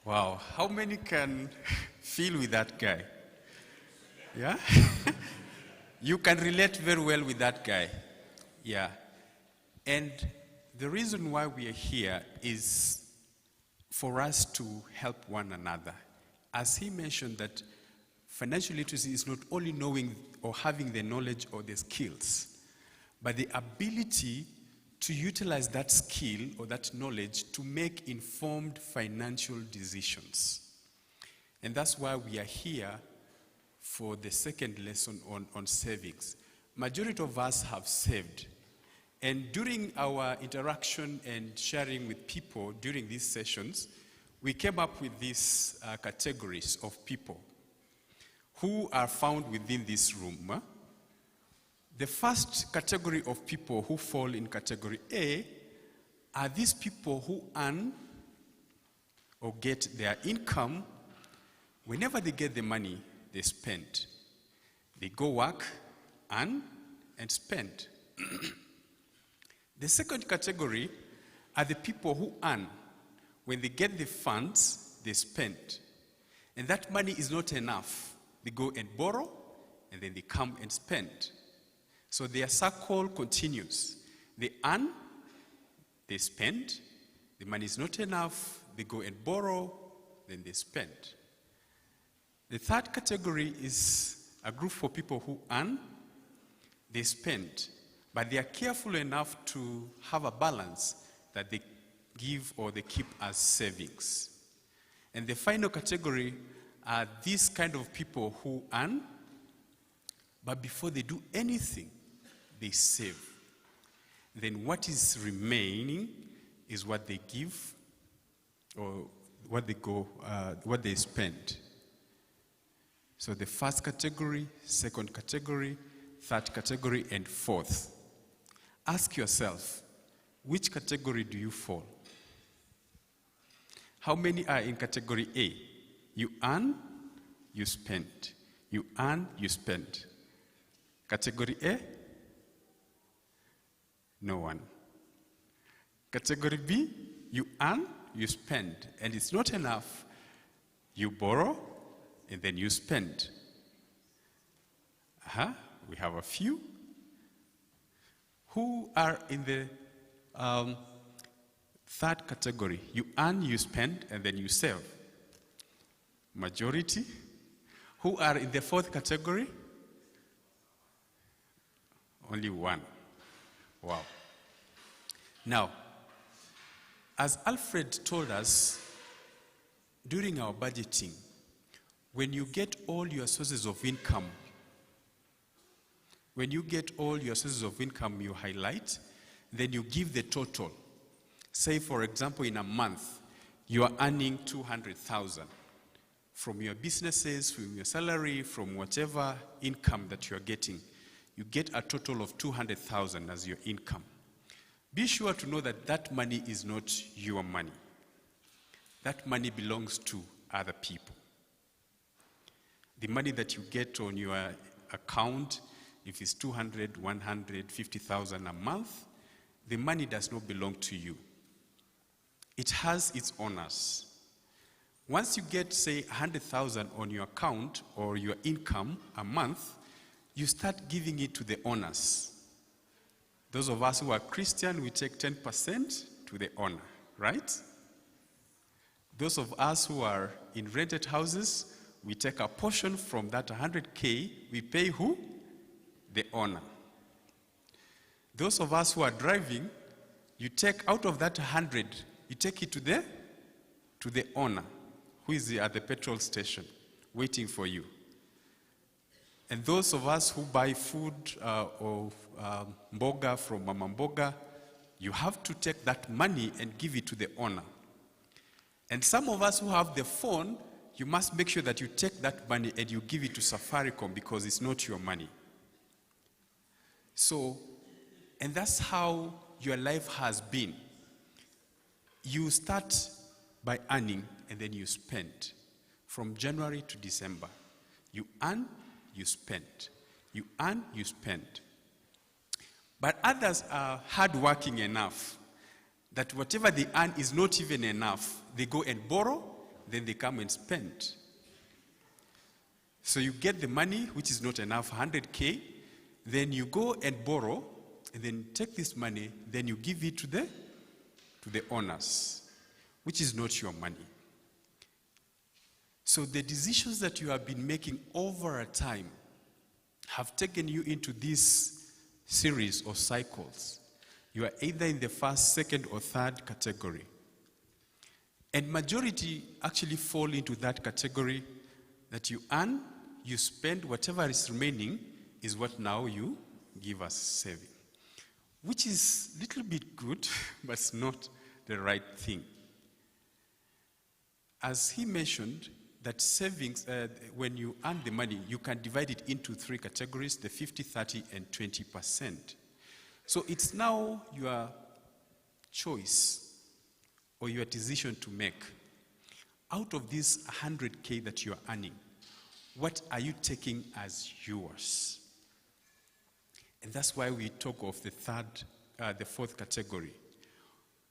Wow, how many can feel with that guy? Yeah? You can relate very well with that guy. Yeah. And the reason why we are here is for us to help one another. As he mentioned that financial literacy is not only knowing or having the knowledge or the skills, but the ability to utilize that skill or that knowledge to make informed financial decisions. And that's why we are here for the second lesson on savings. Majority of us have saved. And during our interaction and sharing with people during these sessions, we came up with these categories of people who are found within this room. The first category of people who fall in category A are these people who earn or get their income. Whenever they get the money, they spend. They go work, earn, and spend. The second category are the people who earn. When they get the funds, they spend. And that money is not enough. They go and borrow, and then they come and spend. So their cycle continues. They earn, they spend, the money is not enough, they go and borrow, then they spend. The third category is a group for people who earn, they spend, but they are careful enough to have a balance that they give or they keep as savings. And the final category are these kind of people who earn, but before they do anything, they save. Then what is remaining is what they give or what they spend. So the first category, second category, third category, and fourth. Ask yourself, which category do you fall? How many are in category A? You earn, you spend. You earn, you spend. Category A? No one. Category B, you earn, you spend, and it's not enough. You borrow, and then you spend. We have a few. Who are in the third category? You earn, you spend, and then you save. Majority. Who are in the fourth category? Only one. Wow. Now, as Alfred told us during our budgeting, when you get all your sources of income, you highlight, then you give the total. Say, for example, in a month, you are earning 200,000 from your businesses, from your salary, from whatever income that you are getting. You get a total of 200,000 as your income. Be sure to know that that money is not your money. That money belongs to other people. The money that you get on your account, if it's 200, 100, 50,000 a month, the money does not belong to you. It has its owners. Once you get, say, 100,000 on your account or your income a month, you start giving it to the owners. Those of us who are Christian, we take 10% to the owner, right? Those of us who are in rented houses, we take a portion from that 100K, we pay who? The owner. Those of us who are driving, you take out of that 100, you take it to the owner, who is at the petrol station, waiting for you. And those of us who buy food or mboga from Mama Mboga, you have to take that money and give it to the owner. And some of us who have the phone, you must make sure that you take that money and you give it to Safaricom because it's not your money. So, and that's how your life has been. You start by earning and then you spend. From January to December, you earn, you spend. You earn, you spend. But others are hardworking enough that whatever they earn is not even enough. They go and borrow, then they come and spend. So you get the money, which is not enough, 100K, then you go and borrow, and then take this money, then you give it to the owners, which is not your money. So the decisions that you have been making over a time have taken you into this series of cycles. You are either in the first, second, or third category. And majority actually fall into that category that you earn, you spend, whatever is remaining is what now you give us saving. Which is a little bit good, but it's not the right thing. As he mentioned, that savings, when you earn the money, you can divide it into three categories, the 50, 30, and 20%. So it's now your choice or your decision to make. Out of this 100K that you're earning, what are you taking as yours? And that's why we talk of the fourth category.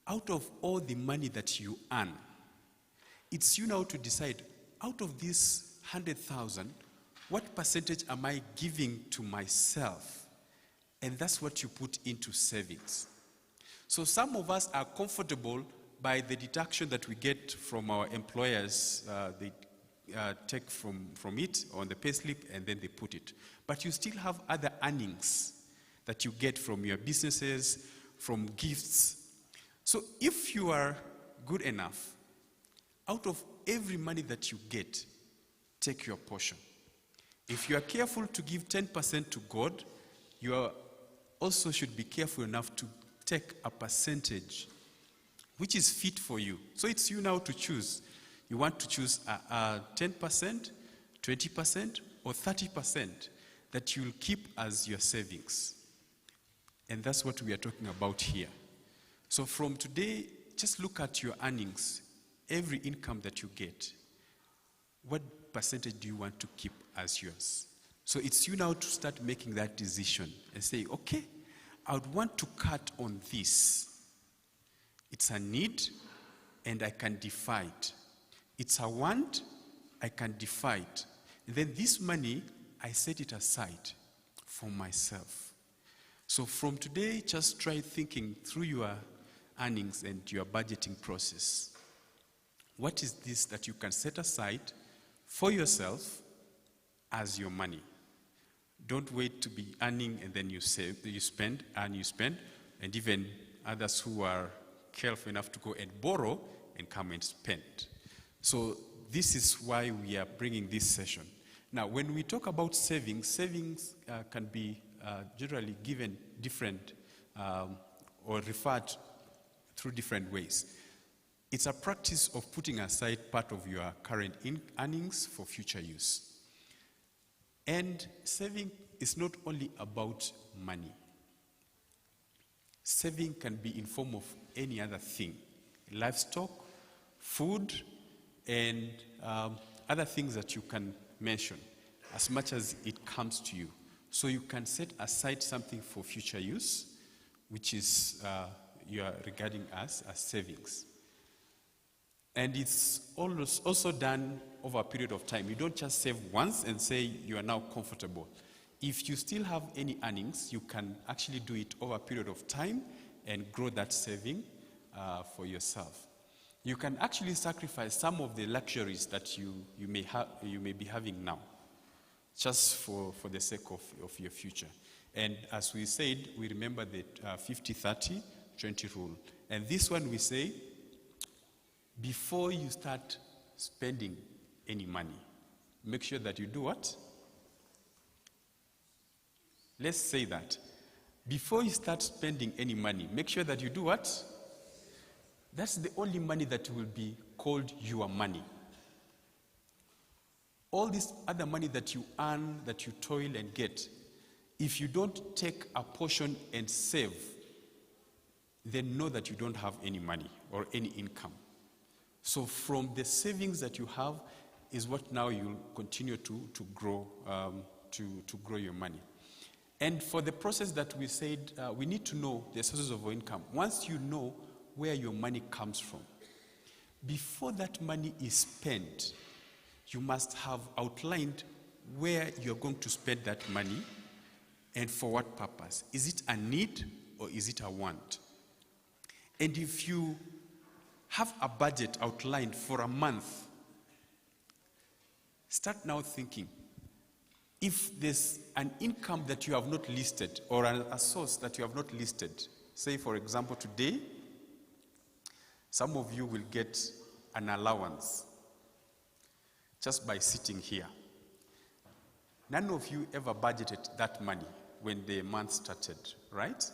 Out of all the money that you earn, it's you now to decide, out of this 100,000, what percentage am I giving to myself? And that's what you put into savings. So some of us are comfortable by the deduction that we get from our employers. They take from it on the payslip and then they put it. But you still have other earnings that you get from your businesses, from gifts. So if you are good enough, out of every money that you get, take your portion. If you are careful to give 10% to God, you also should be careful enough to take a percentage which is fit for you. So it's you now to choose. You want to choose 10%, 20%, or 30% that you'll keep as your savings. And that's what we are talking about here. So from today, just look at your earnings, every income that you get. What percentage do you want to keep as yours? So it's you now to start making that decision and say, okay, I would want to cut on this. It's a need, and I can defy it. It's a want, I can defy it. And then this money, I set it aside for myself. So from today, just try thinking through your earnings and your budgeting process. What is this that you can set aside for yourself as your money? Don't wait to be earning and then you save, you spend, and even others who are careful enough to go and borrow and come and spend. So this is why we are bringing this session. Now, when we talk about savings can be generally given different or referred through different ways. It's a practice of putting aside part of your current earnings for future use. And saving is not only about money. Saving can be in form of any other thing. Livestock, food, and other things that you can mention as much as it comes to you. So you can set aside something for future use, which is you are regarding as savings. And it's also done over a period of time. You don't just save once and say you are now comfortable. If you still have any earnings, you can actually do it over a period of time and grow that saving for yourself. You can actually sacrifice some of the luxuries that you may be having now, just for the sake of your future. And as we said, we remember the 50-30-20 rule. And this one we say, before you start spending any money, make sure that you do what? Let's say that. Before you start spending any money, make sure that you do what? That's the only money that will be called your money. All this other money that you earn, that you toil and get, if you don't take a portion and save, then know that you don't have any money or any income. So from the savings that you have is what now you'll continue to grow your money. And for the process that we said, we need to know the sources of income. Once you know where your money comes from, before that money is spent, you must have outlined where you're going to spend that money and for what purpose. Is it a need or is it a want? And if you have a budget outlined for a month, start now thinking, if there's an income that you have not listed or a source that you have not listed, say for example today, some of you will get an allowance just by sitting here. None of you ever budgeted that money when the month started, right?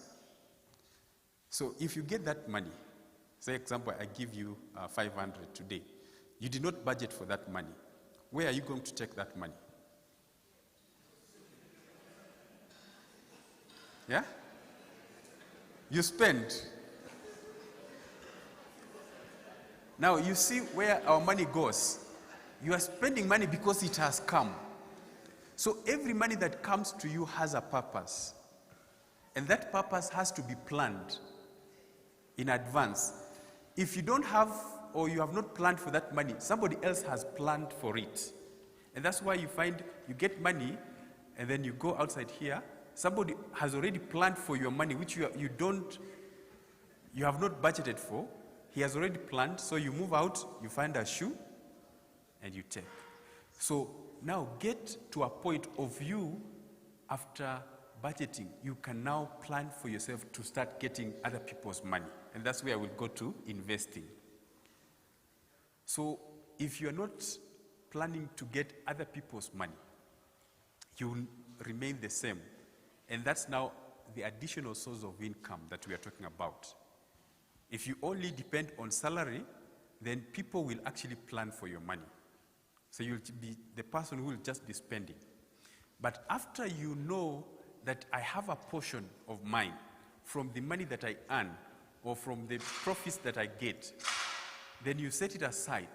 So if you get that money, say example, I give you 500 today. You did not budget for that money. Where are you going to take that money? Yeah? You spend. Now you see where our money goes. You are spending money because it has come. So every money that comes to you has a purpose. And that purpose has to be planned in advance. If you don't have or you have not planned for that money, somebody else has planned for it. And that's why you find you get money and then you go outside here. Somebody has already planned for your money, which you have not budgeted for. He has already planned, so you move out, you find a shoe, and you take. So now get to a point of you, after budgeting, you can now plan for yourself to start getting other people's money. And that's where we'll go to investing. So if you're not planning to get other people's money, you will remain the same. And that's now the additional source of income that we are talking about. If you only depend on salary, then people will actually plan for your money. So you'll be the person who will just be spending. But after you know that I have a portion of mine from the money that I earn or from the profits that I get, then you set it aside.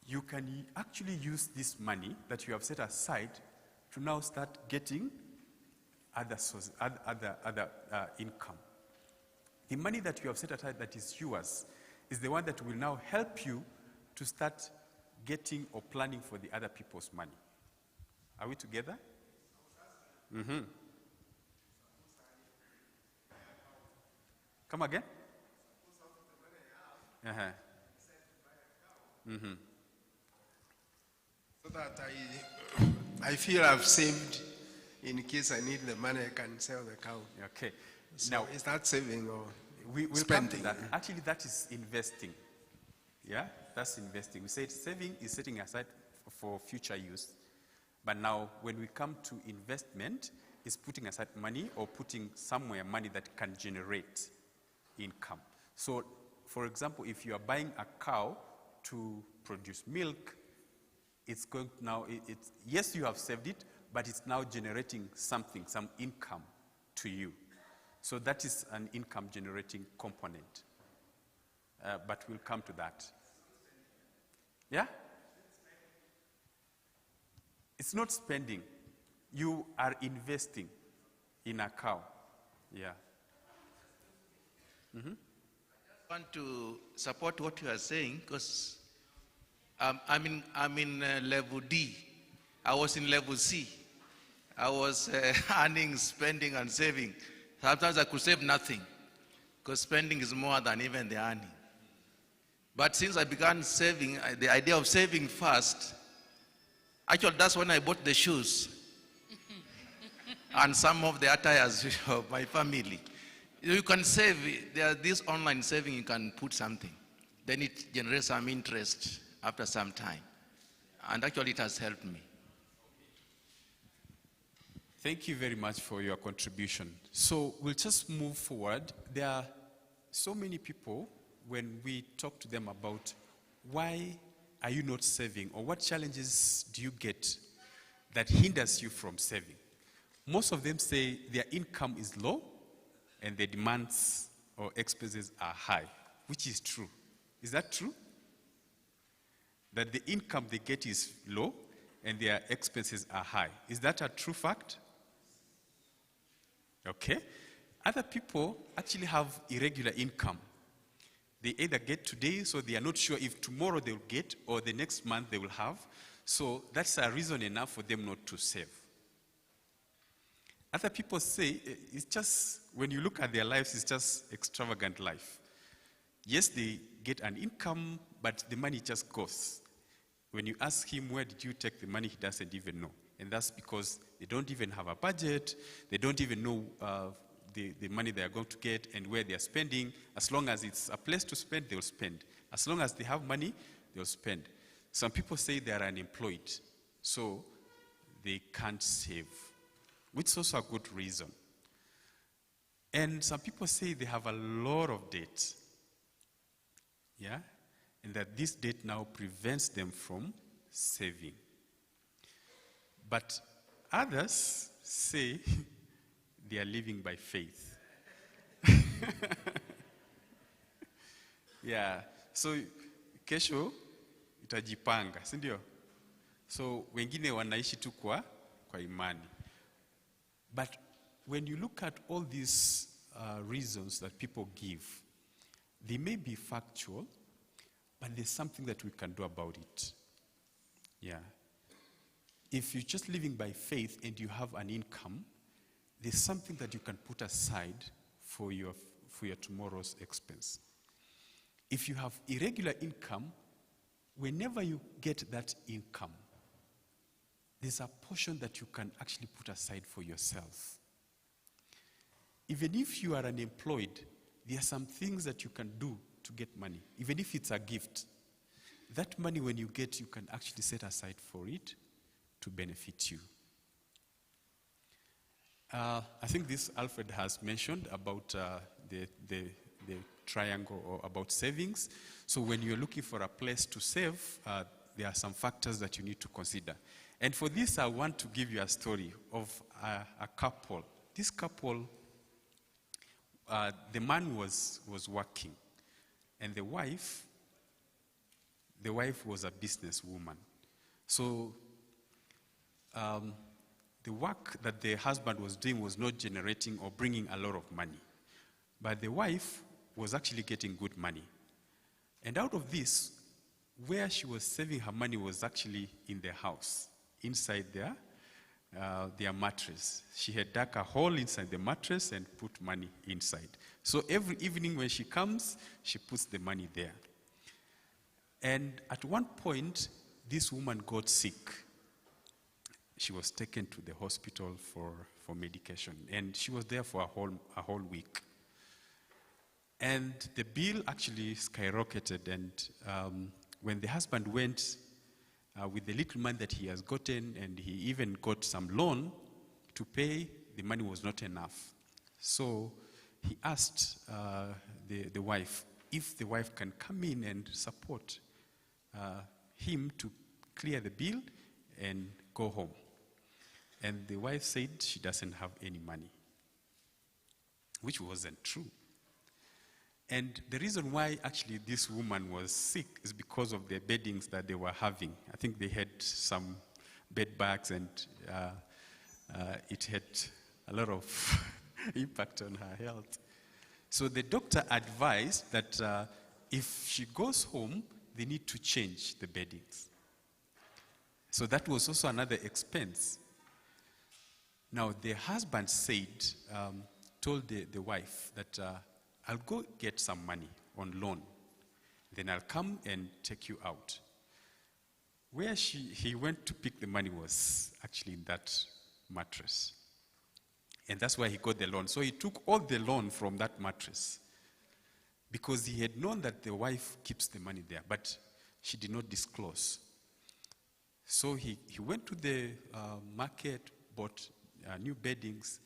You can actually use this money that you have set aside to now start getting other sources, other income. The money that you have set aside that is yours is the one that will now help you to start getting or planning for the other people's money. Are we together? Mm-hmm. Come again? Uh-huh. Mm-hmm. So that I feel I've saved in case I need the money, I can sell the cow. Okay. So now, is that saving or we'll spending? come to that. Actually, that is investing. Yeah, that's investing. We said saving is setting aside for future use. But now, when we come to investment, it's putting aside money or putting somewhere money that can generate income. So, for example, if you are buying a cow to produce milk, it's going to now, yes, you have saved it, but it's now generating something, some income to you. So that is an income generating component. But we'll come to that. Yeah? It's not spending. You are investing in a cow. Yeah. Mm-hmm. I want to support what you are saying because I'm in level D. I was in level C. I was earning, spending, and saving. Sometimes I could save nothing because spending is more than even the earning. But since I began saving, the idea of saving first, actually that's when I bought the shoes and some of the attires of my family. You can save, there are this online saving, you can put something. Then it generates some interest after some time. And actually it has helped me. Thank you very much for your contribution. So we'll just move forward. There are so many people, when we talk to them about why are you not saving or what challenges do you get that hinders you from saving, most of them say their income is low and their demands or expenses are high, which is true. Is that true? That the income they get is low and their expenses are high. Is that a true fact? Okay. Other people actually have irregular income. They either get today, so they are not sure if tomorrow they will get or the next month they will have. So that's a reason enough for them not to save. Other people say it's just, when you look at their lives, it's just extravagant life. Yes, they get an income, but the money just goes. When you ask him, where did you take the money, he doesn't even know. And that's because they don't even have a budget. They don't even know the money they are going to get and where they are spending. As long as it's a place to spend, they'll spend. As long as they have money, they'll spend. Some people say they are unemployed, so they can't save, which is also a good reason. And some people say they have a lot of debt. Yeah? And that this debt now prevents them from saving. But others say they are living by faith. Yeah. So kesho itajipanga, si ndio? So wengine wanaishi tu kwa imani. But when you look at all these reasons that people give, they may be factual, but there's something that we can do about it. Yeah. If you're just living by faith and you have an income, there's something that you can put aside for your tomorrow's expense. If you have irregular income, whenever you get that income, there's a portion that you can actually put aside for yourself. Even if you are unemployed, there are some things that you can do to get money. Even if it's a gift, that money when you get, you can actually set aside for it to benefit you. I think this Alfred has mentioned about the triangle, or about savings. So when you're looking for a place to save, there are some factors that you need to consider. And for this, I want to give you a story of a couple. This couple, the man was working, and the wife was a businesswoman. So the work that the husband was doing was not generating or bringing a lot of money. But the wife was actually getting good money. And out of this, where she was saving her money was actually in their house, inside their mattress. She had dug a hole inside the mattress and put money inside. So every evening when she comes, she puts the money there. And at one point, this woman got sick. She was taken to the hospital for medication, and she was there for a whole week. And the bill actually skyrocketed, and when the husband went with the little money that he has gotten, and he even got some loan to pay, the money was not enough. So he asked the wife if the wife can come in and support him to clear the bill and go home. And the wife said she doesn't have any money, which wasn't true. And the reason why actually this woman was sick is because of the beddings that they were having. I think they had some bed bugs, and it had a lot of impact on her health. So the doctor advised that if she goes home, they need to change the beddings. So that was also another expense. Now the husband told the wife that I'll go get some money on loan, then I'll come and take you out. Where he went to pick the money was actually in that mattress. And that's why he got the loan. So he took all the loan from that mattress, because he had known that the wife keeps the money there, but she did not disclose. So he went to the market, bought new beddings,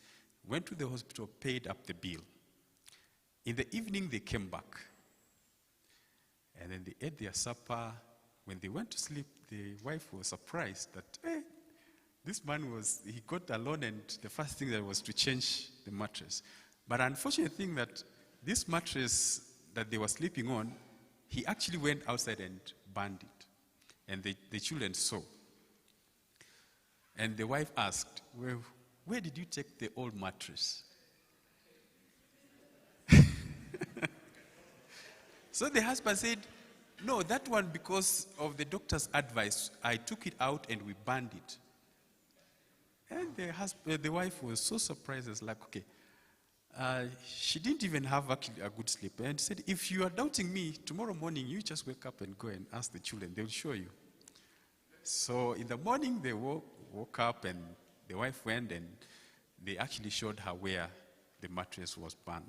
went to the hospital, paid up the bill. In the evening, they came back. And then they ate their supper. When they went to sleep, the wife was surprised that, hey, this man he got a loan, and the first thing that was to change the mattress. But unfortunate thing that this mattress that they were sleeping on, he actually went outside and burned it. And the children saw. And the wife asked, well, where did you take the old mattress? So the husband said, no, that one, because of the doctor's advice, I took it out and we burned it. And the wife was so surprised. It's like, okay. She didn't even have actually a good sleep. And said, if you are doubting me, tomorrow morning, you just wake up and go and ask the children. They'll show you. So in the morning, they woke up and the wife went and they actually showed her where the mattress was burned.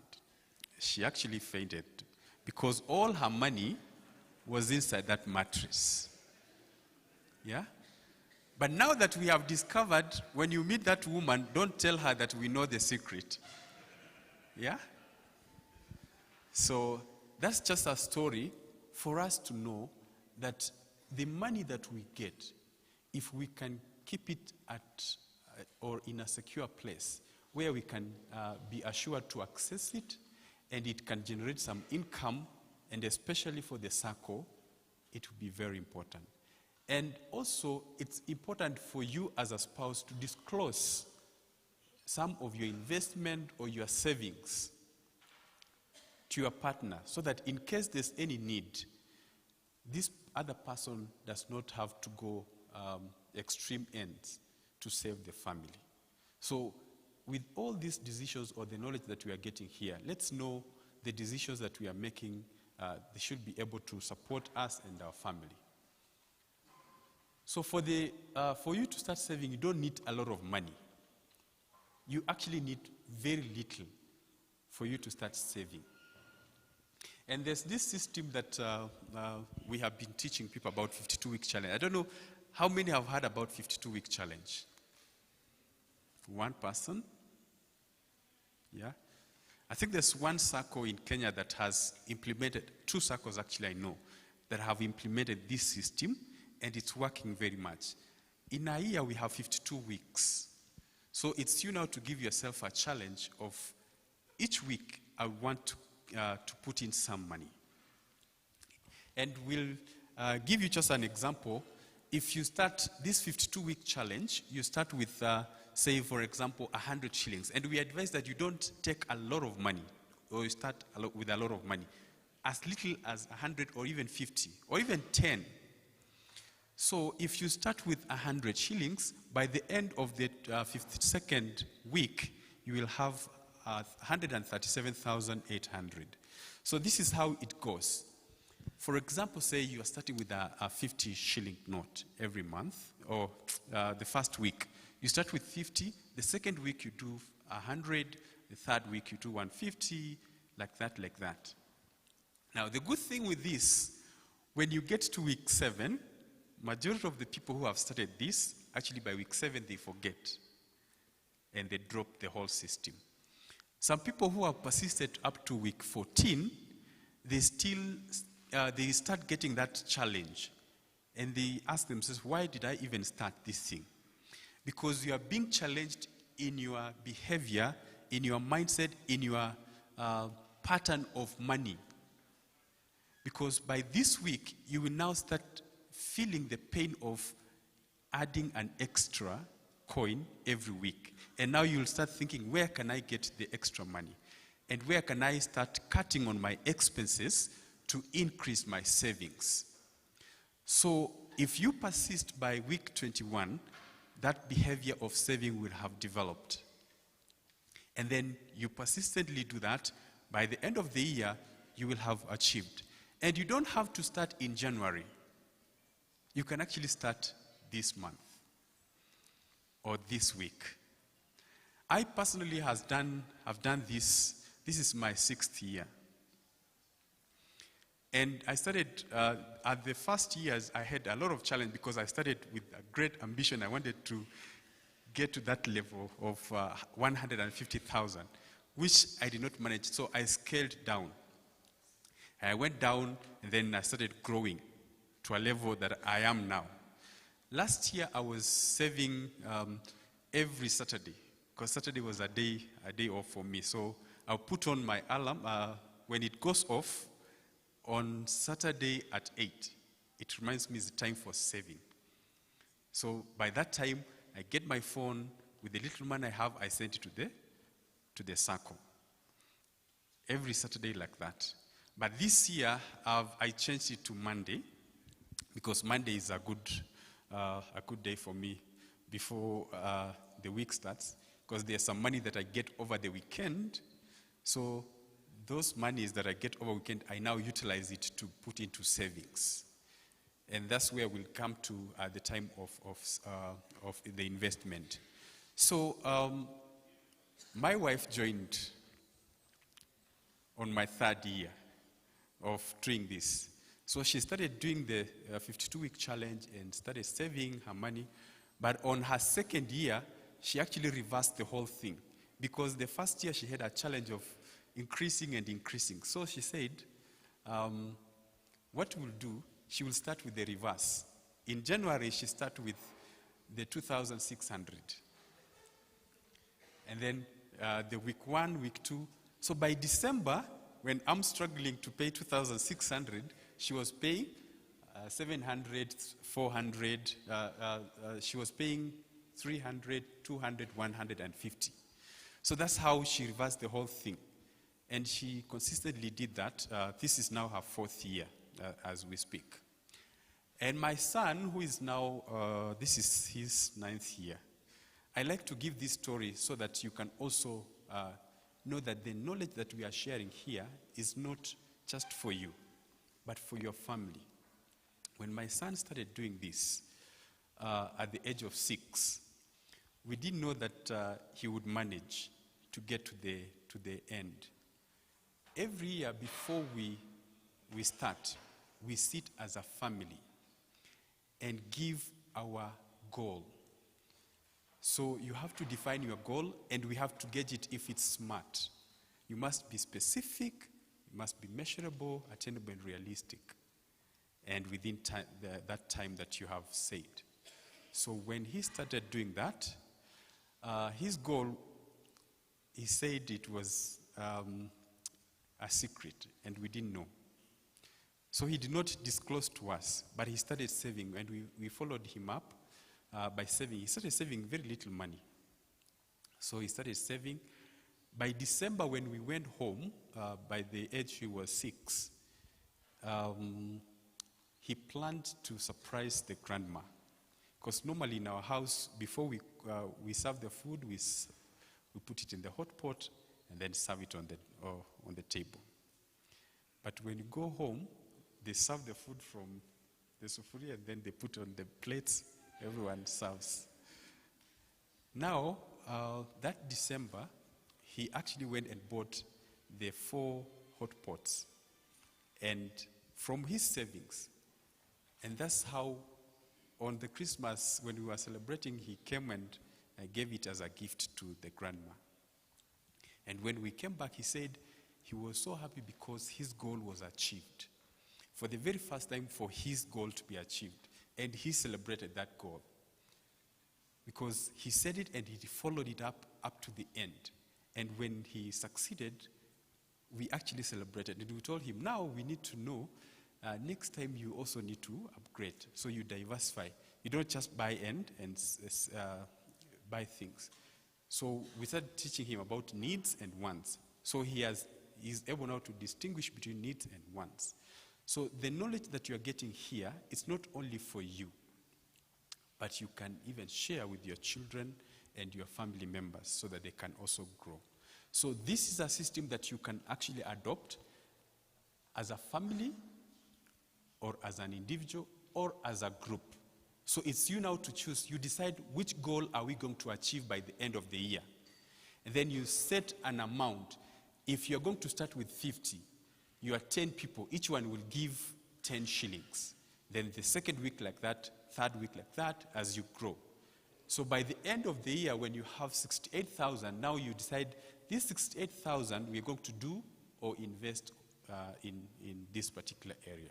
She actually fainted because all her money was inside that mattress. Yeah? But now that we have discovered, when you meet that woman, don't tell her that we know the secret. Yeah? So that's just a story for us to know that the money that we get, if we can keep it at or in a secure place where we can be assured to access it and it can generate some income, and especially for the Sacco, it will be very important. And also, it's important for you as a spouse to disclose some of your investment or your savings to your partner so that in case there's any need, this other person does not have to go extreme ends to save the family. So with all these decisions or the knowledge that we are getting here, let's know the decisions that we are making, they should be able to support us and our family. So for you to start saving, you don't need a lot of money. You actually need very little for you to start saving. And there's this system that we have been teaching people about, 52-week challenge. I don't know how many have heard about 52-week challenge. One person? Yeah? I think there's one Sacco in Kenya that has implemented, two Saccos actually I know, that have implemented this system, and it's working very much. In a year, we have 52 weeks. So it's you now to give yourself a challenge of each week I want to put in some money. And we'll give you just an example. If you start this 52-week challenge, you start with, say, for example, 100 shillings. And we advise that you don't take a lot of money, or you start with a lot of money. As little as 100 or even 50 or even 10. So if you start with 100 shillings, by the end of the 52nd week, you will have 137,800. So this is how it goes. For example, say you are starting with a 50 shilling note every month, or the first week. You start with 50, the second week you do 100, the third week you do 150, like that, like that. Now, the good thing with this, when you get to week 7, majority of the people who have started this, actually by week 7, they forget. And they drop the whole system. Some people who have persisted up to week 14, they start getting that challenge. And they ask themselves, why did I even start this thing? Because you are being challenged in your behavior, in your mindset, in your pattern of money. Because by this week, you will now start feeling the pain of adding an extra coin every week. And now you'll start thinking, where can I get the extra money? And where can I start cutting on my expenses to increase my savings? So if you persist by week 21, that behavior of saving will have developed. And then you persistently do that, by the end of the year, you will have achieved. And you don't have to start in January. You can actually start this month or this week. I personally have done this. This is my 6th year. And I started, at the first years, I had a lot of challenge because I started with a great ambition. I wanted to get to that level of 150,000, which I did not manage. So I scaled down. I went down, and then I started growing to a level that I am now. Last year, I was saving every Saturday, because Saturday was a day off for me. So I'll put on my alarm. When it goes off on Saturday at 8, it reminds me it's the time for saving. So by that time, I get my phone. With the little money I have, I send it to the Sacco. Every Saturday like that. But this year, I changed it to Monday, because Monday is a good day for me before the week starts, because there's some money that I get over the weekend. So those monies that I get over weekend, I now utilize it to put into savings. And that's where we'll come to the time of the investment. So my wife joined on my 3rd year of doing this. So she started doing the 52-week challenge and started saving her money. But on her 2nd year, she actually reversed the whole thing, because the first year she had a challenge of increasing and increasing. So she said, what we'll do, she will start with the reverse. In January, she started with the 2,600. And then the week 1, week 2. So by December, when I'm struggling to pay 2,600, she was paying 700, 400. She was paying 300, 200, 150. So that's how she reversed the whole thing. And she consistently did that. This is now her 4th year as we speak. And my son, who is now, this is his 9th year. I like to give this story so that you can also know that the knowledge that we are sharing here is not just for you, but for your family. When my son started doing this at the age of 6, we didn't know that he would manage to get to the end. Every year before we start, we sit as a family and give our goal. So you have to define your goal, and we have to gauge it if it's smart. You must be specific, you must be measurable, attainable, and realistic, and within that time that you have said. So when he started doing that, his goal, he said it was a secret, and we didn't know. So he did not disclose to us, but he started saving, and we followed him up by saving. He started saving very little money. So he started saving. By December, when we went home, by the age he was 6, he planned to surprise the grandma. Because normally in our house, before we serve the food, we put it in the hot pot and then serve it on the table. But when you go home, they serve the food from the sufuria and then they put on the plates. Everyone serves. Now, that December, he actually went and bought the 4 hot pots, and from his savings. And that's how, on the Christmas, when we were celebrating, he came and gave it as a gift to the grandma. And when we came back, he said he was so happy because his goal was achieved. For the very first time, for his goal to be achieved. And he celebrated that goal. Because he said it and he followed it up to the end. And when he succeeded, we actually celebrated. And we told him, now we need to know, next time you also need to upgrade. So you diversify. You don't just buy and buy things. So we started teaching him about needs and wants. So he's able now to distinguish between needs and wants. So the knowledge that you are getting here is not only for you, but you can even share with your children and your family members so that they can also grow. So this is a system that you can actually adopt as a family or as an individual or as a group. So it's you now to choose. You decide which goal are we going to achieve by the end of the year. And then you set an amount. If you're going to start with 50, you are 10 people, each one will give 10 shillings. Then the second week like that, third week like that, as you grow. So by the end of the year, when you have 68,000, now you decide this 68,000 we're going to do or invest in this particular area.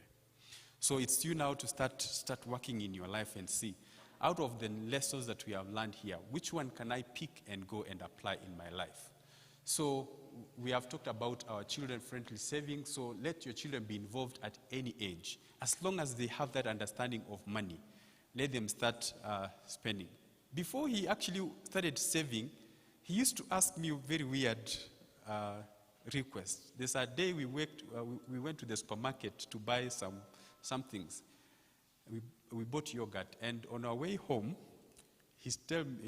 So it's you now to start working in your life and see, out of the lessons that we have learned here, which one can I pick and go and apply in my life? So we have talked about our children-friendly savings, so let your children be involved at any age. As long as they have that understanding of money, let them start spending. Before he actually started saving, he used to ask me very weird request. There's a day we went to the supermarket to buy some things. We bought yogurt, and on our way home, he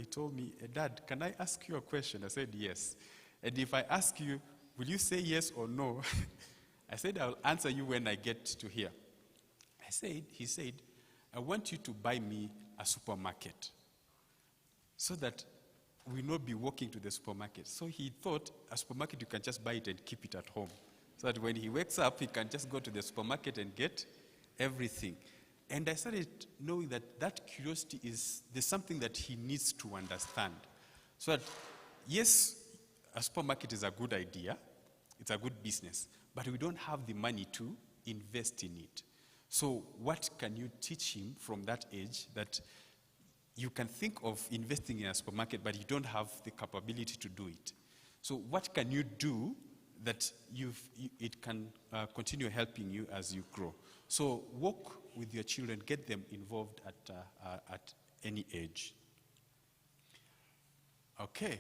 told me, Dad, can I ask you a question? I said, yes. And if I ask you, will you say yes or no? I said, I'll answer you when I get to here. He said, I want you to buy me a supermarket so that we will not be walking to the supermarket. So he thought a supermarket, you can just buy it and keep it at home. So that when he wakes up, he can just go to the supermarket and get everything. And I started knowing that curiosity there's something that he needs to understand. So that, yes, a supermarket is a good idea, it's a good business, but we don't have the money to invest in it. So what can you teach him from that age that you can think of investing in a supermarket, but you don't have the capability to do it? So what can you do that it can continue helping you as you grow? So work with your children, get them involved at any age. Okay.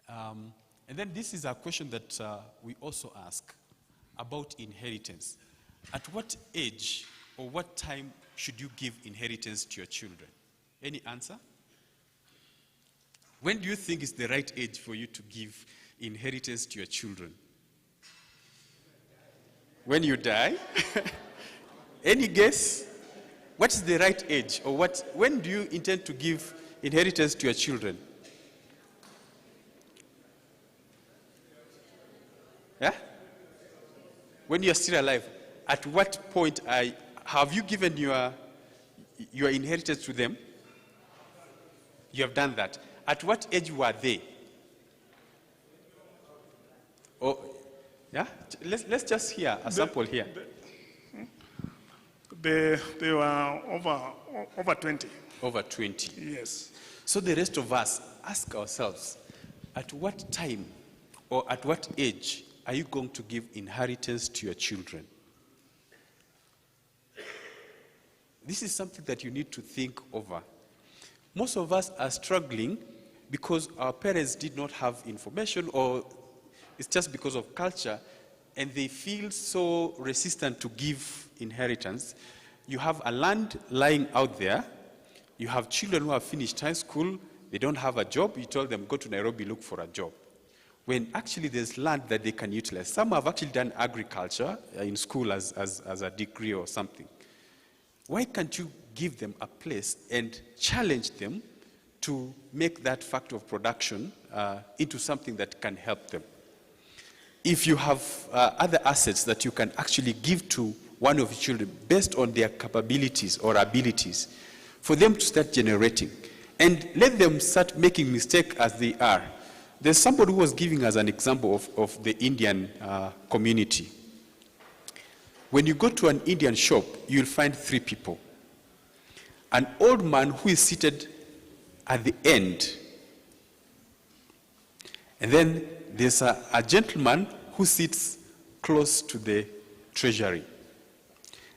And then this is a question that we also ask about inheritance. At what age or what time should you give inheritance to your children? Any answer? When do you think is the right age for you to give inheritance to your children? When you die? Any guess? What is the right age? Or when do you intend to give inheritance to your children? Yeah? When you are still alive. At what point have you given your inheritance to them? You have done that. At what age were they? Oh, yeah? Let's just hear a sample here. They were over 20. Over 20. Yes. So the rest of us ask ourselves, at what time or at what age are you going to give inheritance to your children? This is something that you need to think over. Most of us are struggling because our parents did not have information, or it's just because of culture, and they feel so resistant to give inheritance. You have a land lying out there. You have children who have finished high school. They don't have a job. You told them, go to Nairobi, look for a job. When actually there's land that they can utilize. Some have actually done agriculture in school as a degree or something. Why can't you give them a place and challenge them to make that factor of production into something that can help them? If you have other assets that you can actually give to one of your children based on their capabilities or abilities, for them to start generating, and let them start making mistakes as they are. There's somebody who was giving us an example of the Indian community. When you go to an Indian shop, you'll find 3 people. An old man who is seated at the end. And then there's a gentleman who sits close to the treasury.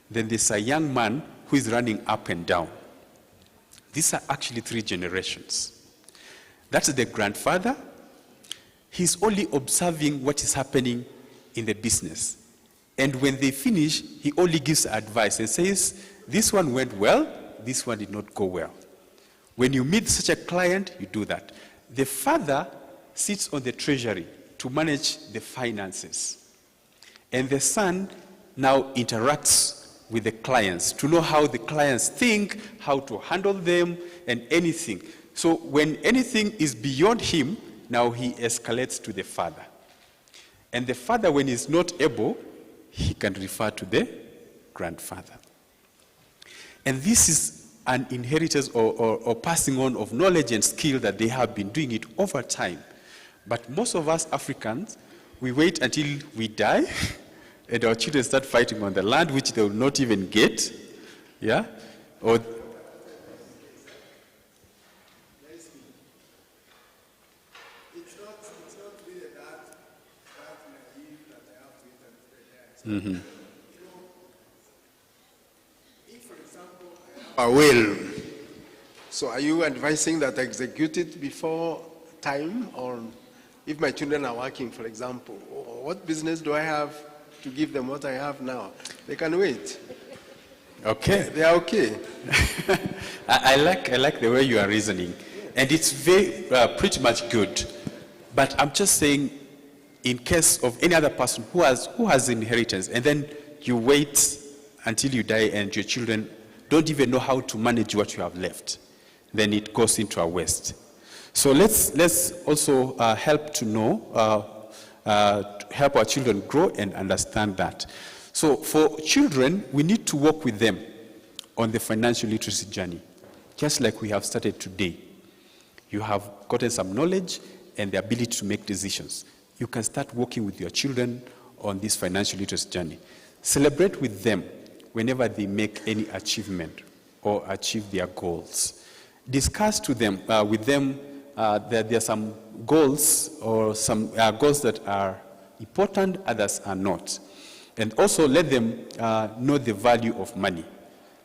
Then there's a young man who is running up and down. These are actually 3 generations. That's the grandfather. He's only observing what is happening in the business. And when they finish, he only gives advice and says, this one went well, this one did not go well. When you meet such a client, you do that. The father sits on the treasury to manage the finances. And the son now interacts with the clients to know how the clients think, how to handle them, and anything. So when anything is beyond him, now he escalates to the father. And the father, when he's not able, he can refer to the grandfather. And this is an inheritance or passing on of knowledge and skill that they have been doing it over time. But most of us Africans, we wait until we die and our children start fighting on the land, which they will not even get. Yeah? Or Mm-hmm. If, for example, I have a will, so are you advising that I execute it before time, or if my children are working, for example, what business do I have to give them what I have now? They can wait. Okay. They are okay. I like the way you are reasoning, and it's pretty much good. But I'm just saying, in case of any other person who has inheritance, and then you wait until you die, and your children don't even know how to manage what you have left, then it goes into a waste. So let's also help to know, help our children grow and understand that. So for children, we need to work with them on the financial literacy journey, just like we have started today. You have gotten some knowledge and the ability to make decisions. You can start working with your children on this financial literacy journey. Celebrate with them whenever they make any achievement or achieve their goals. Discuss with them that there are some goals or some goals that are important, others are not. And also let them know the value of money.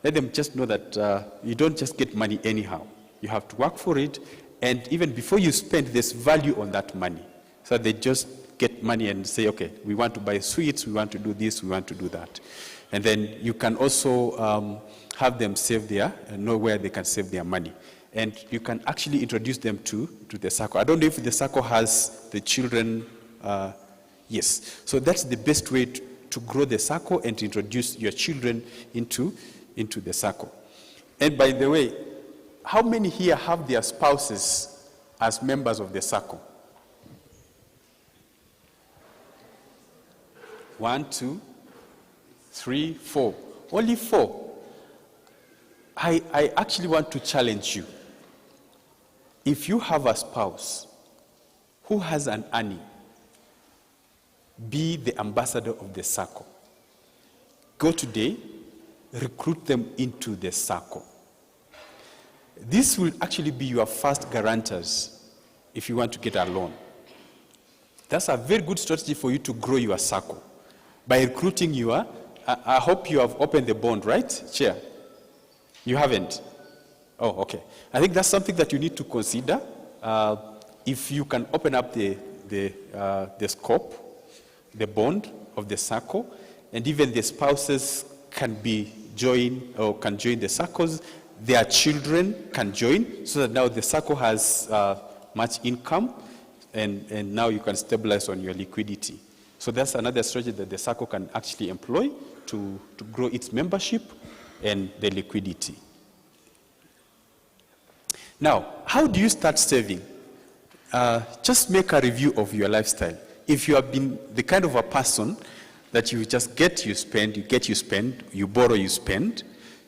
Let them just know that you don't just get money anyhow. You have to work for it, and even before you spend, there's value on that money. So they just get money and say, okay, we want to buy sweets, we want to do this, we want to do that. And then you can also have them save know where they can save their money. And you can actually introduce them to the Sacco. I don't know if the Sacco has the children, yes. So that's the best way to grow the Sacco and to introduce your children into the Sacco. And by the way, how many here have their spouses as members of the Sacco? 1, 2, 3, 4. Only 4. I actually want to challenge you. If you have a spouse who has an earning, be the ambassador of the Sacco. Go today, recruit them into the Sacco. This will actually be your first guarantors if you want to get a loan. That's a very good strategy for you to grow your Sacco. By recruiting I hope you have opened the bond, right, Chair? You haven't? Oh, okay. I think that's something that you need to consider. If you can open up the scope, the bond of the Sacco, and even the spouses can join the Saccos. Their children can join, so that now the Sacco has much income, and now you can stabilize on your liquidity. So that's another strategy that the Sacco can actually employ to grow its membership and the liquidity. Now, how do you start saving? Just make a review of your lifestyle. If you have been the kind of a person that you just get, you spend, you borrow, you spend,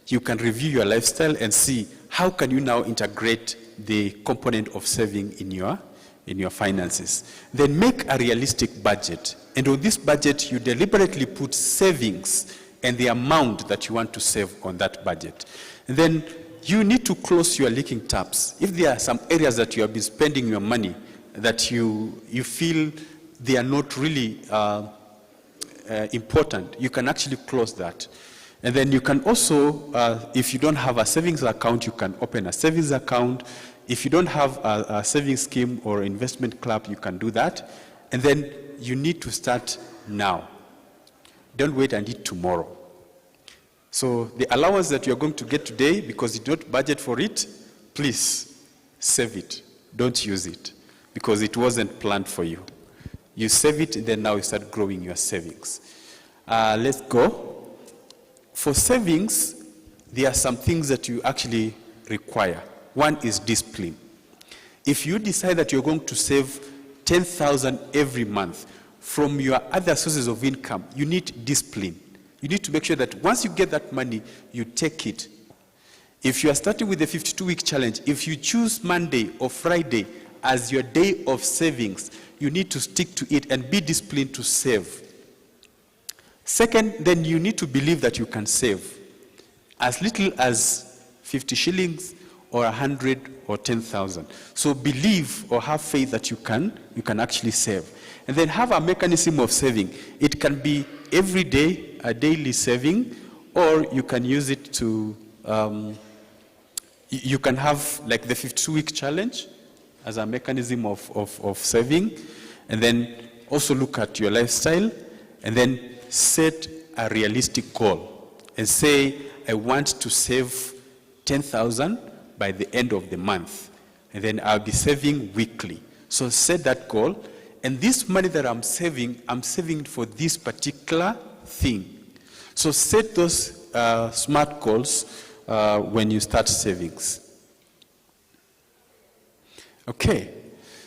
you can review your lifestyle and see how can you now integrate the component of saving in your finances. Then make a realistic budget. And on this budget, you deliberately put savings and the amount that you want to save on that budget. And then you need to close your leaking taps. If there are some areas that you have been spending your money that you feel they are not really important, you can actually close that. And then you can also, if you don't have a savings account, you can open a savings account. If you don't have a savings scheme or investment club, you can do that. And then you need to start now. Don't wait until tomorrow. So the allowance that you're going to get today, because you don't budget for it, please save it. Don't use it, because it wasn't planned for you. You save it, and then now you start growing your savings. Let's go. For savings, there are some things that you actually require. One is discipline. If you decide that you're going to save 10,000 every month from your other sources of income, you need discipline. You need to make sure that once you get that money, you take it. If you are starting with the 52-week challenge, if you choose Monday or Friday as your day of savings, you need to stick to it and be disciplined to save. Second, then you need to believe that you can save as little as 50 shillings or 100 or 10,000. So believe or have faith that you can actually save. And then have a mechanism of saving. It can be every day, a daily saving, or you can use it to, you can have like the 52-week challenge as a mechanism of saving. And then also look at your lifestyle, and then set a realistic goal and say, I want to save 10,000 by the end of the month, and then I'll be saving weekly. So set that goal, and this money that I'm saving for this particular thing. So set those smart goals when you start savings. Okay,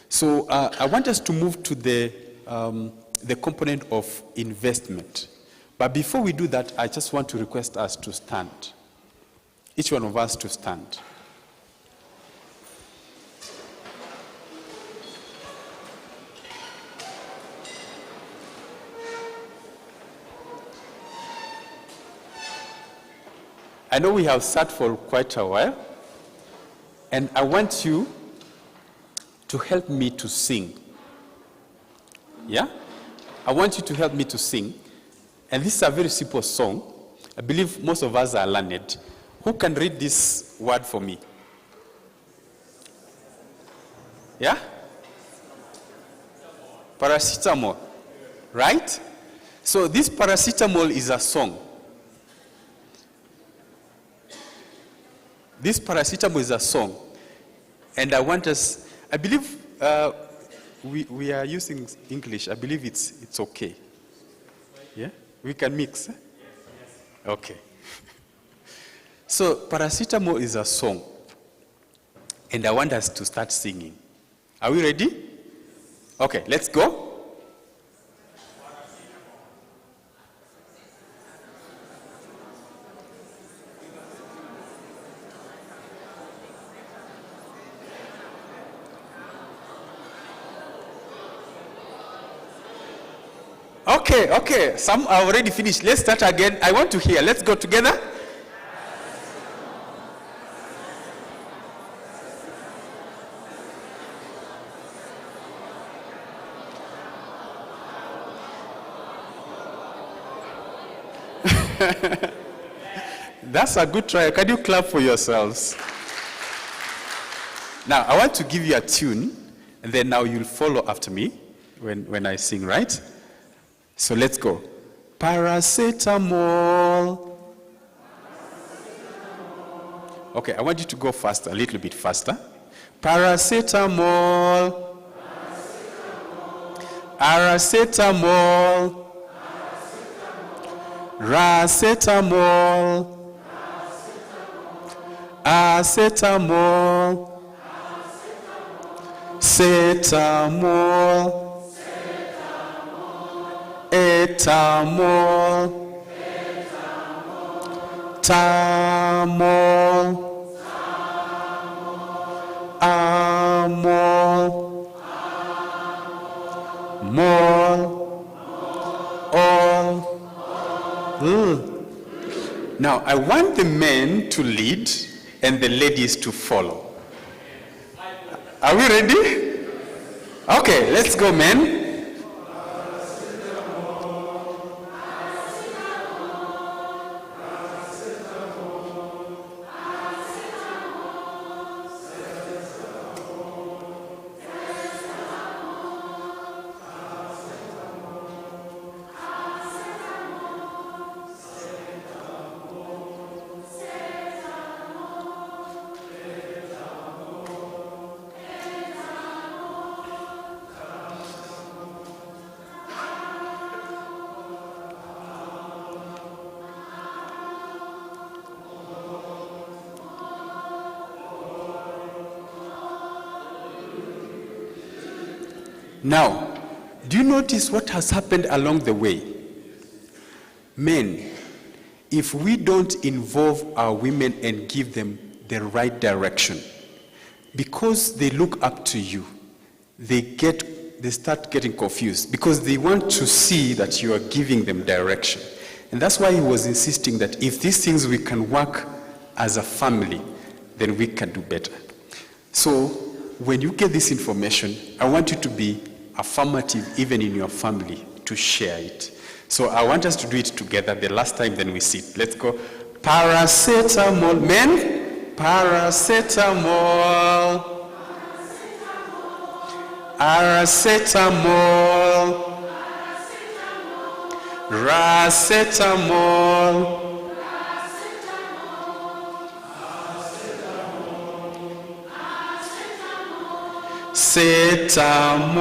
so I want us to move to the component of investment. But before we do that, I just want to request us to stand. Each one of us to stand. I know we have sat for quite a while, and I want you to help me to sing. Yeah? I want you to help me to sing. And this is a very simple song. I believe most of us are learned. Who can read this word for me? Yeah? Paracetamol. Right? So this paracetamol is a song. This paracetamol is a song. And I want us, I believe we are using English. I believe it's okay. Yeah? We can mix. Eh? Okay. So paracetamol is a song. And I want us to start singing. Are we ready? Okay, let's go. Okay. Some are already finished. Let's start again. I want to hear. Let's go together. That's a good try. Can you clap for yourselves? Now, I want to give you a tune, and then now you'll follow after me when I sing, right? So let's go. Paracetamol. Okay, I want you to go faster, a little bit faster. Paracetamol. Paracetamol. Racetamol. Acetamol. Cetamol. Etamol. Tamol. Amol. Mol. All. Now, I want the men to lead and the ladies to follow. Are we ready? Okay, let's go, men. Now, do you notice what has happened along the way? Men, if we don't involve our women and give them the right direction, because they look up to you, they start getting confused because they want to see that you are giving them direction. And that's why he was insisting that if these things we can work as a family, then we can do better. So when you get this information, I want you to be affirmative even in your family to share it. So I want us to do it together the last time, then we sit. Let's go. Paracetamol. Men, paracetamol. Aracetamol. Racetamol. Cetamol.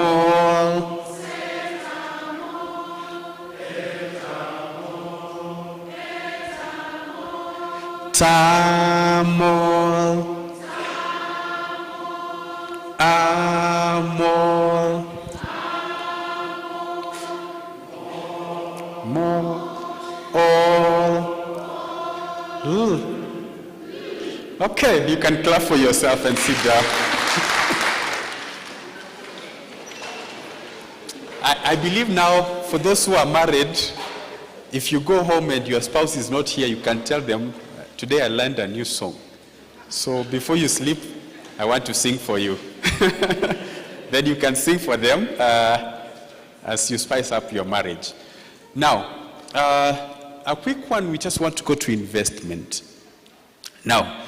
Tamol. Amol. More. All. Ooh. Okay, you can clap for yourself and sit down. I believe now, for those who are married, if you go home and your spouse is not here, you can tell them, today I learned a new song. So before you sleep, I want to sing for you. Then you can sing for them as you spice up your marriage. Now, a quick one, we just want to go to investment. Now,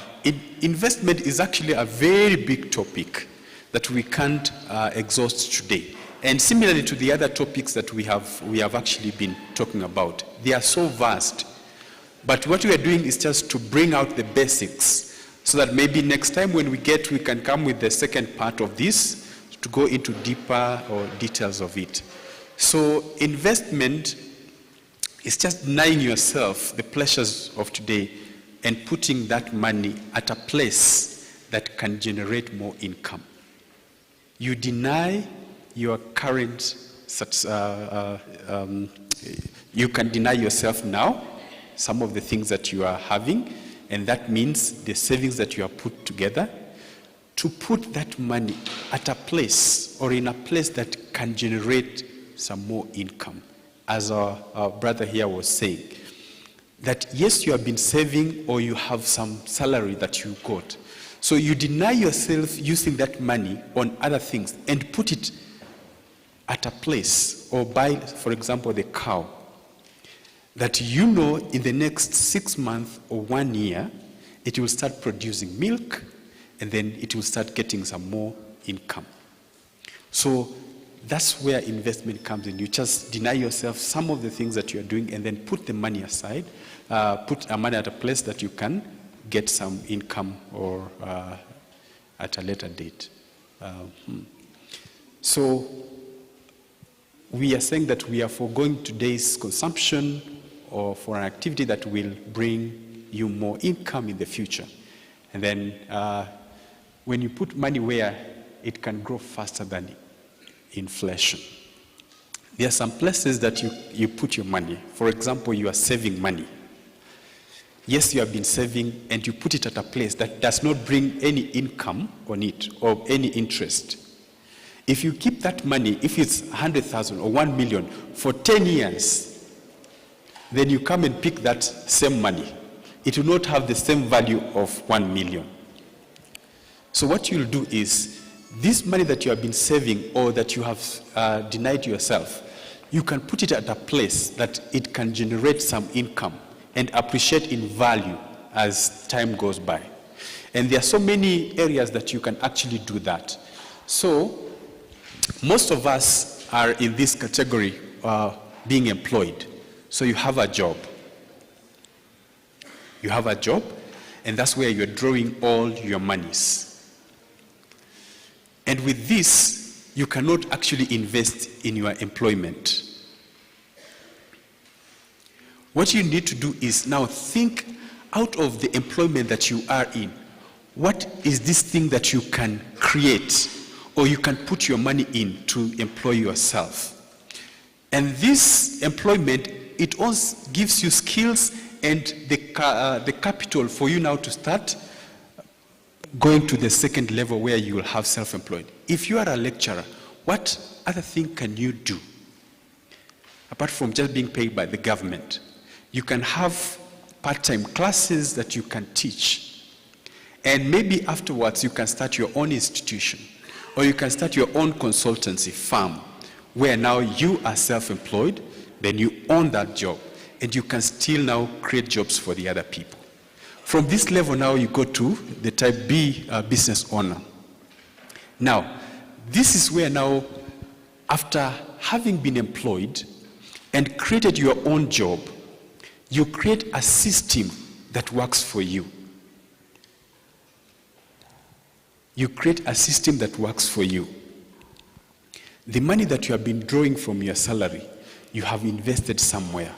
investment is actually a very big topic that we can't exhaust today. And similarly to the other topics that we have actually been talking about, they are so vast. But what we are doing is just to bring out the basics so that maybe next time when we can come with the second part of this to go into deeper or details of it. So investment is just denying yourself the pleasures of today and putting that money at a place that can generate more income. You deny your current, you can deny yourself now some of the things that you are having, and that means the savings that you have put together, to put that money at a place or in a place that can generate some more income. As our brother here was saying, that yes, you have been saving or you have some salary that you got. So you deny yourself using that money on other things and put it at a place, or buy, for example, the cow, that you know in the next 6 months or 1 year, it will start producing milk, and then it will start getting some more income. So that's where investment comes in. You just deny yourself some of the things that you are doing and then put the money aside, put the money at a place that you can get some income or at a later date. So we are saying that we are foregoing today's consumption or for an activity that will bring you more income in the future. And then when you put money where it can grow faster than inflation. There are some places that you put your money. For example, you are saving money. Yes, you have been saving and you put it at a place that does not bring any income on it or any interest. If you keep that money, if it's 100,000 or 1 million for 10 years, then you come and pick that same money. It will not have the same value of 1 million. So what you'll do is, this money that you have been saving or that you have denied yourself, you can put it at a place that it can generate some income and appreciate in value as time goes by. And there are so many areas that you can actually do that. So most of us are in this category, being employed. So you have a job. You have a job, and that's where you're drawing all your monies. And with this, you cannot actually invest in your employment. What you need to do is now think out of the employment that you are in. What is this thing that you can create or you can put your money in to employ yourself? And this employment, it also gives you skills and the capital for you now to start going to the second level where you will have self-employed. If you are a lecturer, what other thing can you do? Apart from just being paid by the government, you can have part-time classes that you can teach. And maybe afterwards you can start your own institution, or you can start your own consultancy firm, where now you are self-employed, then you own that job, and you can still now create jobs for the other people. From this level now you go to the type B business owner. Now, This is where now, after having been employed and created your own job, you create a system that works for you. You create a system that works for you. The money that you have been drawing from your salary, you have invested somewhere.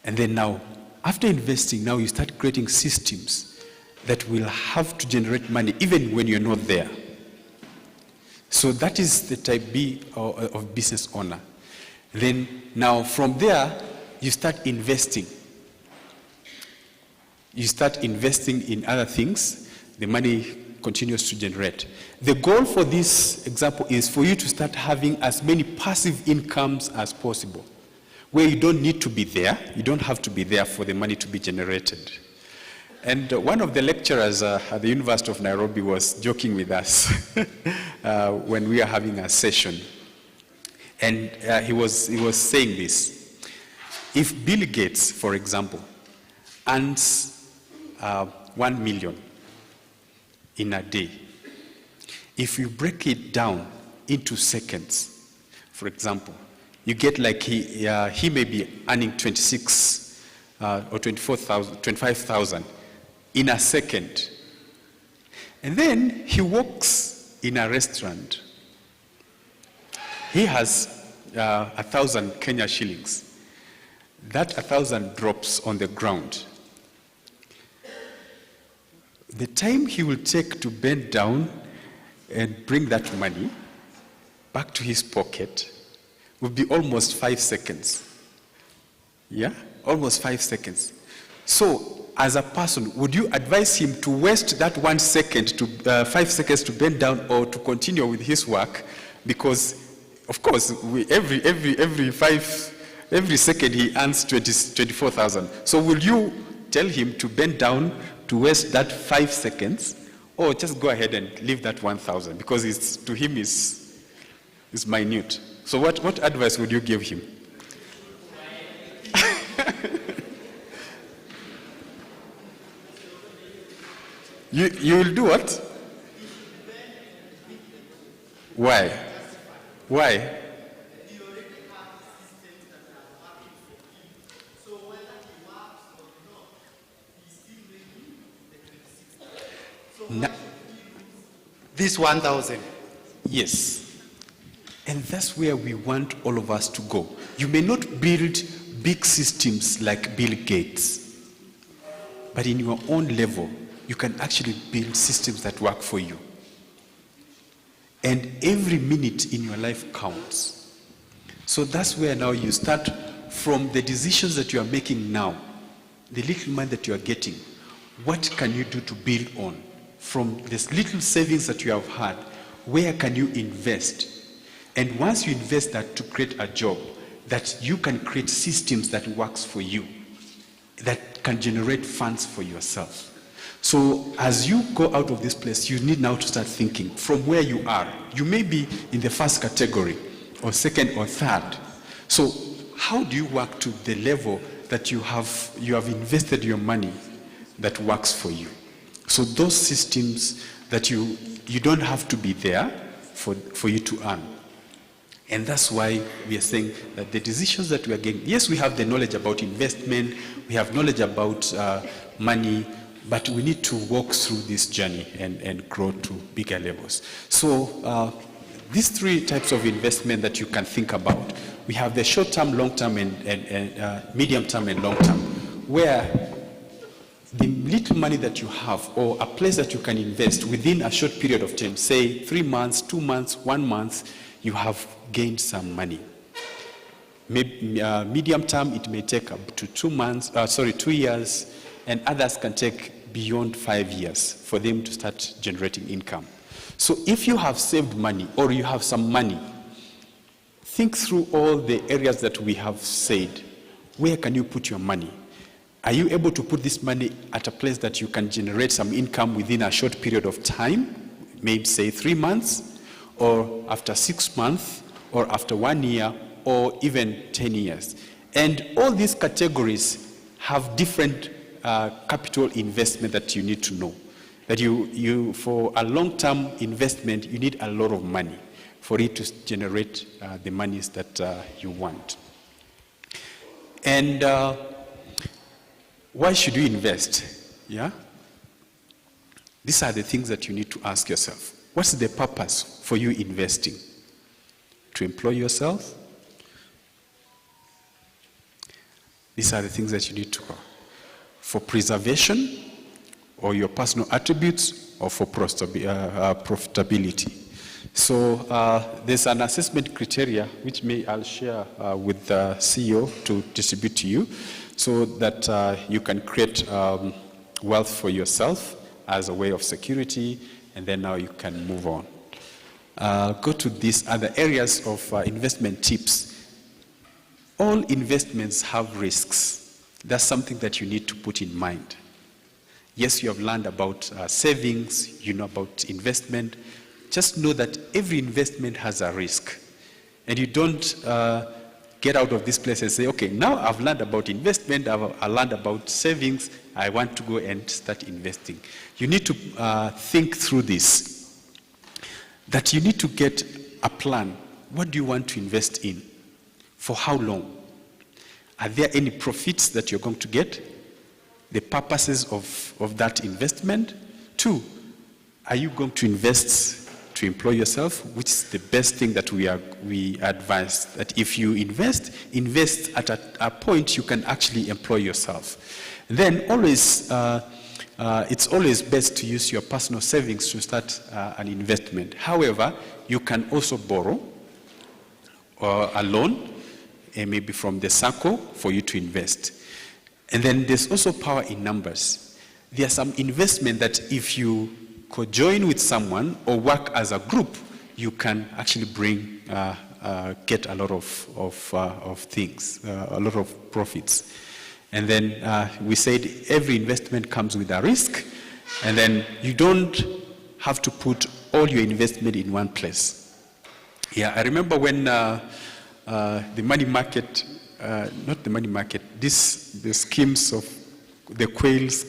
And then now, after investing, now you start creating systems that will have to generate money even when you're not there. So that is the type B of business owner. Then now from there, you start investing. You start investing in other things, the money continues to generate. The goal for this example is for you to start having as many passive incomes as possible, where you don't need to be there, you don't have to be there for the money to be generated. And one of the lecturers at the University of Nairobi was joking with us when we were having a session. And he was saying this. If Bill Gates, for example, earns 1 million in a day, if you break it down into seconds, for example, you get like he may be earning 26 or 25,000 in a second. And then he works in a restaurant. He has 1,000 Kenya shillings. That 1,000 drops on the ground. The time he will take to bend down and bring that money back to his pocket will be almost 5 seconds. Yeah? Almost 5 seconds. So, as a person, would you advise him to waste that 1 second to 5 seconds to bend down, or to continue with his work? Because, of course, every second he earns 24,000. So will you tell him to bend down to waste that 5 seconds, or just go ahead and leave that 1,000? Because it's, to him is minute. So what advice would you give him? You will do what? Why? Why? This 1,000. Yes. And that's where we want all of us to go. You may not build big systems like Bill Gates, but in your own level, you can actually build systems that work for you. And every minute in your life counts. So that's where now you start from the decisions that you are making now, the little money that you are getting. What can you do to build on? From this little savings that you have had, where can you invest? And once you invest that to create a job, that you can create systems that works for you, that can generate funds for yourself. So as you go out of this place, you need now to start thinking from where you are. You may be in the first category, or second or third. So how do you work to the level that you have invested your money that works for you? So those systems that you don't have to be there for you to earn. And that's why we are saying that the decisions that we are getting, yes, we have the knowledge about investment, we have knowledge about money, but we need to walk through this journey and grow to bigger levels. So these three types of investment that you can think about, we have the short-term, long-term, and medium-term and long-term, where the little money that you have, or a place that you can invest within a short period of time, say 3 months, 2 months, 1 month, you have gained some money. Medium term, it may take up to 2 years, and others can take beyond 5 years for them to start generating income. So if you have saved money, or you have some money, think through all the areas that we have said. Where can you put your money? Are you able to put this money at a place that you can generate some income within a short period of time, maybe say 3 months, or after 6 months, or after 1 year, or even 10 years? And all these categories have different capital investment that you need to know. that for a long-term investment, you need a lot of money for it to generate the monies that you want. And why should you invest? Yeah? These are the things that you need to ask yourself. What's the purpose for you investing? To employ yourself? These are the things that you need to go. For preservation, or your personal attributes, or for profitability. So there's an assessment criteria which I'll share with the CEO to distribute to you, so that you can create wealth for yourself as a way of security, and then now you can move on. Go to these other areas of investment tips. All investments have risks. That's something that you need to put in mind. Yes, you have learned about savings, you know about investment. Just know that every investment has a risk. And you don't get out of this place and say, okay, now I've learned about investment, I've learned about savings, I want to go and start investing. You need to think through this, that you need to get a plan. What do you want to invest in? For how long? Are there any profits that you're going to get? The purposes of that investment? 2, are you going to invest to employ yourself, which is the best thing that we advise, that if you invest at a point you can actually employ yourself. Then always, it's always best to use your personal savings to start an investment. However, you can also borrow or a loan, maybe from the Sacco, for you to invest. And then there's also power in numbers. There are some investment that if you co-join with someone or work as a group, you can actually get a lot of things, a lot of profits. And then we said every investment comes with a risk, and then you don't have to put all your investment in one place. Yeah, I remember when the money market, not the money market, the schemes of the quails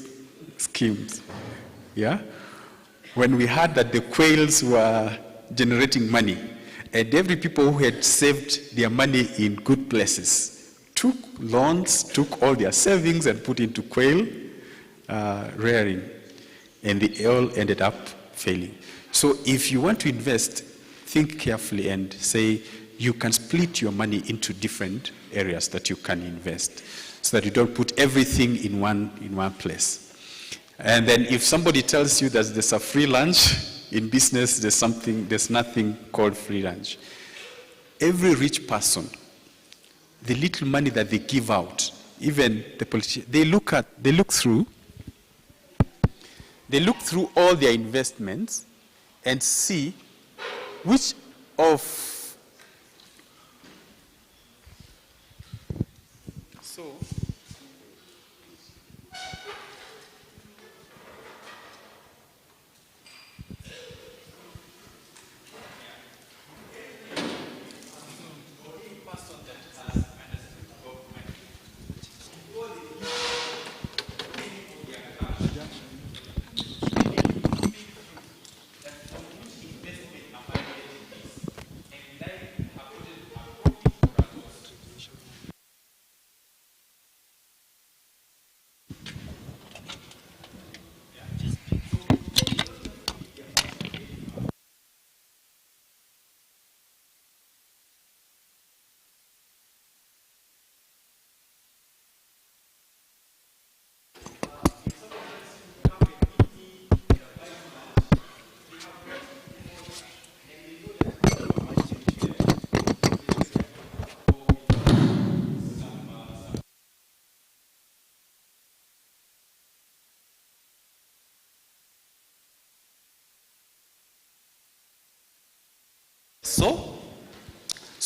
schemes, yeah? When we heard that the quails were generating money, and every people who had saved their money in good places took loans, took all their savings and put into quail rearing, and they all ended up failing. So if you want to invest, think carefully and say you can split your money into different areas that you can invest, so that you don't put everything in one place. And then if somebody tells you that there's a free lunch in business, there's nothing called free lunch. Every rich person, the little money that they give out, even the politicians, they look through all their investments and see which of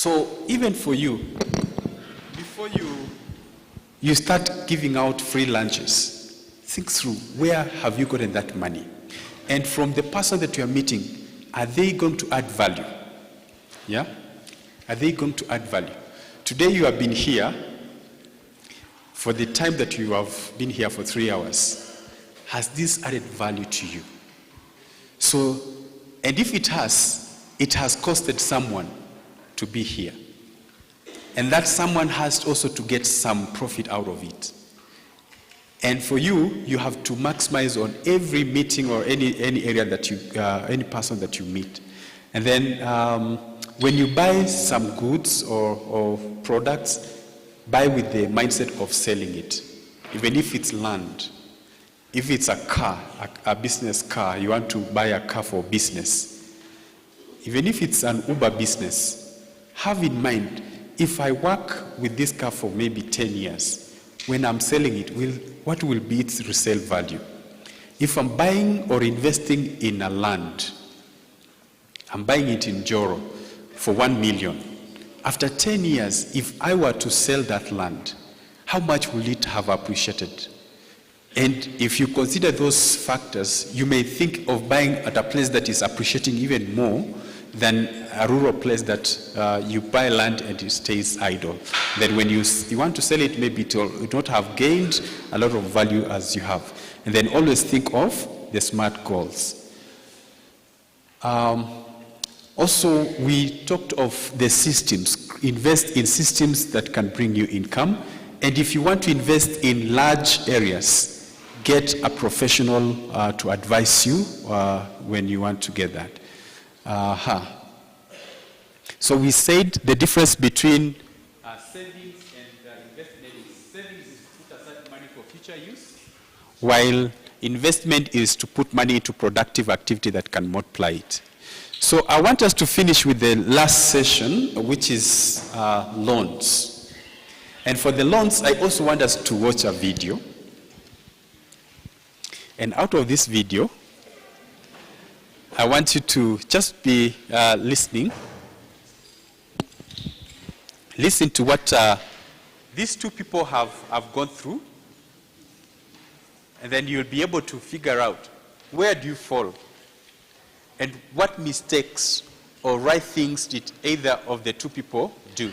So even for you, before you start giving out free lunches, think through, where have you gotten that money? And from the person that you are meeting, are they going to add value? Yeah? Are they going to add value? Today you have been here for the time that you have been here for 3 hours. Has this added value to you? So, and if it has costed someone to be here. And that someone has also to get some profit out of it. And for you, you have to maximize on every meeting or any area that you, any person that you meet. And then when you buy some goods or products, buy with the mindset of selling it. Even if it's land, if it's a car, a business car, you want to buy a car for business. Even if it's an Uber business, have in mind, if I work with this car for maybe 10 years, when I'm selling it, what will be its resale value? If I'm buying or investing in a land, I'm buying it in Joro for 1 million. After 10 years, if I were to sell that land, how much will it have appreciated? And if you consider those factors, you may think of buying at a place that is appreciating even more than a rural place that you buy land and it stays idle. Then when you want to sell it, maybe it will not have gained a lot of value as you have. And then always think of the SMART goals. Also, we talked of the systems. Invest in systems that can bring you income. And if you want to invest in large areas, get a professional to advise you when you want to get that. So we said the difference between savings and investment is savings is to put aside money for future use, while investment is to put money into productive activity that can multiply it. So I want us to finish with the last session, which is loans. And for the loans, I also want us to watch a video. And out of this video, I want you to just be listening. Listen to what these two people have gone through. And then you'll be able to figure out where do you fall and what mistakes or right things did either of the two people do.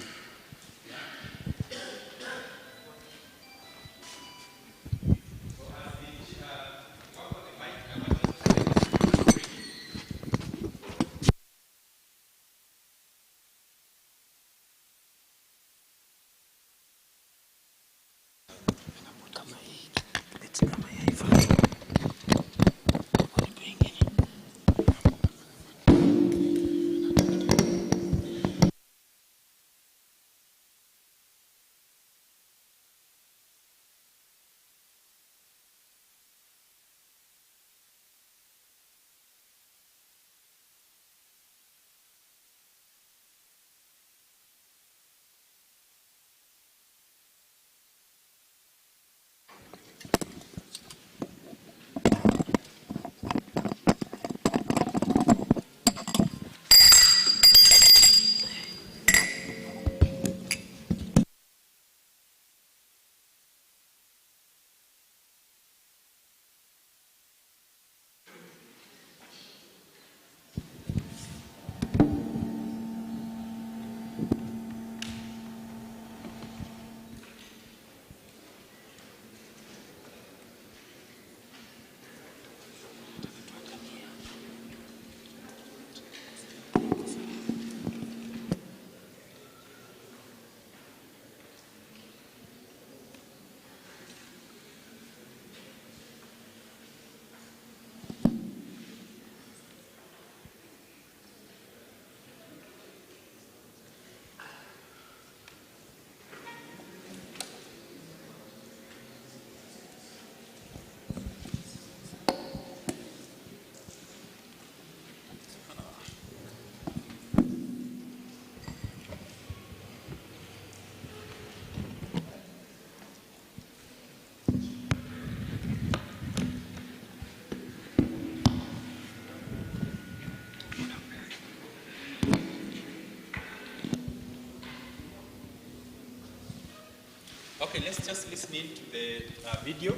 Okay, let's just listen in to the video.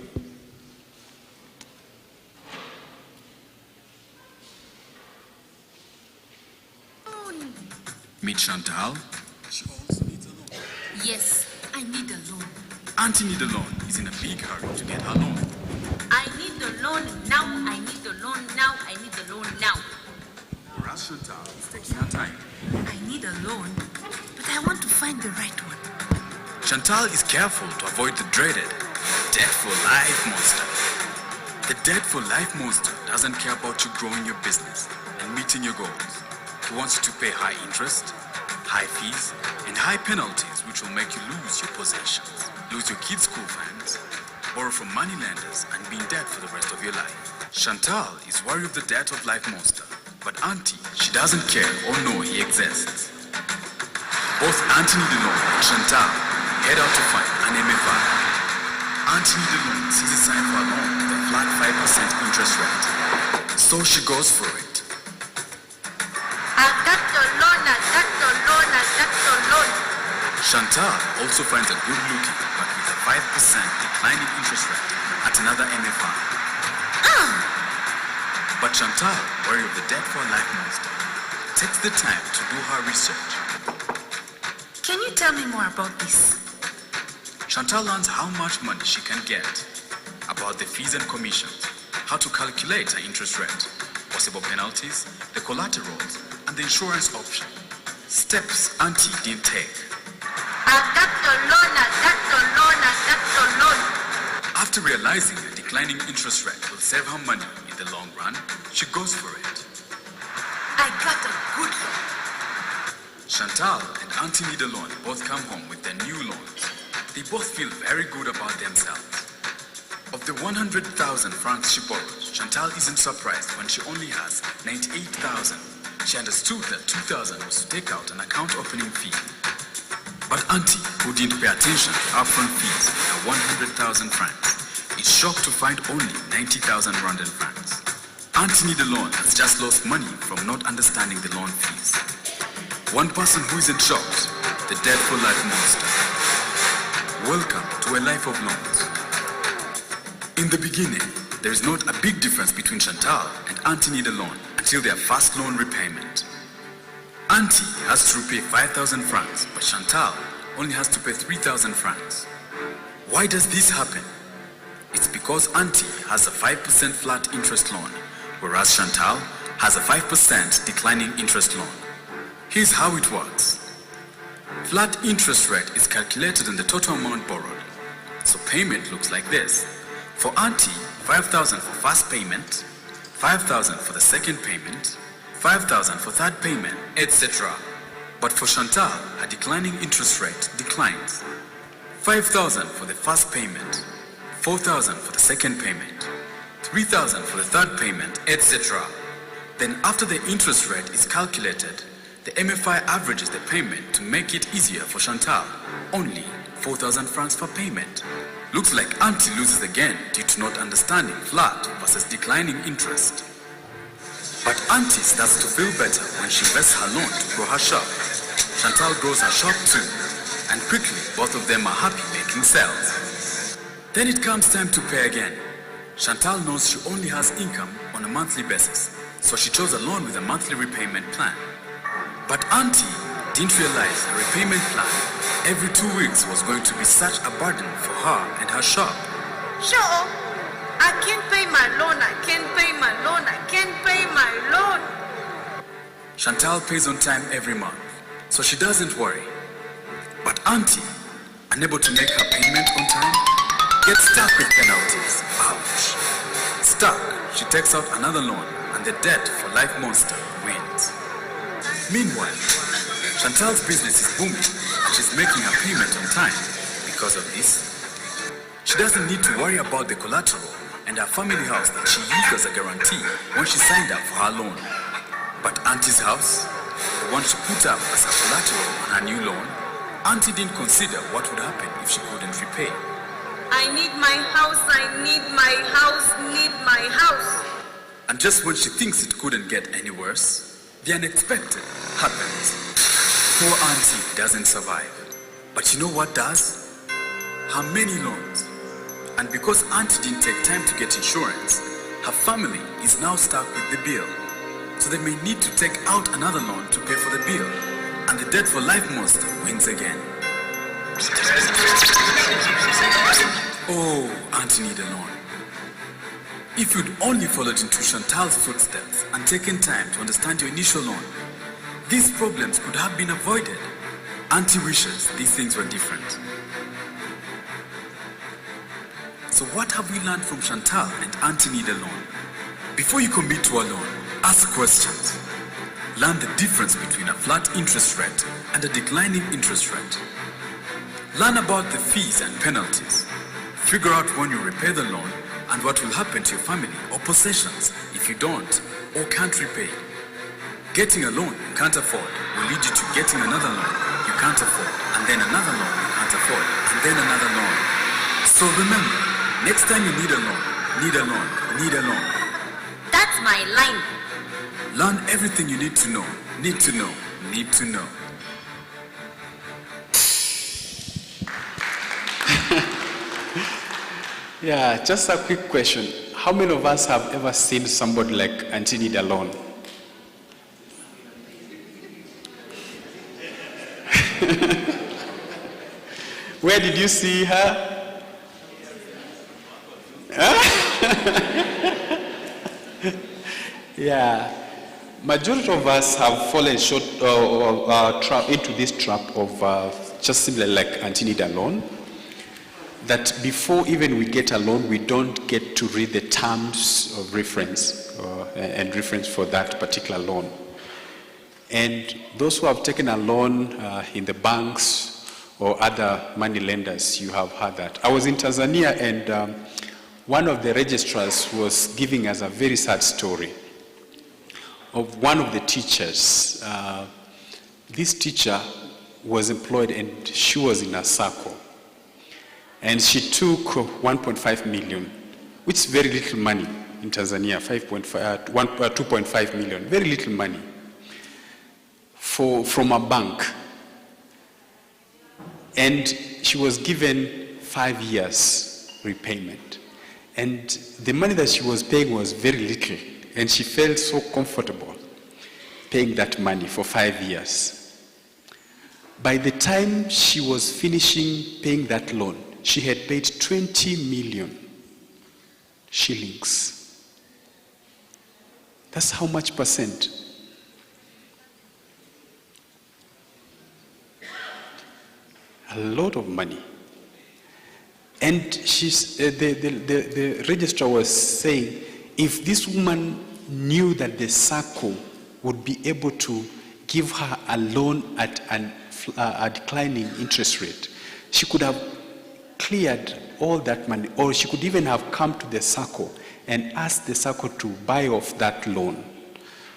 Meet Chantal. She also needs a loan. Yes, I need a loan. Auntie need a loan. He's in a big hurry to get her loan. I need the loan now. I need the loan loan now. I need a loan now. Whereas Chantal is taking her time. I need a loan, but I want to find the right one. Chantal is careful to avoid the dreaded debt for life monster. The debt for life monster doesn't care about you growing your business and meeting your goals. He wants you to pay high interest, high fees, and high penalties which will make you lose your possessions, lose your kids' school funds, borrow from money lenders, and be in debt for the rest of your life. Chantal is worried of the debt of life monster, but Auntie, she doesn't care or know he exists. Both Anthony DeLong and Chantal head out to find an MFI. Anthony DeLong sees a sign for a loan with a flat 5% interest rate, so she goes for it. I got the loan, I got the loan, I got the loan. Chantal also finds a good-looking but with a 5% declining interest rate at another MFI. But Chantal, worried of the debt for a life monster, takes the time to do her research. Can you tell me more about this? Chantal learns how much money she can get, about the fees and commissions, how to calculate her interest rate, possible penalties, the collaterals, and the insurance option. Steps Auntie didn't take. I got the loan, I got the loan, I got the loan. After realizing a declining interest rate will save her money in the long run, she goes for it. I got a good loan. Chantal and Auntie need a loan both come home with their new loans. They both feel very good about themselves. Of the 100,000 francs she borrowed, Chantal isn't surprised when she only has 98,000. She understood that 2,000 was to take out an account opening fee. But Auntie, who didn't pay attention to upfront fees and 100,000 francs, is shocked to find only 90,000 Rwandan francs. Auntie need a loan has just lost money from not understanding the loan fees. One person who isn't shocked, the debt for life monster. Welcome to a life of loans. In the beginning, there is not a big difference between Chantal and Auntie need a loan until their first loan repayment. Auntie has to repay 5,000 francs, but Chantal only has to pay 3,000 francs. Why does this happen? It's because Auntie has a 5% flat interest loan, whereas Chantal has a 5% declining interest loan. Here's how it works. Flat interest rate is calculated on the total amount borrowed. So payment looks like this. For Auntie, 5,000 for first payment, 5,000 for the second payment, 5,000 for third payment, etc. But for Chantal, her declining interest rate declines. 5,000 for the first payment, 4,000 for the second payment, 3,000 for the third payment, etc. Then after the interest rate is calculated, the MFI averages the payment to make it easier for Chantal. Only 4,000 francs per payment. Looks like Auntie loses again due to not understanding flat versus declining interest. But Auntie starts to feel better when she invests her loan to grow her shop. Chantal grows her shop too, and quickly both of them are happy making sales. Then it comes time to pay again. Chantal knows she only has income on a monthly basis, so she chose a loan with a monthly repayment plan. But Auntie didn't realize her repayment plan every 2 weeks was going to be such a burden for her and her shop. Sure, I can't pay my loan, I can't pay my loan, I can't pay my loan. Chantal pays on time every month, so she doesn't worry. But Auntie, unable to make her payment on time, gets stuck with penalties. Ouch. Stuck, she takes out another loan and the debt for life monster wins. Meanwhile, Chantal's business is booming and she's making her payment on time. Because of this, she doesn't need to worry about the collateral and her family house that she used as a guarantee when she signed up for her loan. But Auntie's house, the one she put up as her collateral on her new loan, Auntie didn't consider what would happen if she couldn't repay. I need my house, I need my house, need my house. And just when she thinks it couldn't get any worse, the unexpected happens. Poor Auntie doesn't survive. But you know what does? Her many loans. And because Auntie didn't take time to get insurance, her family is now stuck with the bill. So they may need to take out another loan to pay for the bill. And the debt for life monster wins again. Oh, Auntie need a loan. If you'd only followed into Chantal's footsteps and taken time to understand your initial loan, these problems could have been avoided. Auntie wishes these things were different. So what have we learned from Chantal and Auntie need a loan? Before you commit to a loan, ask questions. Learn the difference between a flat interest rate and a declining interest rate. Learn about the fees and penalties. Figure out when you repay the loan and what will happen to your family or possessions if you don't or can't repay. Getting a loan you can't afford will lead you to getting another loan you can't afford, and then another loan you can't afford, and then another loan. So remember, next time you need a loan, need a loan, need a loan. That's my line. Learn everything you need to know, need to know, need to know. Yeah, just a quick question. How many of us have ever seen somebody like Auntie need a loan? Where did you see her? Yeah. Majority of us have fallen short into this trap of just simply like Auntie need a loan. That before even we get a loan, we don't get to read the terms of reference and reference for that particular loan. And those who have taken a loan in the banks or other money lenders, you have heard that. I was in Tanzania, and one of the registrars was giving us a very sad story of one of the teachers. This teacher was employed and she was in a Sacco. And she took 1.5 million, which is very little money in Tanzania, 2.5 million, very little money, from a bank. And she was given 5 years repayment. And the money that she was paying was very little. And she felt so comfortable paying that money for 5 years. By the time she was finishing paying that loan, she had paid 20 million shillings. That's how much percent? A lot of money. And she's, the registrar was saying, if this woman knew that the Sacco would be able to give her a loan at a declining interest rate, she could have cleared all that money, or she could even have come to the Sacco and asked the Sacco to buy off that loan.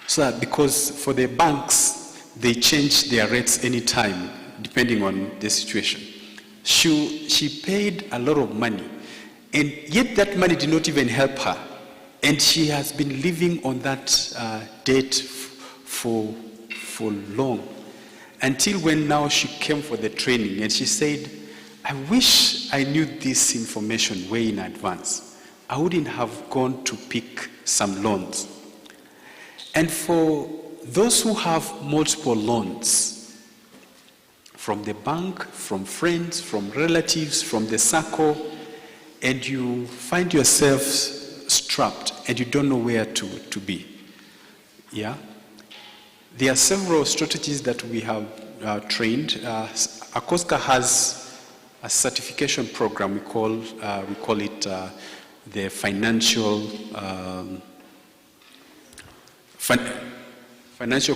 So that, because for the banks, they change their rates anytime, depending on the situation. She paid a lot of money, and yet that money did not even help her. And she has been living on that debt for long, until when now she came for the training, and she said, I wish I knew this information way in advance. I wouldn't have gone to pick some loans. And for those who have multiple loans, from the bank, from friends, from relatives, from the Sacco, and you find yourself strapped and you don't know where to be. Yeah? There are several strategies that we have trained. ACOSCA has a certification program. We call it the financial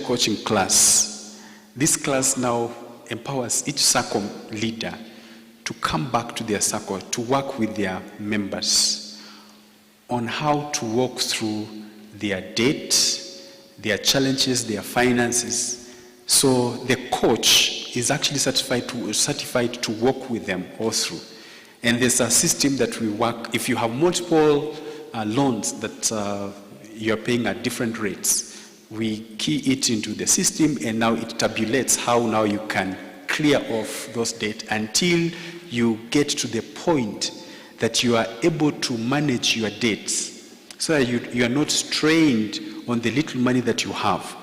coaching class. This class now empowers each Sacco leader to come back to their Sacco, to work with their members on how to walk through their debt, their challenges, their finances. So the coach is actually certified to work with them all through. And there's a system that we work, if you have multiple loans that you're paying at different rates, we key it into the system, and now it tabulates how now you can clear off those debts until you get to the point that you are able to manage your debts, so that you are not strained on the little money that you have.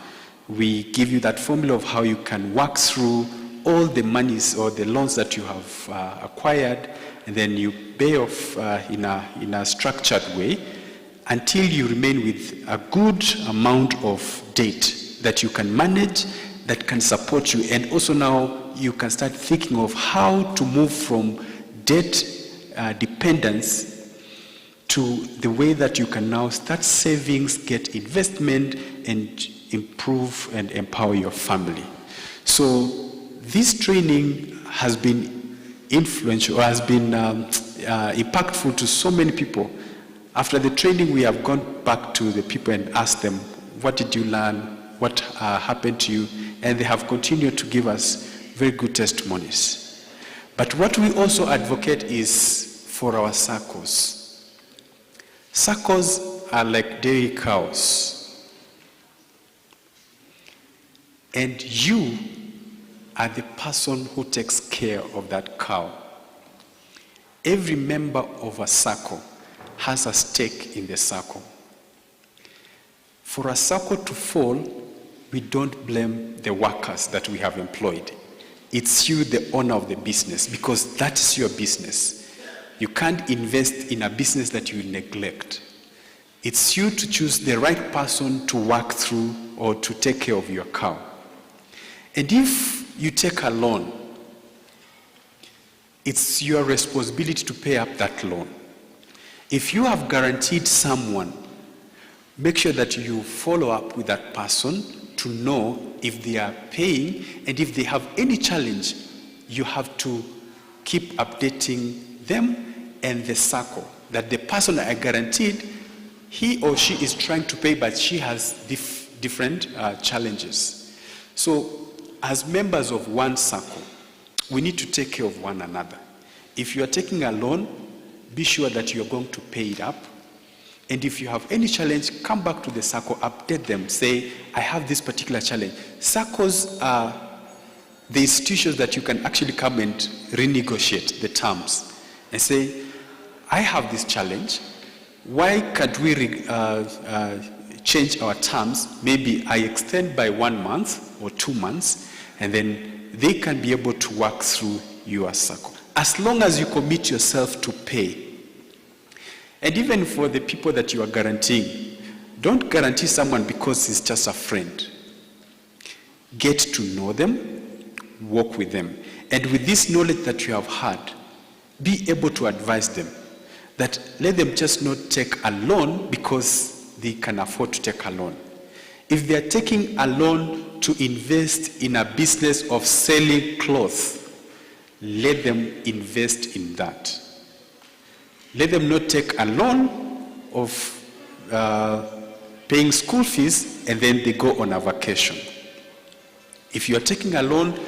We give you that formula of how you can work through all the monies or the loans that you have acquired, and then you pay off in a structured way until you remain with a good amount of debt that you can manage, that can support you. And also now you can start thinking of how to move from debt dependence to the way that you can now start savings, get investment, and improve and empower your family. So this training has been influential, or has been impactful to so many people. After the training, we have gone back to the people and asked them, what did you learn? What happened to you? And they have continued to give us very good testimonies. But what we also advocate is for our Saccos. Saccos are like dairy cows. And you are the person who takes care of that cow. Every member of a Sacco has a stake in the Sacco. For a Sacco to fall, we don't blame the workers that we have employed. It's you, the owner of the business, because that is your business. You can't invest in a business that you neglect. It's you to choose the right person to work through or to take care of your cow. And if you take a loan, it's your responsibility to pay up that loan. If you have guaranteed someone, make sure that you follow up with that person to know if they are paying, and if they have any challenge, you have to keep updating them and the Sacco that the person I guaranteed, he or she is trying to pay, but she has different challenges. So as members of one Sacco, we need to take care of one another. If you are taking a loan, be sure that you are going to pay it up. And if you have any challenge, come back to the Sacco, update them, say, I have this particular challenge. Saccos are the institutions that you can actually come and renegotiate the terms and say, I have this challenge. Why can't we change our terms? Maybe I extend by 1 month or 2 months, and then they can be able to work through your Sacco. As long as you commit yourself to pay. And even for the people that you are guaranteeing, don't guarantee someone because he's just a friend. Get to know them, work with them. And with this knowledge that you have had, be able to advise them that let them just not take a loan because they can afford to take a loan. If they are taking a loan to invest in a business of selling clothes, let them invest in that. Let them not take a loan of paying school fees and then they go on a vacation. If you are taking a loan,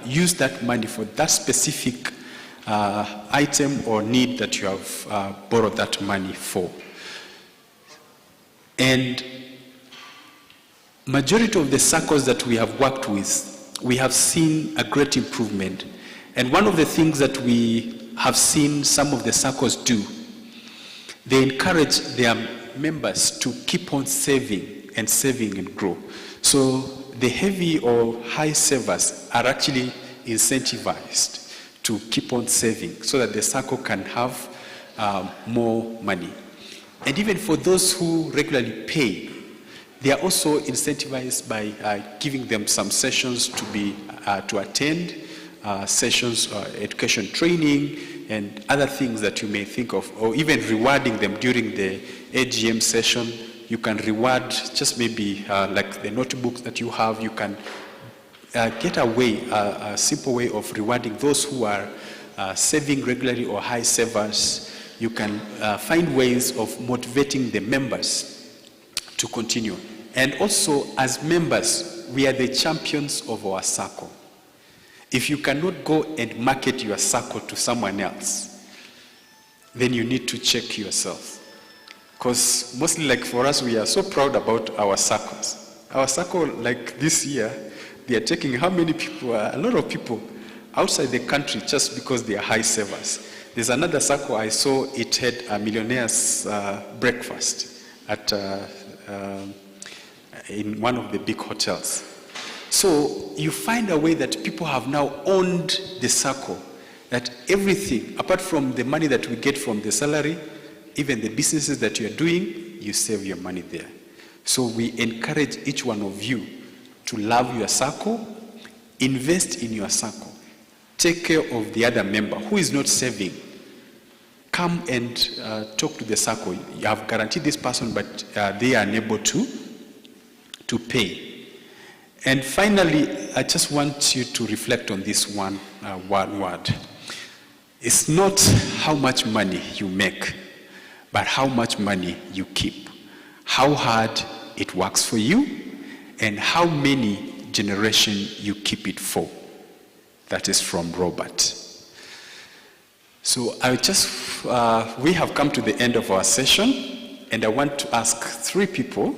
use that money for that specific item or need that you have borrowed that money for. And majority of the Saccos that we have worked with, we have seen a great improvement. And one of the things that we have seen some of the Saccos do, they encourage their members to keep on saving and grow. So the heavy or high savers are actually incentivized to keep on saving so that the Sacco can have more money. And even for those who regularly pay, they are also incentivized by giving them some sessions to attend, sessions, education training, and other things that you may think of, or even rewarding them during the AGM session. You can reward just maybe like the notebooks that you have. You can get a simple way of rewarding those who are saving regularly or high savers. You can find ways of motivating the members to continue. And also, as members, we are the champions of our Sacco. If you cannot go and market your Sacco to someone else, then you need to check yourself. Because mostly, like for us, we are so proud about our Saccos. Our Sacco, like this year, they are taking how many people? A lot of people outside the country just because they are high savers. There's another Sacco I saw, it had a millionaire's breakfast at in one of the big hotels. So you find a way that people have now owned the Sacco, that everything, apart from the money that we get from the salary, even the businesses that you're doing, you save your money there. So we encourage each one of you to love your Sacco, invest in your Sacco, take care of the other member who is not saving. Come and talk to the Sacco. You have guaranteed this person, but they are unable to pay. And finally, I just want you to reflect on this one word. It's not how much money you make, but how much money you keep. How hard it works for you, and how many generations you keep it for. That is from Robert. So we have come to the end of our session, and I want to ask 3 people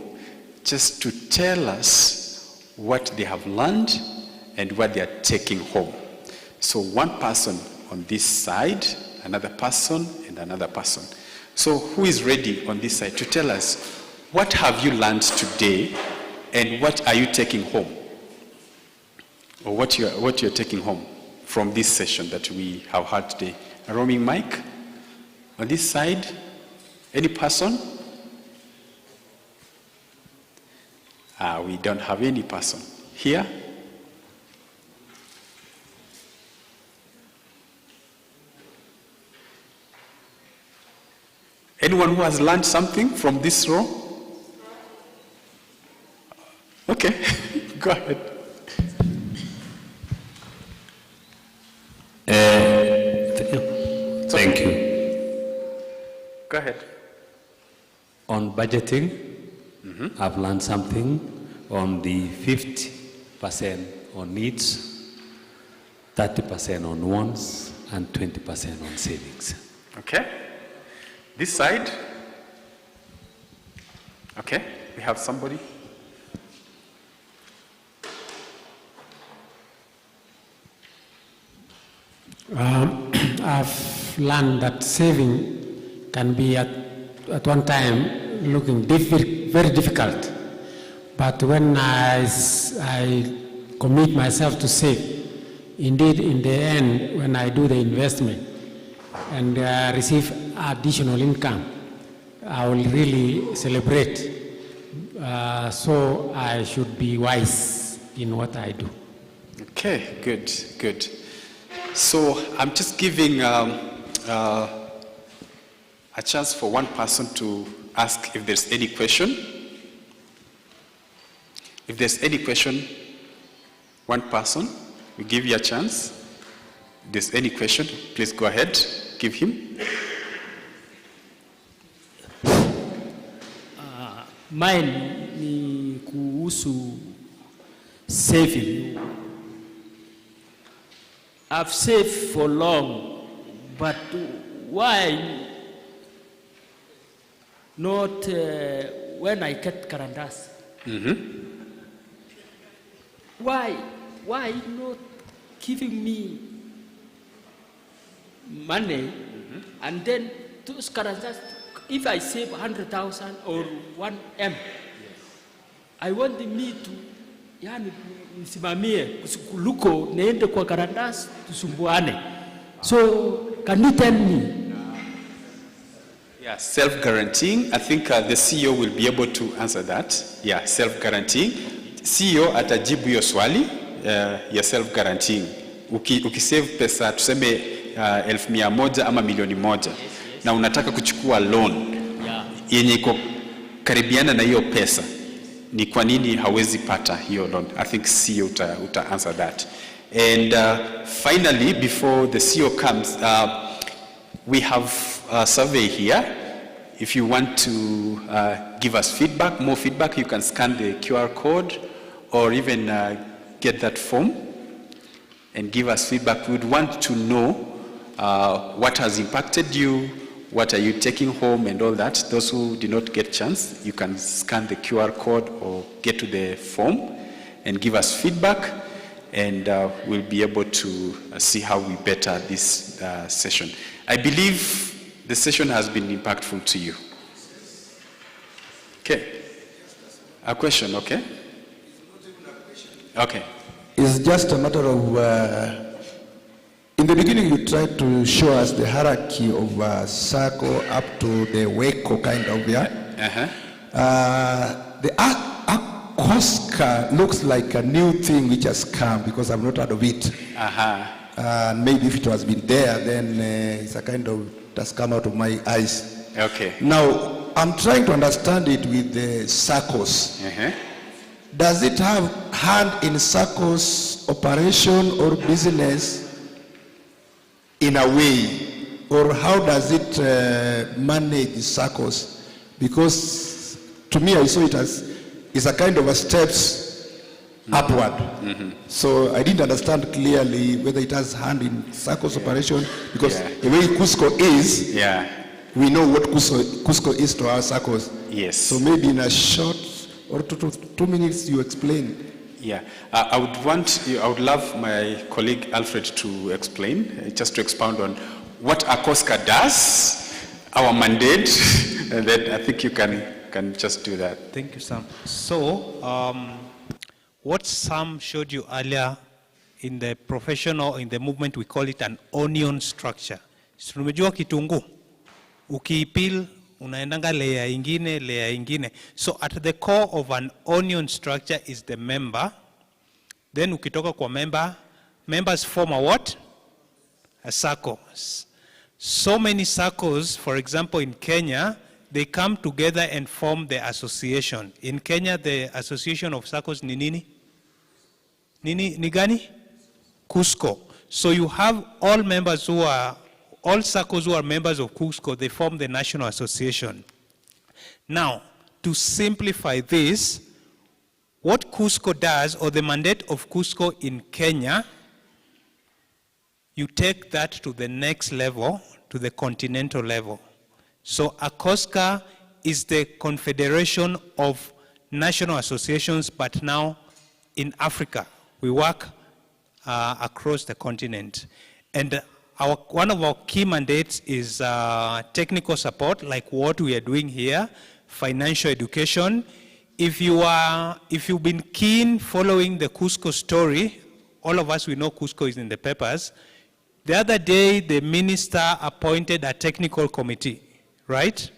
just to tell us what they have learned and what they are taking home. So one person on this side, another person, and another person. So who is ready on this side to tell us what have you learned today and what are you taking home? Or what you're taking home from this session that we have had today? A roaming mic? On this side? Any person? We don't have any person. Here? Anyone who has learned something from this row? Okay, go ahead. Thank you. Go ahead. On budgeting, I've learned something on the 50% on needs, 30% on wants, and 20% on savings. Okay. This side? Okay, we have somebody. I've learned that saving can be at one time looking very difficult. But when I commit myself to save, indeed in the end, when I do the investment and receive additional income, I will really celebrate. So I should be wise in what I do. Okay, good, good. So I'm just giving a chance for one person to ask if there's any question. If there's any question, one person, we give you a chance. If there's any question, please go ahead, give him. Mine ni kuhusu saving. I've saved for long, but why not when I get karandas? Why not giving me money and then those karandas? If I save 100,000 or 1 M, I want me to, yani nisimamie kuliko niende kwa karandas tusumbuane. So can you tell me? Yeah, self-guaranteeing. I think the CEO will be able to answer that. Yeah, self-guaranteeing. CEO atajibu hiyo swali ya self-guaranteeing. Ukisave pesa tuseme 100,000 ama milioni moja na unataka kuchukua loan yenye iko karibiana na hiyo pesa, ni kwa nini hawezi pata hiyo loan? I think CEO uta answer that. And finally, before the CEO comes, we have a survey here. If you want to give us feedback, more feedback, you can scan the QR code or even get that form and give us feedback. We would want to know what has impacted you, what are you taking home and all that. Those who did not get chance, you can scan the QR code or get to the form and give us feedback, and we'll be able to see how we better this session. I believe the session has been impactful to you. Okay. A question, okay? Okay. It's just a matter of In the beginning, you tried to show us the hierarchy of Sacco up to the WECO kind of, yeah? The ACOSCA looks like a new thing which has come because I've not heard of it. Maybe if it has been there, then it's a kind of, it has come out of my eyes. Okay. Now, I'm trying to understand it with the SACCOs. Does it have hand in SACCOs operation or business in a way? Or how does it manage SACCOs? Because to me, I saw it as it's a kind of a steps upward. So I didn't understand clearly whether it has hand in SACCOs operation, because the way Cusco is, we know what Cusco is to our SACCOs. Yes. So maybe in a short or 2 minutes you explain. Yeah, I would love my colleague Alfred to explain, just to expound on what ACOSCA does, our mandate, and then I think you can just do that. Thank you, Sam. So, what Sam showed you earlier in the professional, in the movement, we call it an onion structure. So, umejua kitungu, ukiipil, unaendanga layer ingine. So at the core of an onion structure is the member. Then ukitoka kwa member, members form a what? A Sacco. So many Saccos, for example in Kenya, they come together and form the association. In Kenya, the association of Saccos ni nini? Ni gani? Cusco. So you have all members who are all Saccos who are members of Cusco, they form the National Association. Now, to simplify this, what Cusco does, or the mandate of Cusco in Kenya, you take that to the next level, to the continental level. So ACOSCA is the confederation of national associations, but now in Africa. We work across the continent. And one of our key mandates is technical support, like what we are doing here, financial education. If you've been keen following the Cusco story, all of us, we know Cusco is in the papers. The other day, the minister appointed a technical committee, right?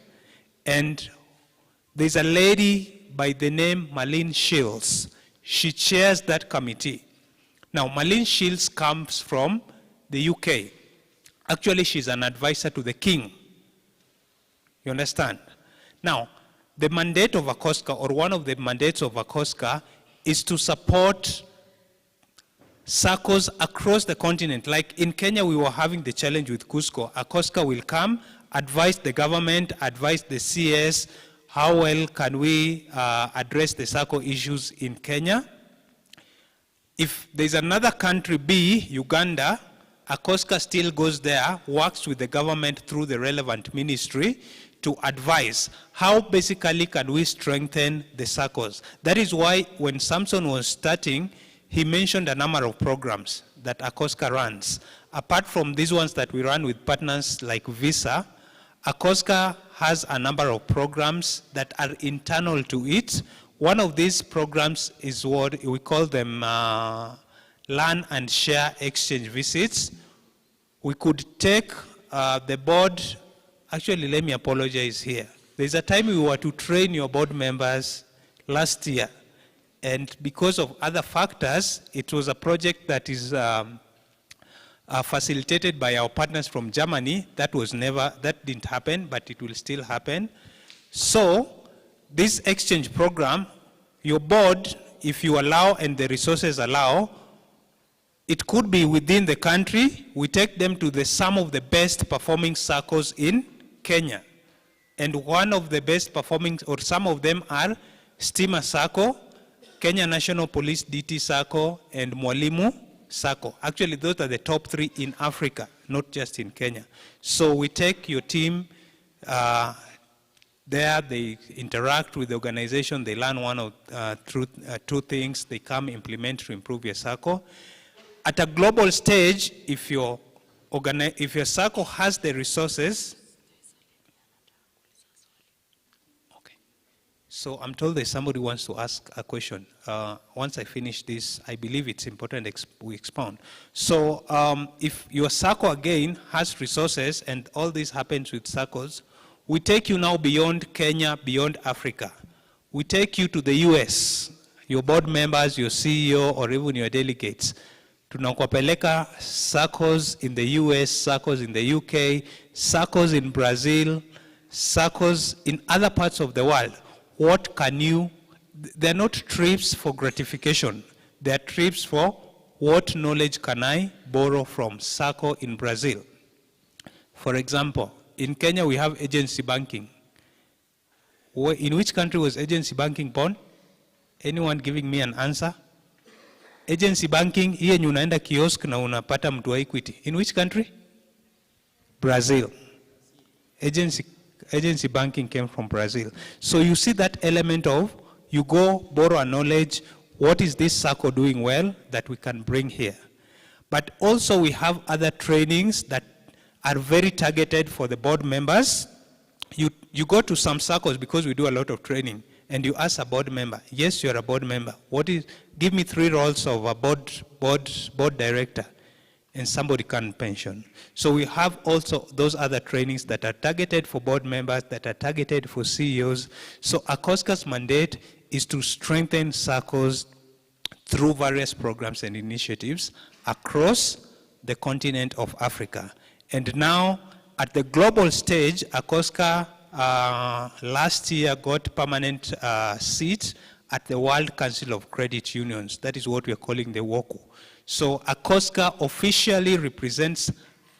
And there's a lady by the name Marlene Shields. She chairs that committee. Now, Marlene Shields comes from the UK. Actually, she's an advisor to the king. You understand? Now, the mandate of ACOSCA, or one of the mandates of ACOSCA, is to support Saccos across the continent. Like in Kenya, we were having the challenge with Cusco. ACOSCA will come, advise the government, advise the CS, how well can we address the Sacco issues in Kenya. If there's another country, B, Uganda, ACOSCA still goes there, works with the government through the relevant ministry to advise how basically can we strengthen the Saccos. That is why when Samson was starting, he mentioned a number of programs that ACOSCA runs. Apart from these ones that we run with partners like Visa, ACOSCA has a number of programs that are internal to it. One of these programs is what we call them learn and share exchange visits. We could take the board, actually let me apologize here. There's a time we were to train your board members last year, and because of other factors, it was a project that is facilitated by our partners from Germany. That didn't happen, but it will still happen. So, this exchange program, your board, if you allow and the resources allow, it could be within the country. We take them to some of the best performing Saccos in Kenya. And one of the best performing, or some of them are Stima Sacco, Kenya National Police DT Sacco, and Mwalimu Sacco. Actually, those are the top 3 in Africa, not just in Kenya. So we take your team there, they interact with the organization, they learn one of two things, they come implement to improve your Sacco. At a global stage, if your Sacco has the resources, So I'm told there's somebody who wants to ask a question. Once I finish this, I believe it's important we expound. So if your Sacco again has resources, and all this happens with Saccos, we take you now beyond Kenya, beyond Africa. We take you to the US, your board members, your CEO, or even your delegates. Tunakwapeleka Saccos in the US, Saccos in the UK, Saccos in Brazil, Saccos in other parts of the world. What can you, they're not trips for gratification. They're trips for what knowledge can I borrow from Sacco in Brazil. For example, in Kenya we have agency banking. In which country was agency banking born? Anyone giving me an answer? Agency banking, hiyo yenye unaenda kiosk na unapata mtu wa Equity. In which country? Brazil. Agency banking came from Brazil. So you see that element of, you go borrow a knowledge, what is this Sacco doing well that we can bring here? But also we have other trainings that are very targeted for the board members. You go to some Saccos because we do a lot of training, and you ask a board member, yes, you're a board member. Give me 3 roles of a board director, and somebody can pension. So we have also those other trainings that are targeted for board members, that are targeted for CEOs. So ACOSCA's mandate is to strengthen Saccos through various programs and initiatives across the continent of Africa. And now, at the global stage, ACOSCA last year got permanent seat at the World Council of Credit Unions. That is what we are calling the WOCU. So ACOSCA officially represents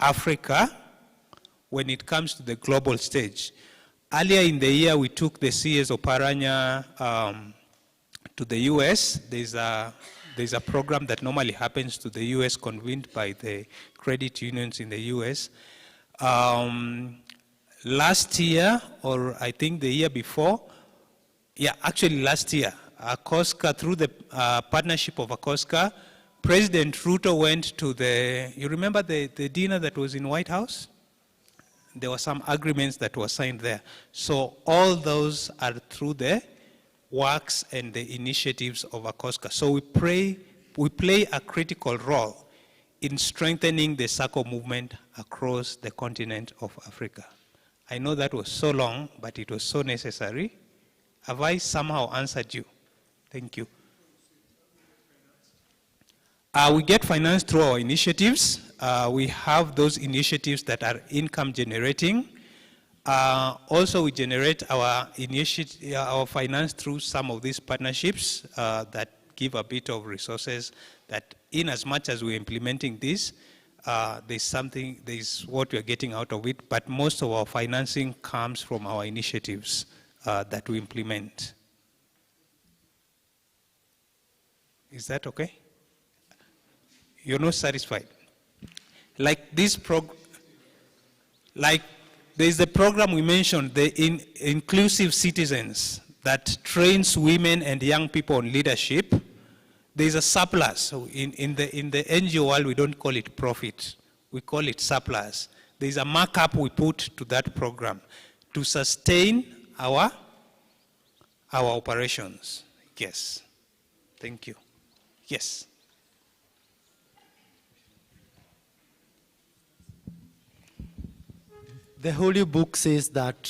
Africa when it comes to the global stage. Earlier in the year, we took the CS Oparanya to the US. There's a program that normally happens to the US, convened by the credit unions in the US. Last year, or I think the year before, actually last year, ACOSCA, through the partnership of ACOSCA, President Ruto went to you remember the dinner that was in White House? There were some agreements that were signed there. So all those are through the works and the initiatives of ACOSCA. So we play a critical role in strengthening the Sacco movement across the continent of Africa. I know that was so long, but it was so necessary. Have I somehow answered you? Thank you. We get finance through our initiatives. We have those initiatives that are income generating. Also, we generate our finance through some of these partnerships that give a bit of resources that, in as much as we're implementing this, there's what we're getting out of it, but most of our financing comes from our initiatives that we implement. Is that okay? You're not satisfied? Like this there's the program we mentioned, the Inclusive Citizens, that trains women and young people on leadership. There's a surplus. So in the NGO world, we don't call it profit. We call it surplus. There's a markup we put to that program to sustain our operations. Yes. Thank you. Yes. The Holy Book says that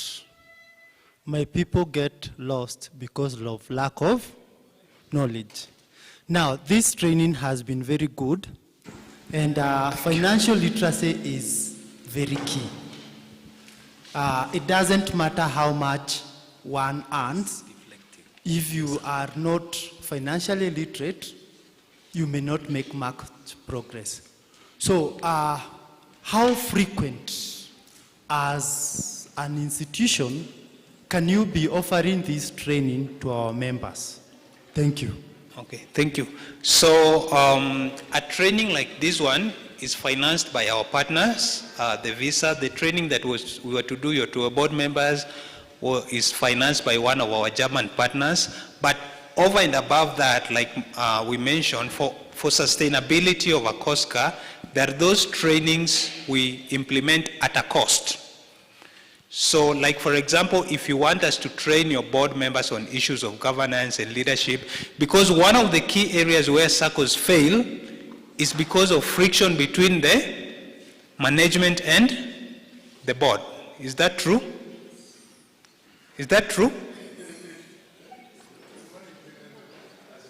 my people get lost because of lack of knowledge. Now, this training has been very good, and financial literacy is very key. It doesn't matter how much one earns. If you are not financially literate, you may not make much progress. So, how frequent, as an institution, can you be offering this training to our members? Thank you. Okay, thank you. So a training like this one is financed by our partners. The visa, the training that we were to do to our board members is financed by one of our German partners. But over and above that, like we mentioned, for sustainability of ACOSCA, there are those trainings we implement at a cost. So like for example, if you want us to train your board members on issues of governance and leadership, because one of the key areas where SACCOs fail is because of friction between the management and the board. Is that true? Is that true?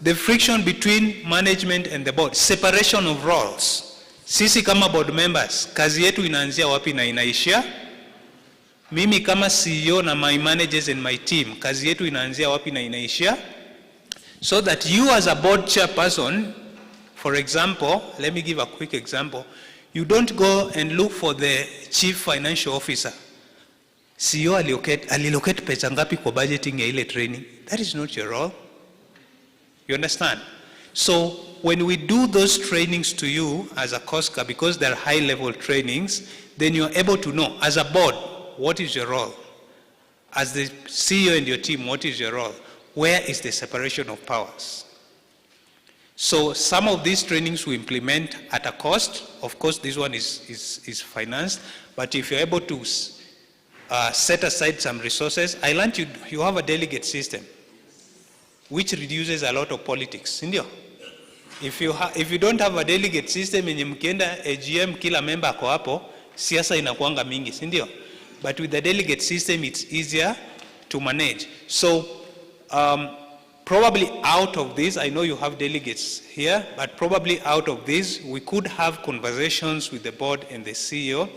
The friction between management and the board, separation of roles. Sisi kama board members, kazi yetu inaanzia wapi na inaishia? Mimi kama CEO na my managers and my team, kazi yetu inaanzia wapi na inaishia? So that you as a board chairperson, for example, let me give a quick example. You don't go and look for the chief financial officer. CEO alilocate pesa ngapi kwa budgeting ya ile training? That is not your role. You understand? So when we do those trainings to you as a COSCA, because they're high level trainings, then you're able to know as a board, what is your role? As the CEO and your team, what is your role? Where is the separation of powers? So some of these trainings we implement at a cost. Of course, this one is financed, but if you're able to set aside some resources, I learned you have a delegate system, which reduces a lot of politics. Indio? If you don't have a delegate system, yenye mkienda AGM kila member ako hapo, siasa inakuanga mingi, sindio? But with the delegate system, it's easier to manage. So probably out of this, I know you have delegates here, but probably out of this, we could have conversations with the board and the CEO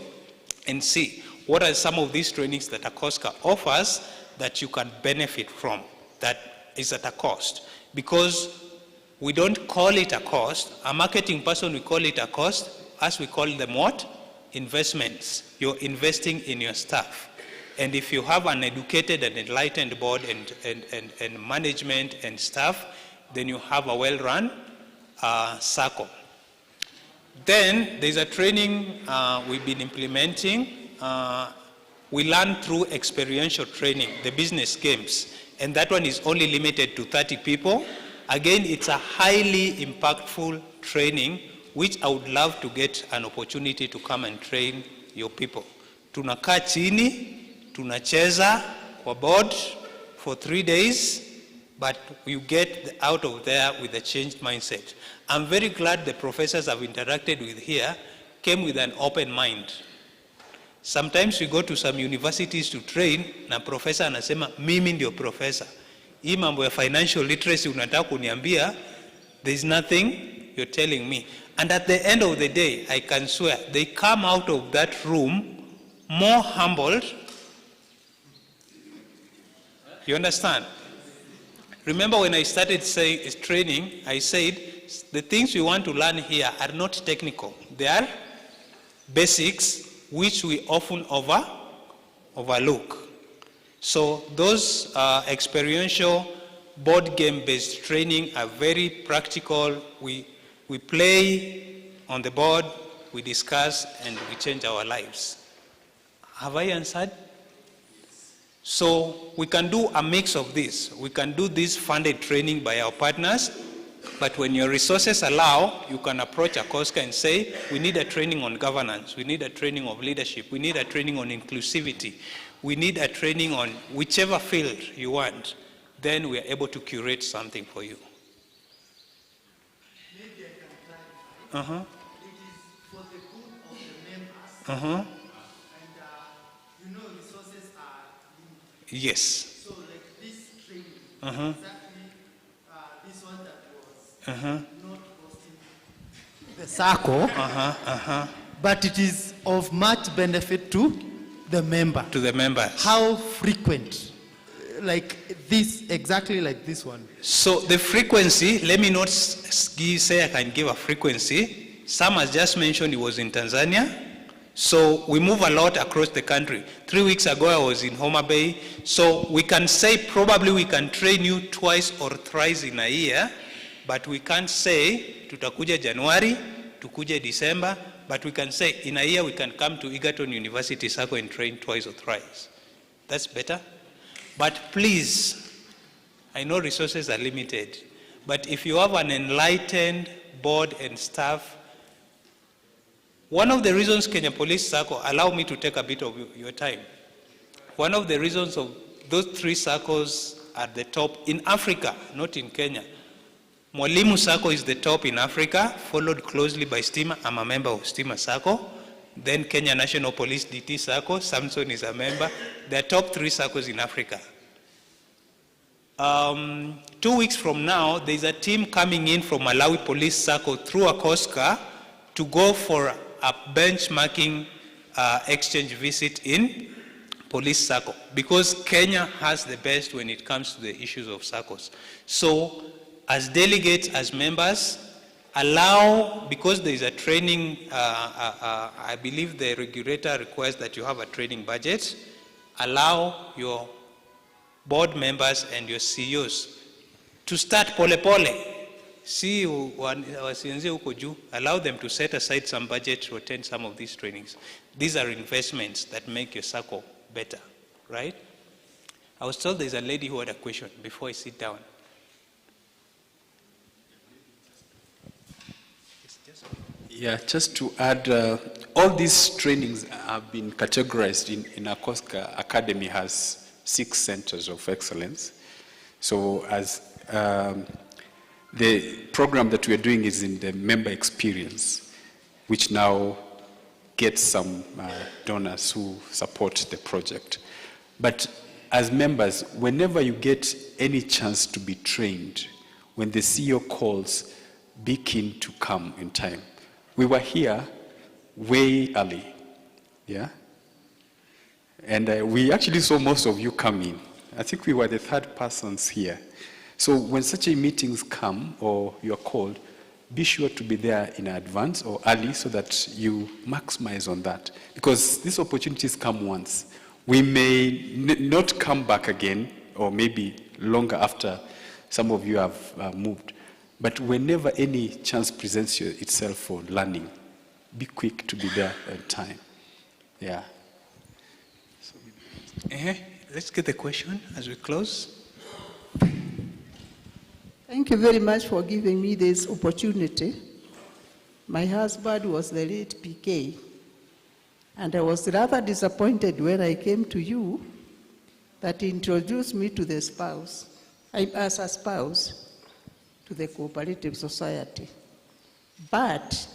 and see what are some of these trainings that a COSCA offers that you can benefit from, that is at a cost. Because we don't call it a cost. A marketing person, we call it a cost, as we call them what? Investments. You're investing in your staff. And if you have an educated and enlightened board and management and staff, then you have a well-run Sacco. Then there's a training we've been implementing. We learn through experiential training, the business games. And that one is only limited to 30 people. Again, it's a highly impactful training, which I would love to get an opportunity to come and train your people. Tunakaa chini, tunacheza kwa board for 3 days, but you get out of there with a changed mindset. I'm very glad the professors I've interacted with here came with an open mind. Sometimes we go to some universities to train, na professor anasema, mimi ndio professor. Hii mambo ya financial literacy unataka kuniambia, there's nothing you're telling me. And at the end of the day, I can swear, they come out of that room more humbled. You understand? Remember when I started training, I said, the things we want to learn here are not technical. They are basics, which we often overlook. So those experiential board game based training are very practical. We play on the board, we discuss, and we change our lives. Have I answered? So we can do a mix of this. We can do this funded training by our partners, but when your resources allow, you can approach a COSCA and say, we need a training on governance, we need a training of leadership, we need a training on inclusivity, we need a training on whichever field you want. Then we are able to curate something for you. Maybe I can clarify. It is for the good of the members. And you know resources are limited. Yes. So like this training, exactly this one that was not costing the Sacco, but it is of much benefit to the member. To the members. How frequent? Like this, exactly like this one. So the frequency, let me not say I can give a frequency. Sam has just mentioned he was in Tanzania. So we move a lot across the country. 3 weeks ago I was in Homa Bay. So we can say probably we can train you twice or thrice in a year, but we can't say tutakuja January, tukuje December, but we can say in a year we can come to Egerton University Sacco and train twice or thrice. That's better. But please, I know resources are limited, but if you have an enlightened board and staff, one of the reasons Kenya Police Sacco, allow me to take a bit of your time. one of the reasons of those 3 Saccos at the top in Africa, not in Kenya. Mwalimu Sacco is the top in Africa, followed closely by Stima. I'm a member of Stima Sacco. Then Kenya National Police DT Sacco, Samson is a member. There are top 3 Saccos in Africa. 2 weeks from now, there's a team coming in from Malawi Police Sacco through a COSCA to go for a benchmarking exchange visit in Police Sacco, because Kenya has the best when it comes to the issues of Saccos. So, as delegates, as members, allow, because there is a training, I believe the regulator requires that you have a training budget, allow your board members and your CEOs to start pole. See, allow them to set aside some budget to attend some of these trainings. These are investments that make your Sacco better, right? I was told there's a lady who had a question before I sit down. Yeah, just to add, all these trainings have been categorized in our COSCA Academy has 6 centers of excellence. So as the program that we're doing is in the member experience, which now gets some donors who support the project. But as members, whenever you get any chance to be trained, when the CEO calls, be keen to come in time. We were here way early, yeah? And we actually saw most of you come in. I think we were the 3rd persons here. So when such a meetings come or you're called, be sure to be there in advance or early so that you maximize on that. Because these opportunities come once. We may not come back again, or maybe longer after some of you have moved. But whenever any chance presents itself for learning, be quick to be there on time. Yeah. Let's get the question as we close. Thank you very much for giving me this opportunity. My husband was the late PK, and I was rather disappointed when I came to you that he introduced me to the spouse, as a spouse, to the cooperative society. But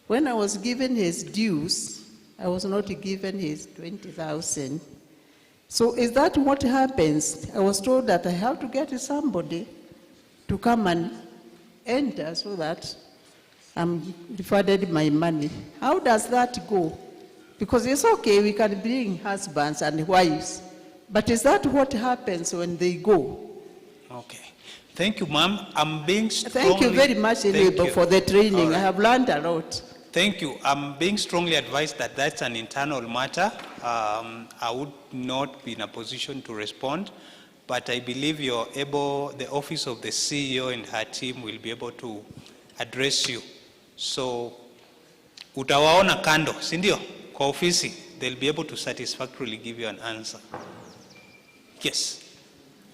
when I was given his dues, I was not given his 20,000. So is that what happens? I was told that I have to get somebody to come and enter so that I'm refunded my money. How does that go? Because it's okay, we can bring husbands and wives, but is that what happens when they go? Okay. Thank you, ma'am. I'm being strongly... Thank you very much, Elebo, for the training. Right. I have learned a lot. Thank you. I'm being strongly advised that that's an internal matter. I would not be in a position to respond, but I believe you're able, the office of the CEO and her team will be able to address you. So, utawaona kando, sindio? Kwa ofisi, they'll be able to satisfactorily give you an answer. Yes.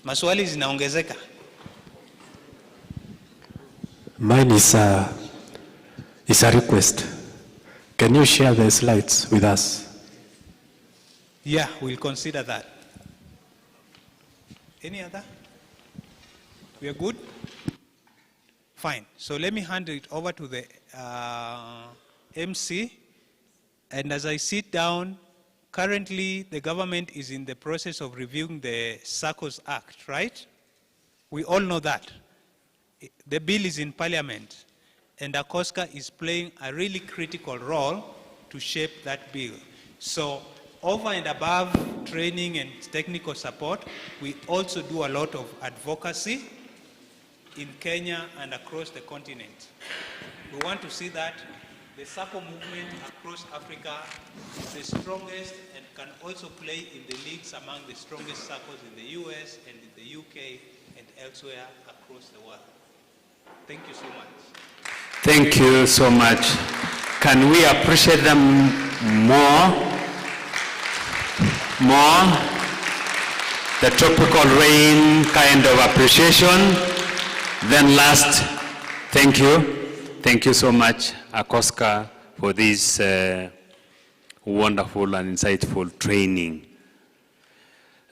Maswali zinaongezeka. Mine is a request. Can you share the slides with us? Yeah, we'll consider that. Any other? We are good? Fine. So let me hand it over to the MC. And as I sit down, currently the government is in the process of reviewing the Saccos Act, right? We all know that. The bill is in Parliament, and ACOSCA is playing a really critical role to shape that bill. So over and above training and technical support, we also do a lot of advocacy in Kenya and across the continent. We want to see that the Sacco movement across Africa is the strongest and can also play in the leagues among the strongest Saccos in the US and in the UK and elsewhere across the world. Thank you so much. Thank you so much. Can we appreciate them more? The tropical rain kind of appreciation. Then last, thank you. Thank you so much, ACOSCA, for this wonderful and insightful training.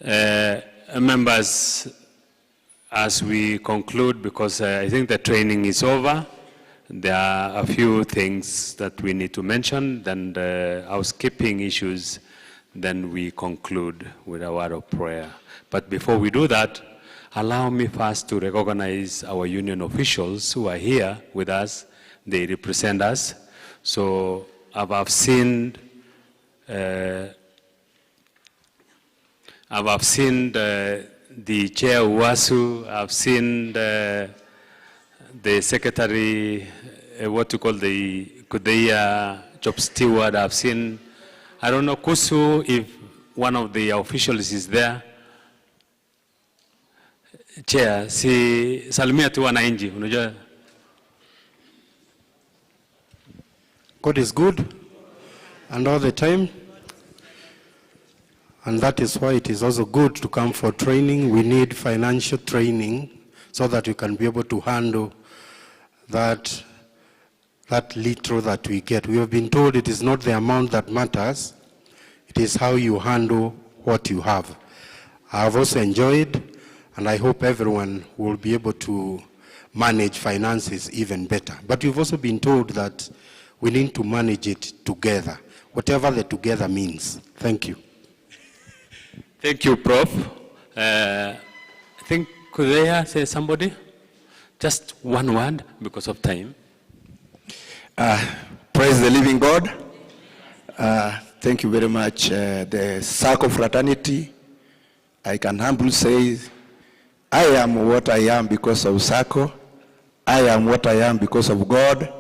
Members, as we conclude, because I think the training is over, there are a few things that we need to mention, then the housekeeping issues, then we conclude with a word of prayer. But before we do that, allow me first to recognize our union officials who are here with us. They represent us. So I've seen the chair Uwasu, I've seen the secretary, what you call the Kudeya job steward, I've seen, I don't know, Kusu, if one of the officials is there. Chair, si salimia tu wananchi, unajua. God is good, and all the time. And that is why it is also good to come for training. We need financial training so that you can be able to handle that little that we get. We have been told it is not the amount that matters, it is how you handle what you have. I have also enjoyed, and I hope everyone will be able to manage finances even better. But we've also been told that we need to manage it together, whatever the together means. Thank you. Thank you, Prof. I think, could I say somebody? Just one word because of time. Praise the living God. Thank you very much. The Sacco fraternity, I can humbly say, I am what I am because of Sacco. I am what I am because of God.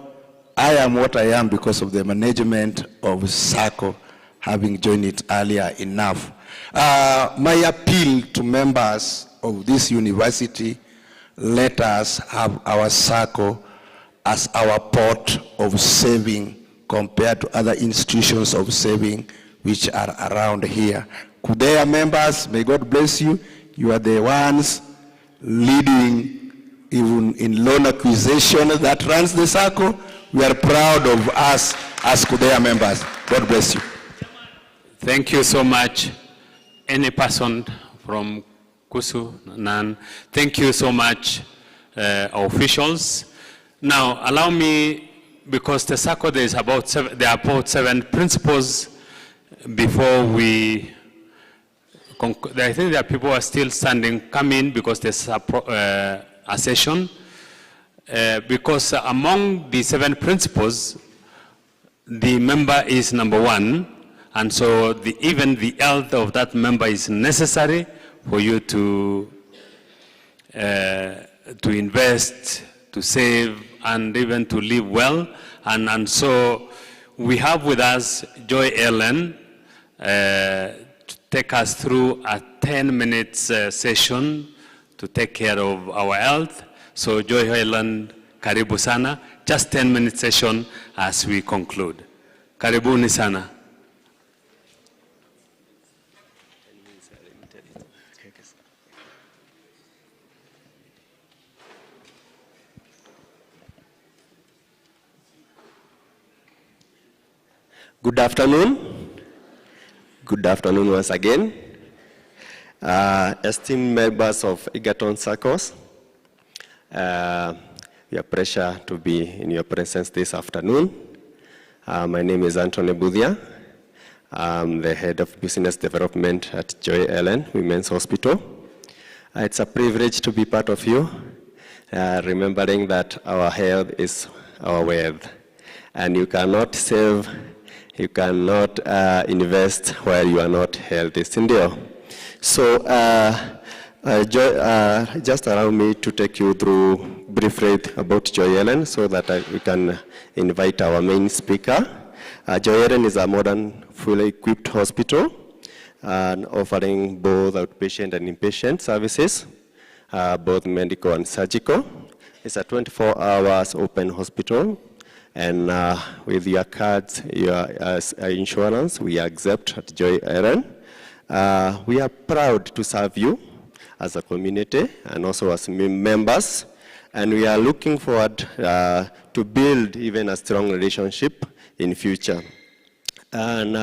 I am what I am because of the management of Sacco, having joined it earlier enough. My appeal to members of this university, let us have our Sacco as our port of saving compared to other institutions of saving which are around here. Kudeya members, may God bless you. You are the ones leading even in loan acquisition that runs the Sacco. We are proud of us as Kudeya members. God bless you. Thank you so much. Any person from Kusu, none. Thank you so much, officials. Now, allow me, because the Sacco, there are about 7 principles before we, I think there are people who are still standing, come in because there's a session. Because among the 7 principles, the member is number 1, and so even the health of that member is necessary for you to invest, to save, and even to live well. And so we have with us Joy Ellen to take us through a 10-minute session to take care of our health. So Joy Ellen, karibu sana. Just 10-minute session as we conclude. Karibuni sana. Good afternoon. Good afternoon once again. Esteemed members of Egerton Saccos, we are pleasure to be in your presence this afternoon. My name is Anthony Budia. I'm the head of business development at Joy Ellen Women's Hospital. It's a privilege to be part of you, remembering that our health is our wealth, and you cannot save, you cannot invest while you are not healthy. Sindio? So just allow me to take you through briefly about Joy Ellen so that we can invite our main speaker. Joy Ellen is a modern, fully equipped hospital offering both outpatient and inpatient services, both medical and surgical. It's a 24 hours open hospital. And with your cards, your insurance, we accept at Joy Ellen. We are proud to serve you as a community and also as members. And we are looking forward to build even a strong relationship in future. And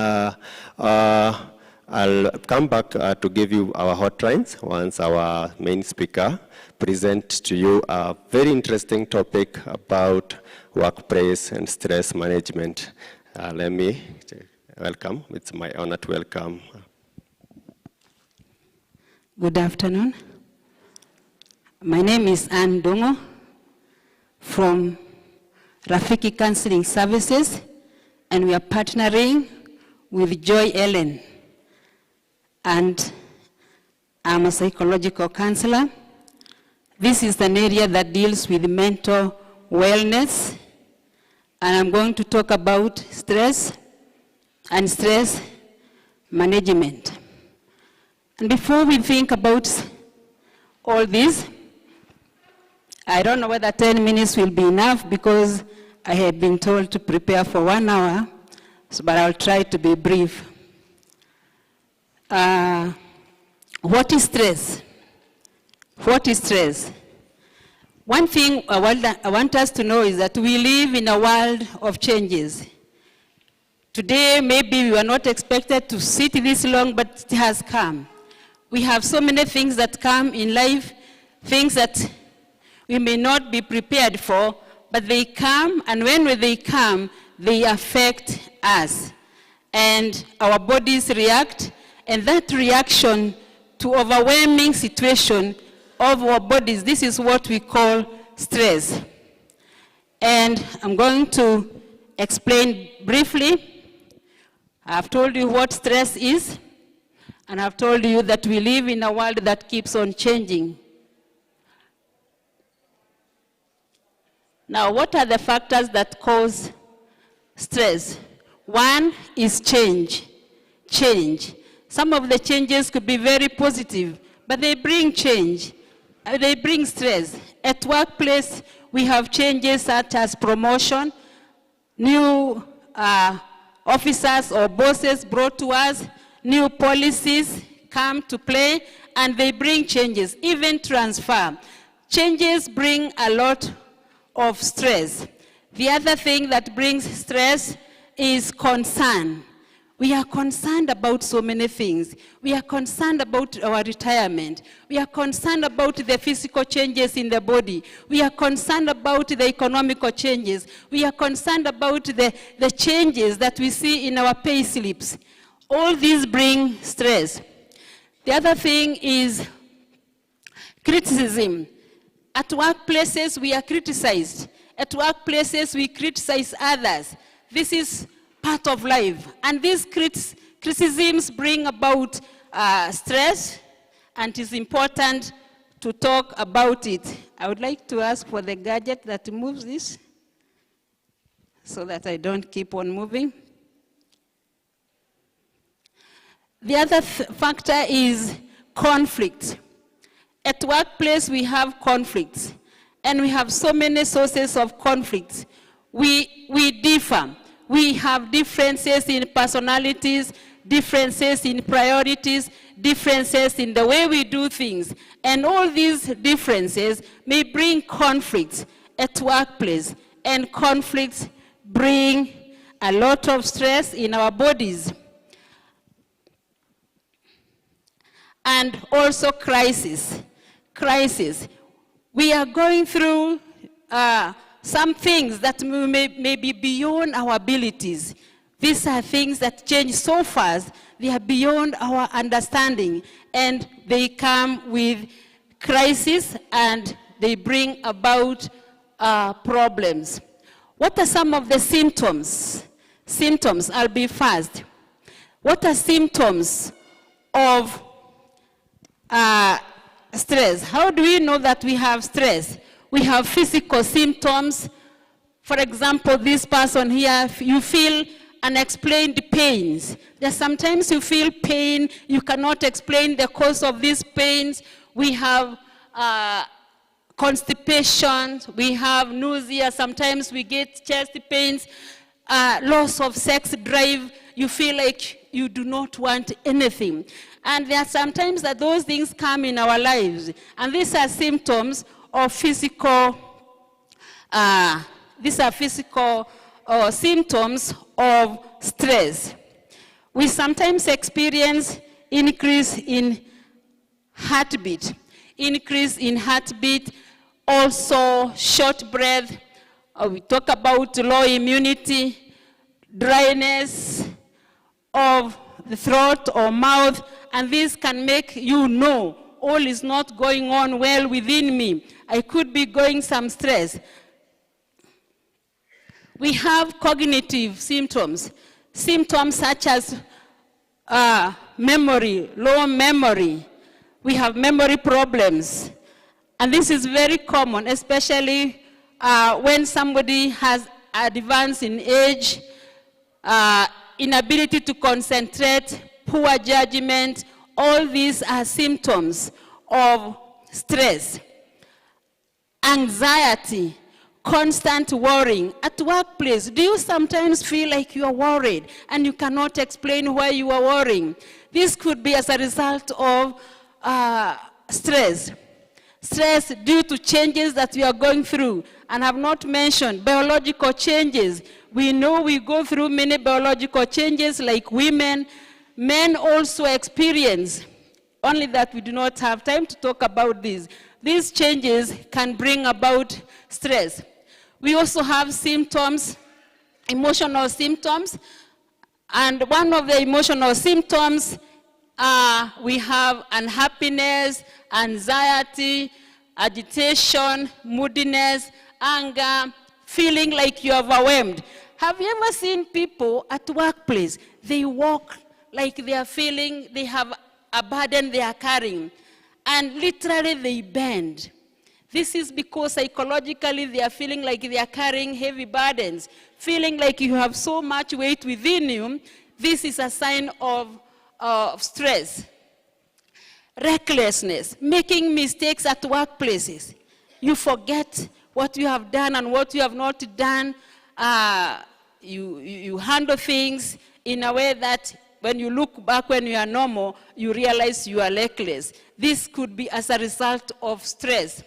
I'll come back to give you our hotlines once our main speaker presents to you a very interesting topic about workplace and stress management. Let me welcome. It's my honor to welcome. Good afternoon. My name is Anne Dongo from Rafiki Counseling Services, and we are partnering with Joy Ellen. And I'm a psychological counselor. This is an area that deals with mental wellness, and I'm going to talk about stress and stress management. And before we think about all this, I don't know whether 10 minutes will be enough because I had been told to prepare for 1 hour, but I'll try to be brief. What is stress? What is stress? One thing I want us to know is that we live in a world of changes. Today, maybe we were not expected to sit this long, but it has come. We have so many things that come in life, things that we may not be prepared for, but they come, and when they come, they affect us. And our bodies react, and that reaction to overwhelming situation of our bodies, this is what we call stress. And I'm going to explain briefly. I've told you what stress is, and I've told you that we live in a world that keeps on changing. Now, what are the factors that cause stress? One is change. Change. Some of the changes could be very positive, but they bring change. They bring stress. At workplace, we have changes such as promotion, new officers or bosses brought to us, new policies come to play, and they bring changes, even transfer. Changes bring a lot of stress. The other thing that brings stress is concern. We are concerned about so many things. We are concerned about our retirement. We are concerned about the physical changes in the body. We are concerned about the economical changes. We are concerned about the changes that we see in our pay slips. All these bring stress. The other thing is criticism. At workplaces, we are criticized. At workplaces, we criticize others. This is part of life. And these criticisms bring about stress, and it is important to talk about it. I would like to ask for the gadget that moves this so that I don't keep on moving. The other factor is conflict. At workplace, we have conflicts, and we have so many sources of conflicts. We differ. We have differences in personalities, differences in priorities, differences in the way we do things. And all these differences may bring conflicts at workplace, and conflicts bring a lot of stress in our bodies. And also crisis. Crisis. We are going through some things that may be beyond our abilities. These are things that change so fast, they are beyond our understanding, and they come with crisis, and they bring about problems. What are some of the symptoms? Symptoms, I'll be fast. What are symptoms of stress? How do we know that we have stress? We have physical symptoms. For example, this person here, you feel unexplained pains. There's sometimes you feel pain, you cannot explain the cause of these pains. We have constipation, we have nausea, sometimes we get chest pains, loss of sex drive, you feel like you do not want anything. And there are sometimes that those things come in our lives, and these are symptoms of physical, symptoms of stress. We sometimes experience increase in heartbeat, also short breath. We talk about low immunity, dryness of the throat or mouth, and this can make you know all is not going on well within me. I could be going some stress. We have cognitive symptoms such as memory, low memory. We have memory problems. And this is very common, especially when somebody has advanced in age, inability to concentrate, poor judgment. All these are symptoms of stress. Anxiety, constant worrying. At workplace, do you sometimes feel like you are worried and you cannot explain why you are worrying? This could be as a result of stress. Stress due to changes that we are going through, and have not mentioned biological changes. We know we go through many biological changes like women. Men also experience, only that we do not have time to talk about these. These changes can bring about stress. We also have symptoms, emotional symptoms, and one of the emotional symptoms, we have unhappiness, anxiety, agitation, moodiness, anger, feeling like you are overwhelmed. Have you ever seen people at workplace? They walk like they are feeling they have a burden they are carrying, and literally they bend. This is because psychologically they are feeling like they are carrying heavy burdens, feeling like you have so much weight within you. This is a sign of stress. Recklessness, making mistakes at workplaces. You forget what you have done and what you have not done. You handle things in a way that when you look back when you are normal, you realize you are reckless. This could be as a result of stress.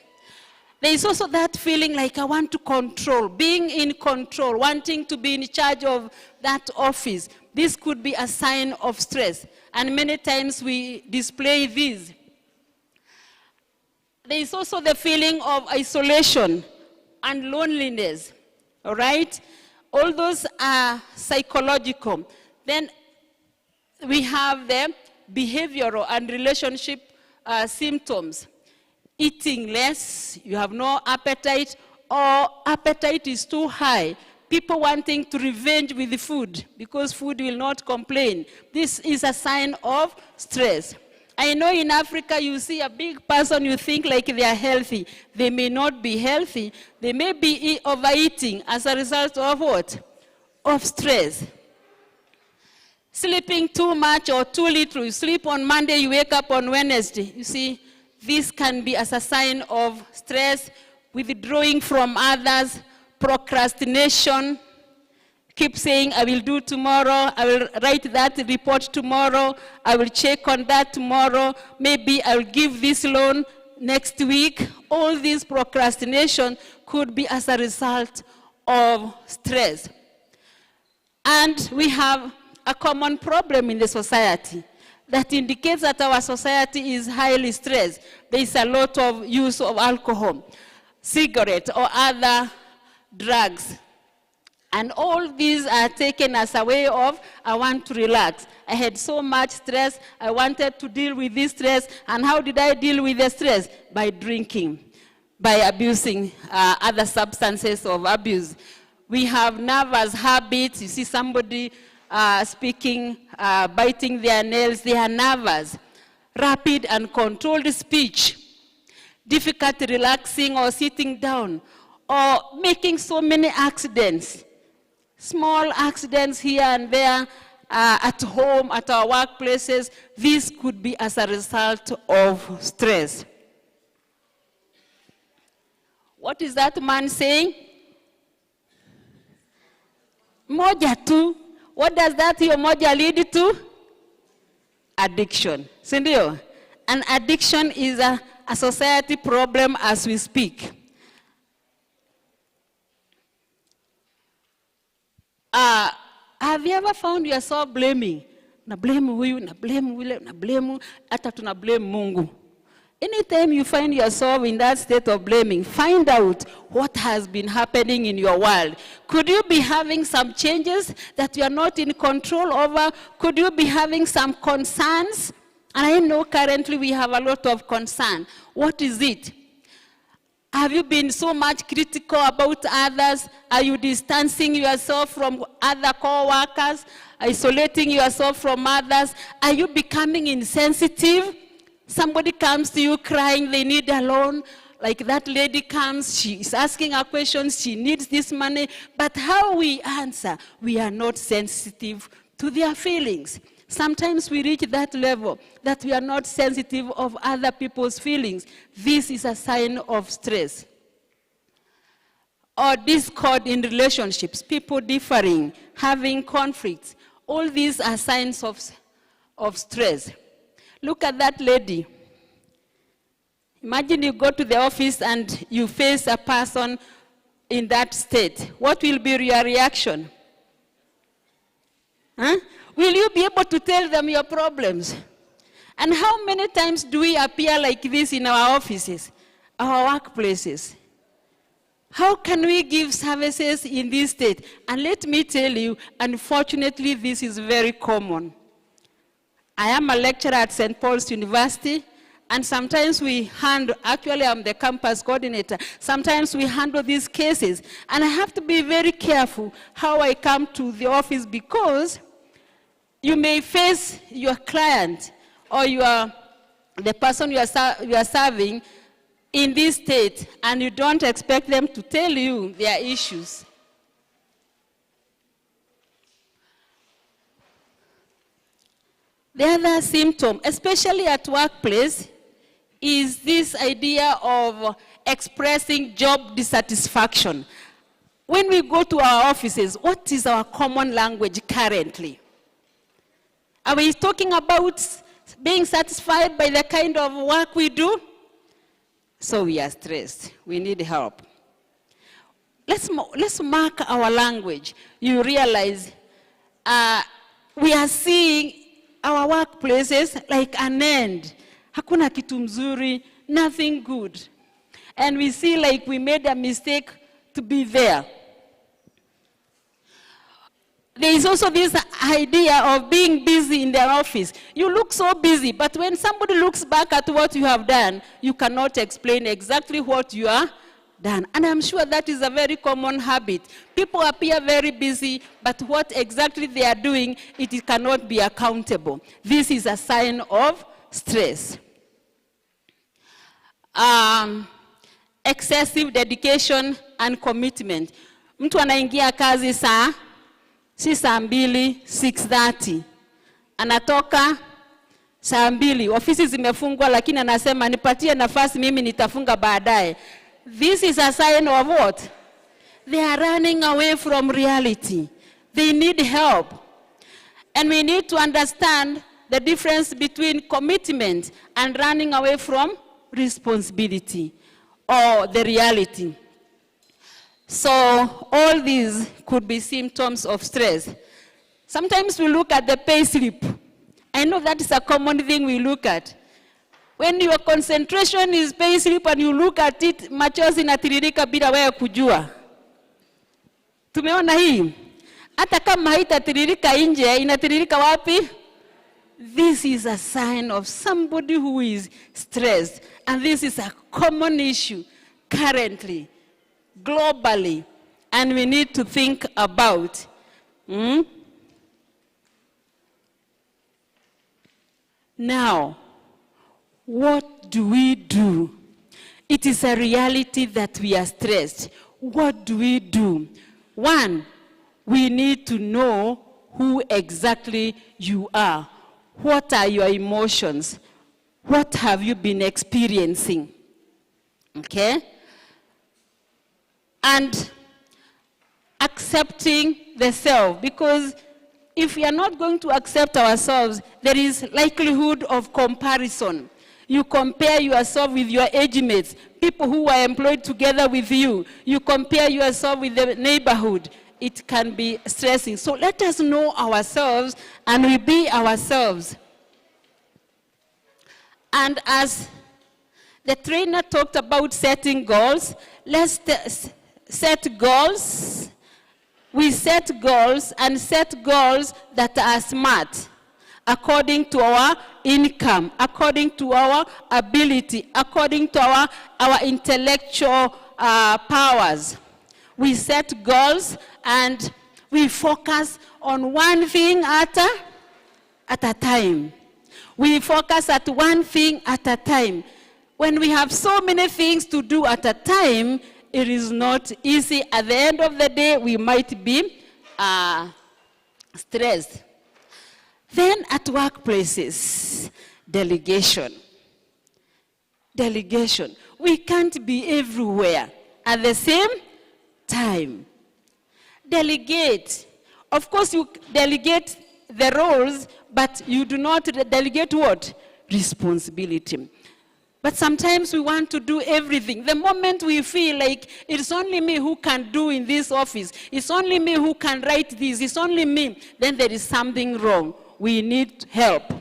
There is also that feeling like I want to control, being in control, wanting to be in charge of that office. This could be a sign of stress, and many times we display these. There is also the feeling of isolation and loneliness, all right? All those are psychological. Then we have the behavioral and relationship symptoms. Eating less, you have no appetite, or appetite is too high. People wanting to revenge with the food because food will not complain. This is a sign of stress. I know in Africa you see a big person, you think like they are healthy. They may not be healthy. They may be overeating as a result of what? Of stress. Sleeping too much or too little. You sleep on Monday, you wake up on Wednesday. You see, this can be as a sign of stress, withdrawing from others, procrastination. Keep saying, I will do tomorrow, I will write that report tomorrow, I will check on that tomorrow, maybe I will give this loan next week. All this procrastination could be as a result of stress. And we have a common problem in the society that indicates that our society is highly stressed. There is a lot of use of alcohol, cigarettes, or other drugs. And all these are taken as a way of, I want to relax. I had so much stress, I wanted to deal with this stress, and how did I deal with the stress? By drinking, by abusing other substances of abuse. We have nervous habits. You see somebody speaking, biting their nails, they are nervous. Rapid and controlled speech, difficult relaxing or sitting down, or making so many accidents. Small accidents here and there, at home, at our workplaces. This could be as a result of stress. What is that man saying? Moja tu. What does that hiyo moja lead to? Addiction. Sindio? And addiction is a society problem as we speak. Have you ever found yourself blaming na blame huyu, na blame wile, na blame, hata tuna blame Mungu. Anytime you find yourself in that state of blaming, find out what has been happening in your world. Could you be having some changes that you are not in control over? Could you be having some concerns? And I know currently we have a lot of concern. What is it? Have you been so much critical about others? Are you distancing yourself from other co-workers? Isolating yourself from others? Are you becoming insensitive? Somebody comes to you crying, they need a loan. Like that lady comes, she is asking a question, she needs this money. But how we answer, we are not sensitive to their feelings. Sometimes we reach that level that we are not sensitive of other people's feelings. This is a sign of stress. Or discord in relationships, people differing, having conflicts. All these are signs of stress. Look at that lady. Imagine you go to the office and you face a person in that state. What will be your reaction? Huh? Will you be able to tell them your problems? And how many times do we appear like this in our offices, our workplaces? How can we give services in this state? And let me tell you, unfortunately, this is very common. I am a lecturer at St. Paul's University, and sometimes we handle, actually I'm the campus coordinator, sometimes we handle these cases, and I have to be very careful how I come to the office, because you may face your client or the person you are serving in this state, and you don't expect them to tell you their issues. The other symptom, especially at workplace, is this idea of expressing job dissatisfaction. When we go to our offices, what is our common language currently? Are we talking about being satisfied by the kind of work we do? So we are stressed. We need help. Let's mark our language. You realize we are seeing our workplaces like an end. Hakuna kitu mzuri, nothing good. And we see like we made a mistake to be there. There is also this idea of being busy in their office. You look so busy, but when somebody looks back at what you have done, you cannot explain exactly what you are done. And I'm sure that is a very common habit. People appear very busy, but what exactly they are doing, it cannot be accountable. This is a sign of stress. Excessive dedication and commitment. Mtu anaingia kazi saa 2:00, 6:30. Anatoka saa 2:00, ofisi zimefungwa, lakini anasema nipatie nafasi, mimi nitafunga baadaye. This is a sign of what? They are running away from reality. They need help. And we need to understand the difference between commitment and running away from responsibility or the reality. So all these could be symptoms of stress. Sometimes we look at the pay slip. I know that is a common thing we look at. When your concentration is pay slip and you look at it, machozi inatiririka bila wewe kujua. Tumeona hii? Hata kama haitatiririka nje, inatiririka wapi? This is a sign of somebody who is stressed. And this is a common issue currently, globally. And we need to think about. Now, what do we do? It is a reality that we are stressed. What do we do? One, we need to know who exactly you are. What are your emotions? What have you been experiencing? Okay? And accepting the self, because if we are not going to accept ourselves, there is likelihood of comparison. You compare yourself with your age mates, people who are employed together with you. You compare yourself with the neighborhood. it can be stressing. So let us know ourselves and we be ourselves. And as the trainer talked about setting goals, let's set goals. We set goals and set goals that are smart, according to our income, according to our ability, according to our intellectual powers. We set goals and we focus on one thing at a time. We focus at one thing at a time. When we have so many things to do at a time, it is not easy. At the end of the day, we might be stressed. Then at workplaces, delegation. Delegation. We can't be everywhere at the same time. Delegate. Of course, you delegate the roles, but you do not delegate what? Responsibility. But sometimes we want to do everything. The moment we feel like it's only me who can do in this office, it's only me who can write this, it's only me, then there is something wrong. We need help.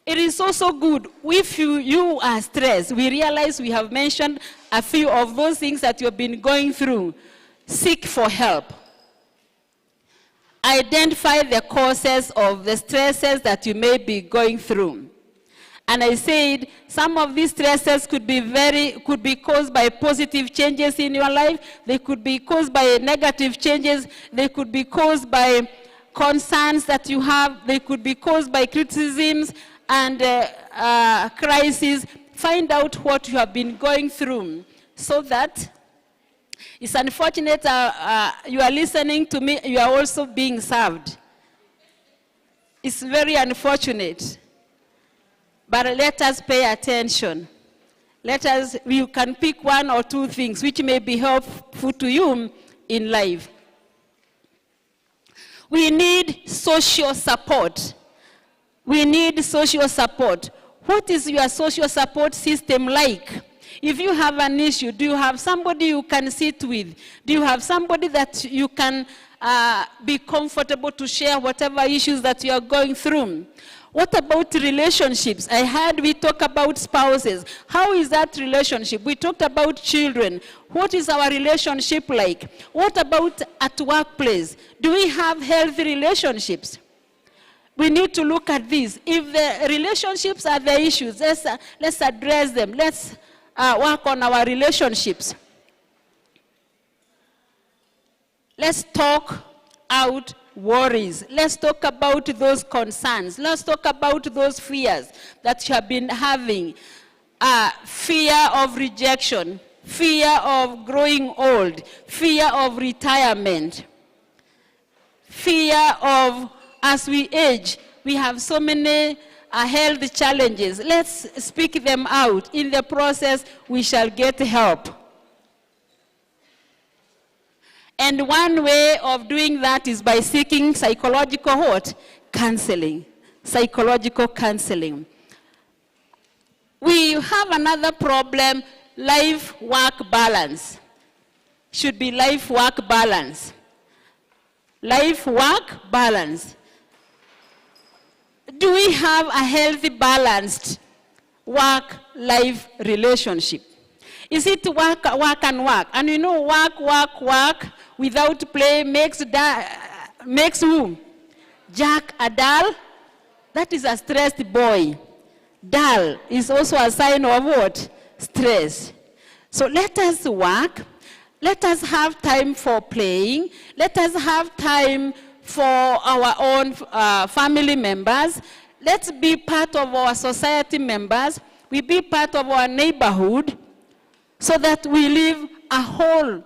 It is also good if you are stressed. We realize we have mentioned a few of those things that you've been going through. Seek for help. Identify the causes of the stresses that you may be going through. And I said some of these stresses could be caused by positive changes in your life. They could be caused by negative changes. They could be caused by concerns that you have. They could be caused by criticisms and crises. Find out what you have been going through so that it's unfortunate you are listening to me, you are also being served. It's very unfortunate. But let us pay attention. You can pick one or two things which may be helpful to you in life. We need social support. We need social support. What is your social support system like? If you have an issue, do you have somebody you can sit with? Do you have somebody that you can be comfortable to share whatever issues that you are going through? What about relationships? I heard we talk about spouses. How is that relationship? We talked about children. What is our relationship like? What about at workplace? Do we have healthy relationships? We need to look at this. If the relationships are the issues, let's address them. Let's work on our relationships. Let's talk out worries. Let's talk about those concerns. Let's talk about those fears that you have been having. Fear of rejection, fear of growing old, fear of retirement, fear of, as we age, we have so many health challenges. Let's speak them out. In the process, we shall get help. And one way of doing that is by seeking psychological what? Counseling. Psychological counseling. We have another problem, life-work balance. Should be life-work balance. Life-work balance. Do we have a healthy, balanced work-life relationship? Is it work, work, and work? And you know, work without play makes who? Jack a dull? That is a stressed boy. Dull is also a sign of what? Stress. So let us work. Let us have time for playing. Let us have time for our own family members. Let's be part of our society members. We be part of our neighborhood so that we live a whole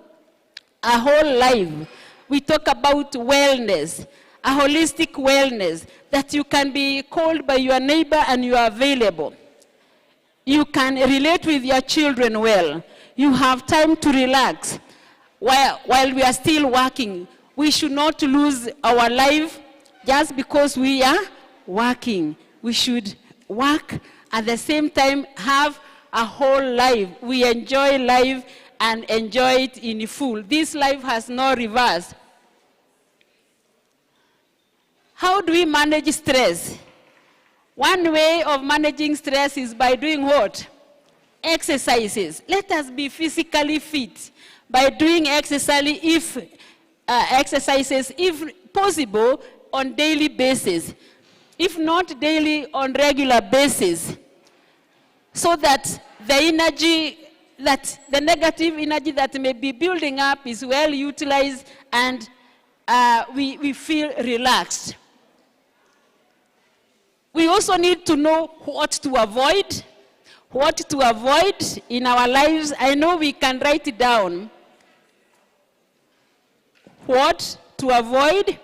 life. We talk about wellness, a holistic wellness, that you can be called by your neighbor and you are available. You can relate with your children well. You have time to relax while we are still working. We should not lose our life just because we are working. We should work at the same time have a whole life. We enjoy life and enjoy it in full. This life has no reverse. How do we manage stress? One way of managing stress is by doing what? Exercises. Let us be physically fit by doing exercises, if possible, on daily basis. If not daily, on regular basis. So that the energy, that the negative energy that may be building up is well utilized and we feel relaxed. We also need to know what to avoid. What to avoid in our lives. I know we can write it down. What to avoid,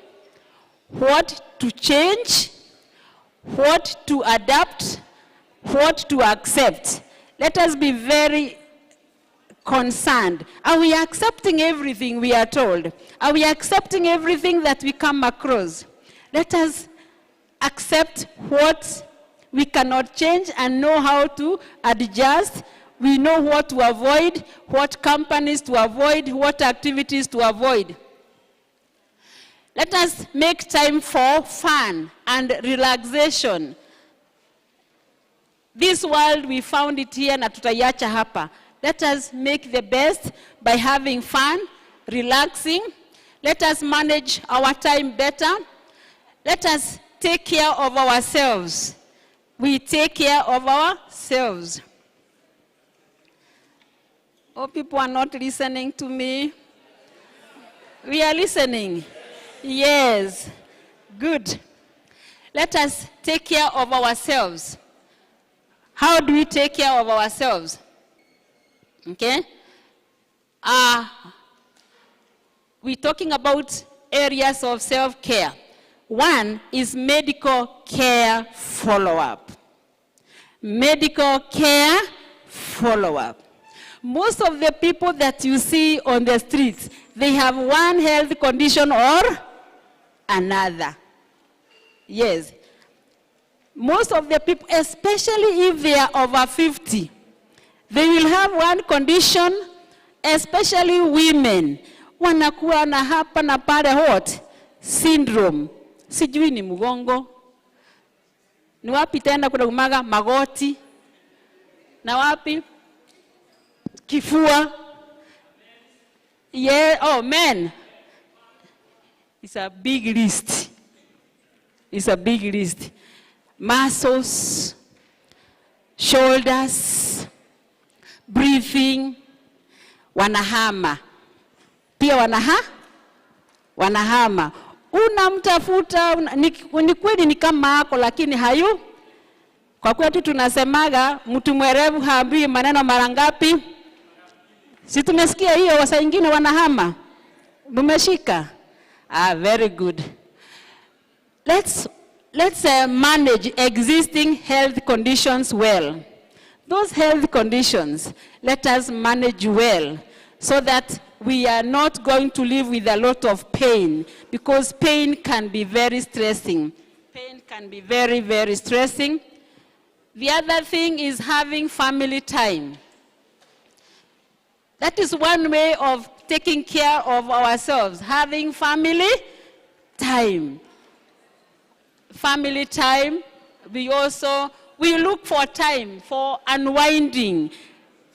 what to change, what to adapt, what to accept. Let us be very concerned. Are we accepting everything we are told? Are we accepting everything that we come across? Let us accept what we cannot change and know how to adjust. We know what to avoid, what companies to avoid, what activities to avoid. Let us make time for fun and relaxation. This world, we found it here na tutaiacha hapa. Let us make the best by having fun, relaxing. Let us manage our time better. Let us take care of ourselves. We take care of ourselves. Oh, people are not listening to me. We are listening. Yes. Good. Let us take care of ourselves. How do we take care of ourselves? Okay? We're talking about areas of self-care. One is medical care follow-up. Medical care follow-up. Most of the people that you see on the streets, they have one health condition or another. Yes. Most of the people, especially if they are over 50, they will have one condition, especially women. Wanakuwa na hapa na pale what? Syndrome. Sijui ni mgongo. Ni wapi tena kuna umaga magoti? Na wapi? Kifua. Yeah, oh man. It's a big list. It's a big list. Muscles, shoulders, breathing, wanahama. Pia wanahama. Unamtafuta, ni kweli ni kama ako lakini hayu. Kwa kwetu tunasemaga mtu mwerevu haambiwi maneno mara ngapi. Si tumesikia hiyo wasa wengine wanahama. Mumeshika? Very good. Let's manage existing health conditions well. Those health conditions, let us manage well so that we are not going to live with a lot of pain, because pain can be very stressing. Pain can be very, very stressing. The other thing is having family time. That is one way of taking care of ourselves, having family time. Family time, we look for time for unwinding,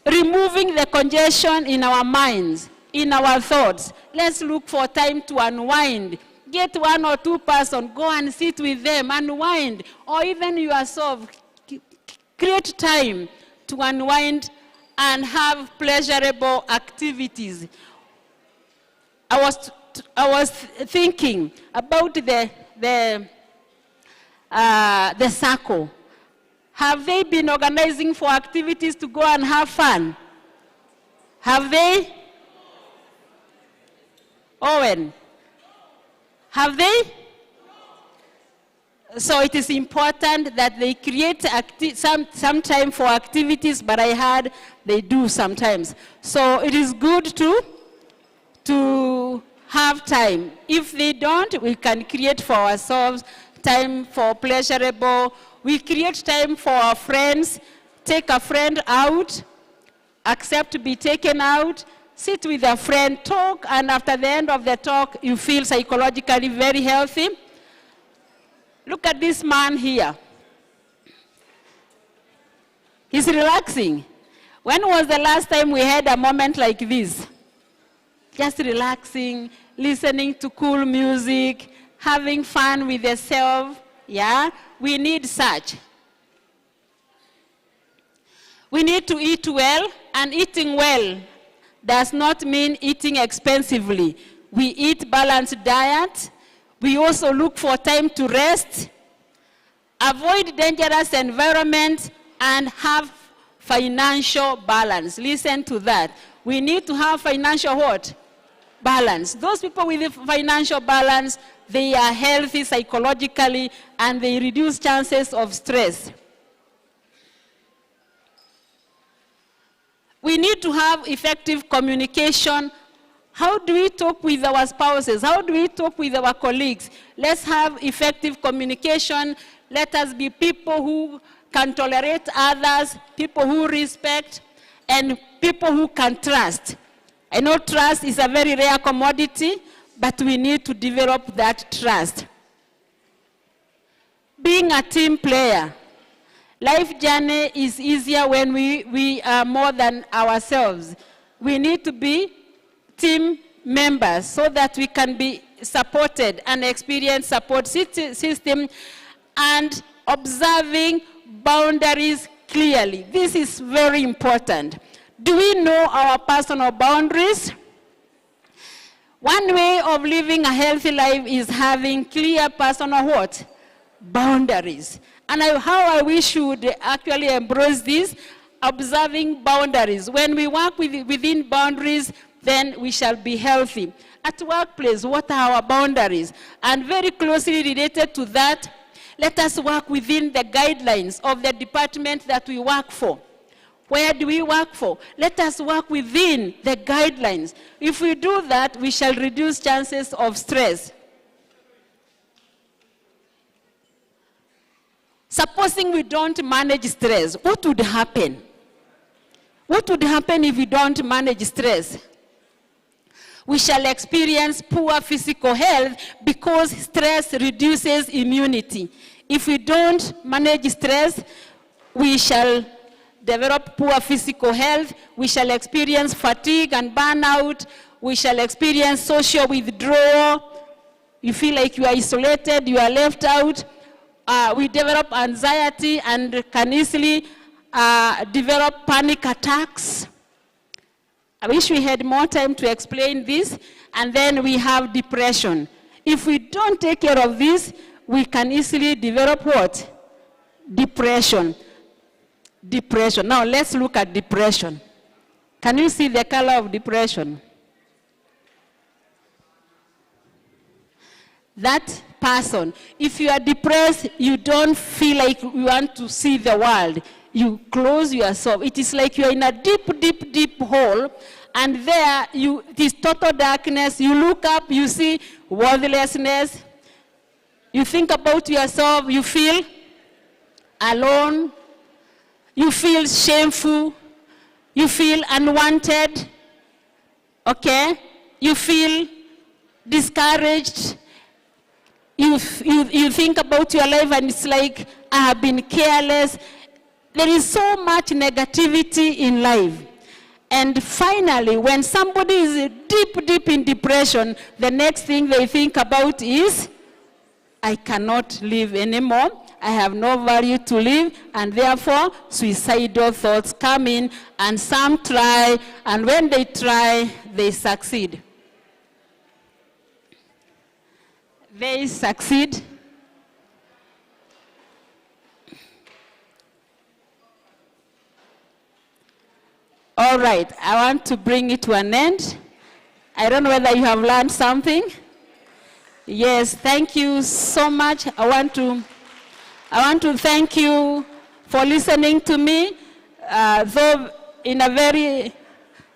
removing the congestion in our minds, in our thoughts. Let's look for time to unwind. Get one or two persons, go and sit with them, unwind, or even yourself, create time to unwind and have pleasurable activities. I was thinking about the Sacco. Have they been organizing for activities to go and have fun? Have they? Owen, have they? So it is important that they create some time for activities, but I heard they do sometimes. So it is good to have time. If they don't, we can create for ourselves time for pleasurable We create time for our friends, take a friend out, accept to be taken out, sit with a friend, talk, and after the end of the talk, you feel psychologically very healthy. Look at this man here. He's relaxing. When was the last time we had a moment like this? Just relaxing, listening to cool music, having fun with yourself. Yeah, we need such. We need to eat well, and eating well does not mean eating expensively. We eat balanced diet. We also look for time to rest, avoid dangerous environment, and have financial balance. Listen to that. We need to have financial what? Balance. Those people with financial balance, they are healthy psychologically and they reduce chances of stress. We need to have effective communication. How do we talk with our spouses? How do we talk with our colleagues? Let's have effective communication. Let us be people who can tolerate others, people who respect, and people who can trust. I know trust is a very rare commodity, but we need to develop that trust. Being a team player. Life journey is easier when we are more than ourselves. We need to be team members so that we can be supported and experience support system and observing boundaries clearly. This is very important. Do we know our personal boundaries? One way of living a healthy life is having clear personal what? Boundaries. And how I wish we would actually embrace this, observing boundaries. When we work within boundaries, then we shall be healthy. At workplace, what are our boundaries? And very closely related to that, let us work within the guidelines of the department that we work for. Where do we work for? Let us work within the guidelines. If we do that, we shall reduce chances of stress. Supposing we don't manage stress, what would happen? What would happen if we don't manage stress? We shall experience poor physical health because stress reduces immunity. If we don't manage stress, we shall develop poor physical health. We shall experience fatigue and burnout. We shall experience social withdrawal. You feel like you are isolated, you are left out. We develop anxiety and can easily develop panic attacks. I wish we had more time to explain this. And then we have depression. If we don't take care of this, we can easily develop what? Depression. Depression. Now let's look at depression. Can you see the color of depression? That person, if you are depressed, you don't feel like you want to see the world. You close yourself. It is like you are in a deep, deep, deep hole, and there it is total darkness. You look up, you see worthlessness. You think about yourself, you feel alone. You feel shameful. You feel unwanted. Okay? You feel discouraged. You think about your life and it's like, I have been careless. There is so much negativity in life. And finally, when somebody is deep, deep in depression, the next thing they think about is, I cannot live anymore. I have no value to live, and therefore suicidal thoughts come in, and some try, and when they try, they succeed. They succeed. All right, I want to bring it to an end. I don't know whether you have learned something. Yes, thank you so much. I want to thank you for listening to me. Though in a very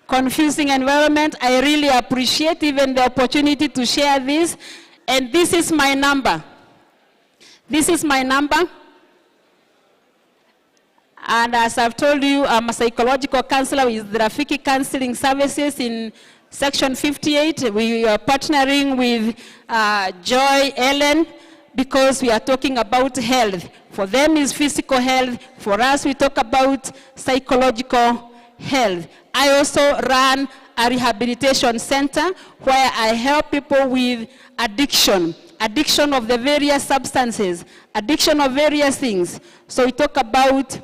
confusing environment, I really appreciate even the opportunity to share this. And this is my number. This is my number. And as I've told you, I'm a psychological counselor with the Rafiki Counseling Services in Section 58. We are partnering with Joy Ellen because we are talking about health. For them is physical health. For us, we talk about psychological health. I also run a rehabilitation center where I help people with addiction of the various substances, addiction of various things. So we talk about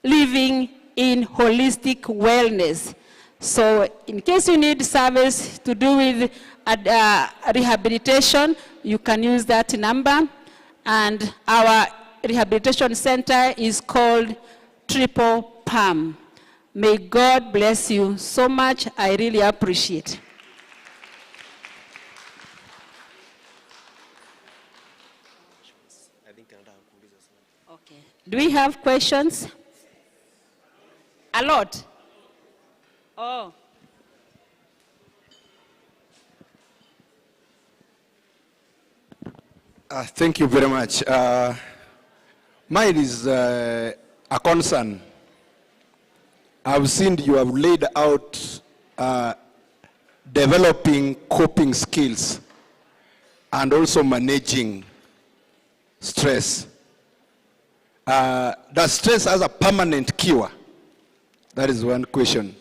living in holistic wellness. So in case you need service to do with rehabilitation, you can use that number. And our rehabilitation center is called Triple Palm. May God bless you so much. I really appreciate it. Okay. Do we have questions? A lot? Oh. Thank you very much. Mine is a concern. I've seen you have laid out developing coping skills and also managing stress. Does stress has a permanent cure? That is one question.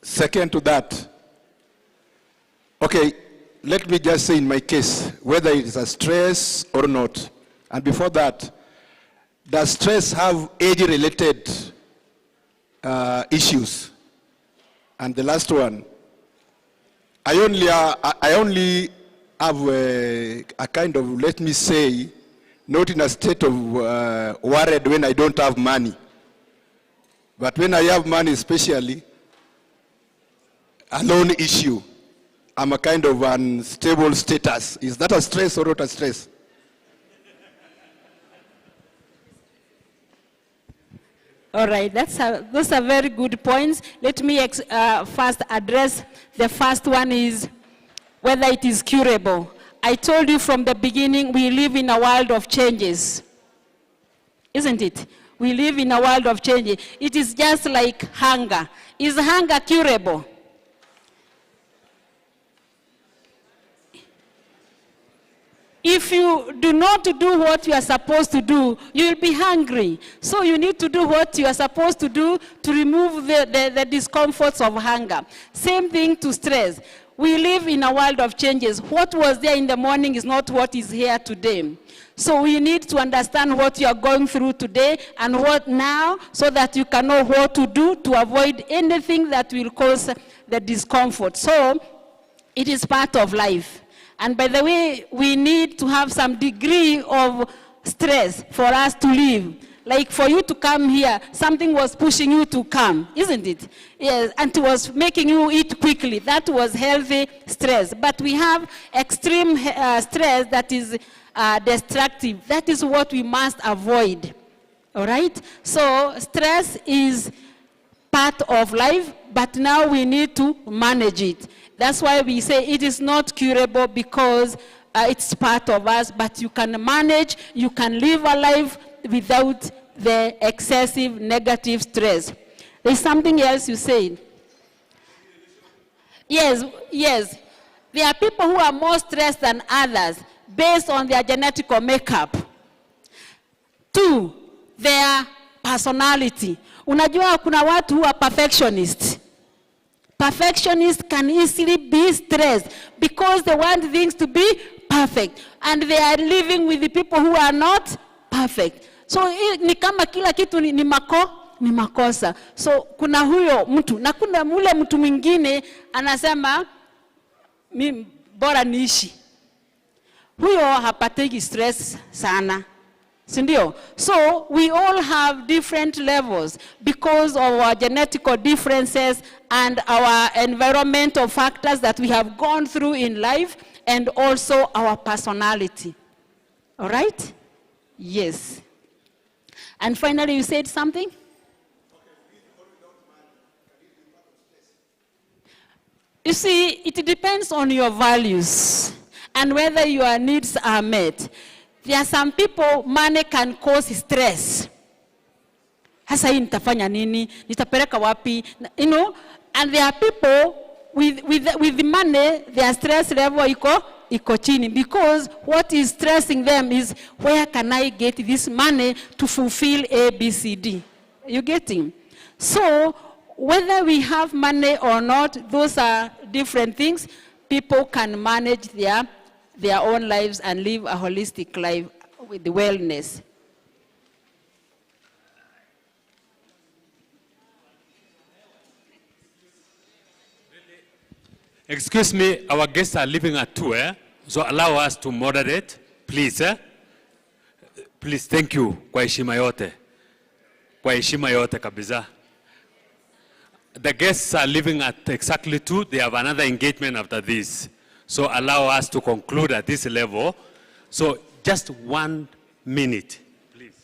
Second to that, okay, let me just say in my case, whether it is a stress or not. And before that, does stress have age-related issues? And the last one, I only have a kind of, let me say, not in a state of worried when I don't have money. But when I have money, especially, a loan issue, I'm a kind of unstable status. Is that a stress or not a stress? All right, those are very good points. Let me first address the first one is whether it is curable. I told you from the beginning, we live in a world of changes. Isn't it? We live in a world of changes. It is just like hunger. Is hunger curable? If you do not do what you are supposed to do, you will be hungry. So you need to do what you are supposed to do to remove the discomforts of hunger. Same thing to stress. We live in a world of changes. What was there in the morning is not what is here today. So we need to understand what you are going through today and what now, so that you can know what to do to avoid anything that will cause the discomfort. So it is part of life. And by the way, we need to have some degree of stress for us to live. Like for you to come here, something was pushing you to come, isn't it? Yes, and it was making you eat quickly. That was healthy stress. But we have extreme stress that is destructive. That is what we must avoid. All right? So stress is part of life, but now we need to manage it. That's why we say it is not curable, because it's part of us, but you can manage, you can live a life without the excessive negative stress. There's something else you said. Yes. There are people who are more stressed than others based on their genetic makeup. 2, their personality. Unajua kuna watu who are perfectionists. Perfectionists can easily be stressed because they want things to be perfect, and they are living with the people who are not perfect. So ni kama kila kitu ni makosa. So kuna huyo mtu na kuna mule mtu mwingine anasema mimi bora niishi. Huyo hapatiki stress sana. Sindio? So we all have different levels because of our genetical differences and our environmental factors that we have gone through in life, and also our personality. All right? Yes. And finally, you said something? You see, it depends on your values and whether your needs are met. There are some people, money can cause stress. Hasa hii nitafanya nini? Nitapeleka wapi? You know, and there are people with the money, their stress level iko chini, because what is stressing them is, where can I get this money to fulfill A, B, C, D? You getting? So whether we have money or not, those are different things. People can manage their own lives and live a holistic life with the wellness. Excuse me, our guests are leaving at 2, so allow us to moderate, please. Please, thank you kwa heshima yote. Kwa heshima yote kabisa. The guests are leaving at exactly 2. They have another engagement after this. So allow us to conclude at this level. So just 1 minute, please.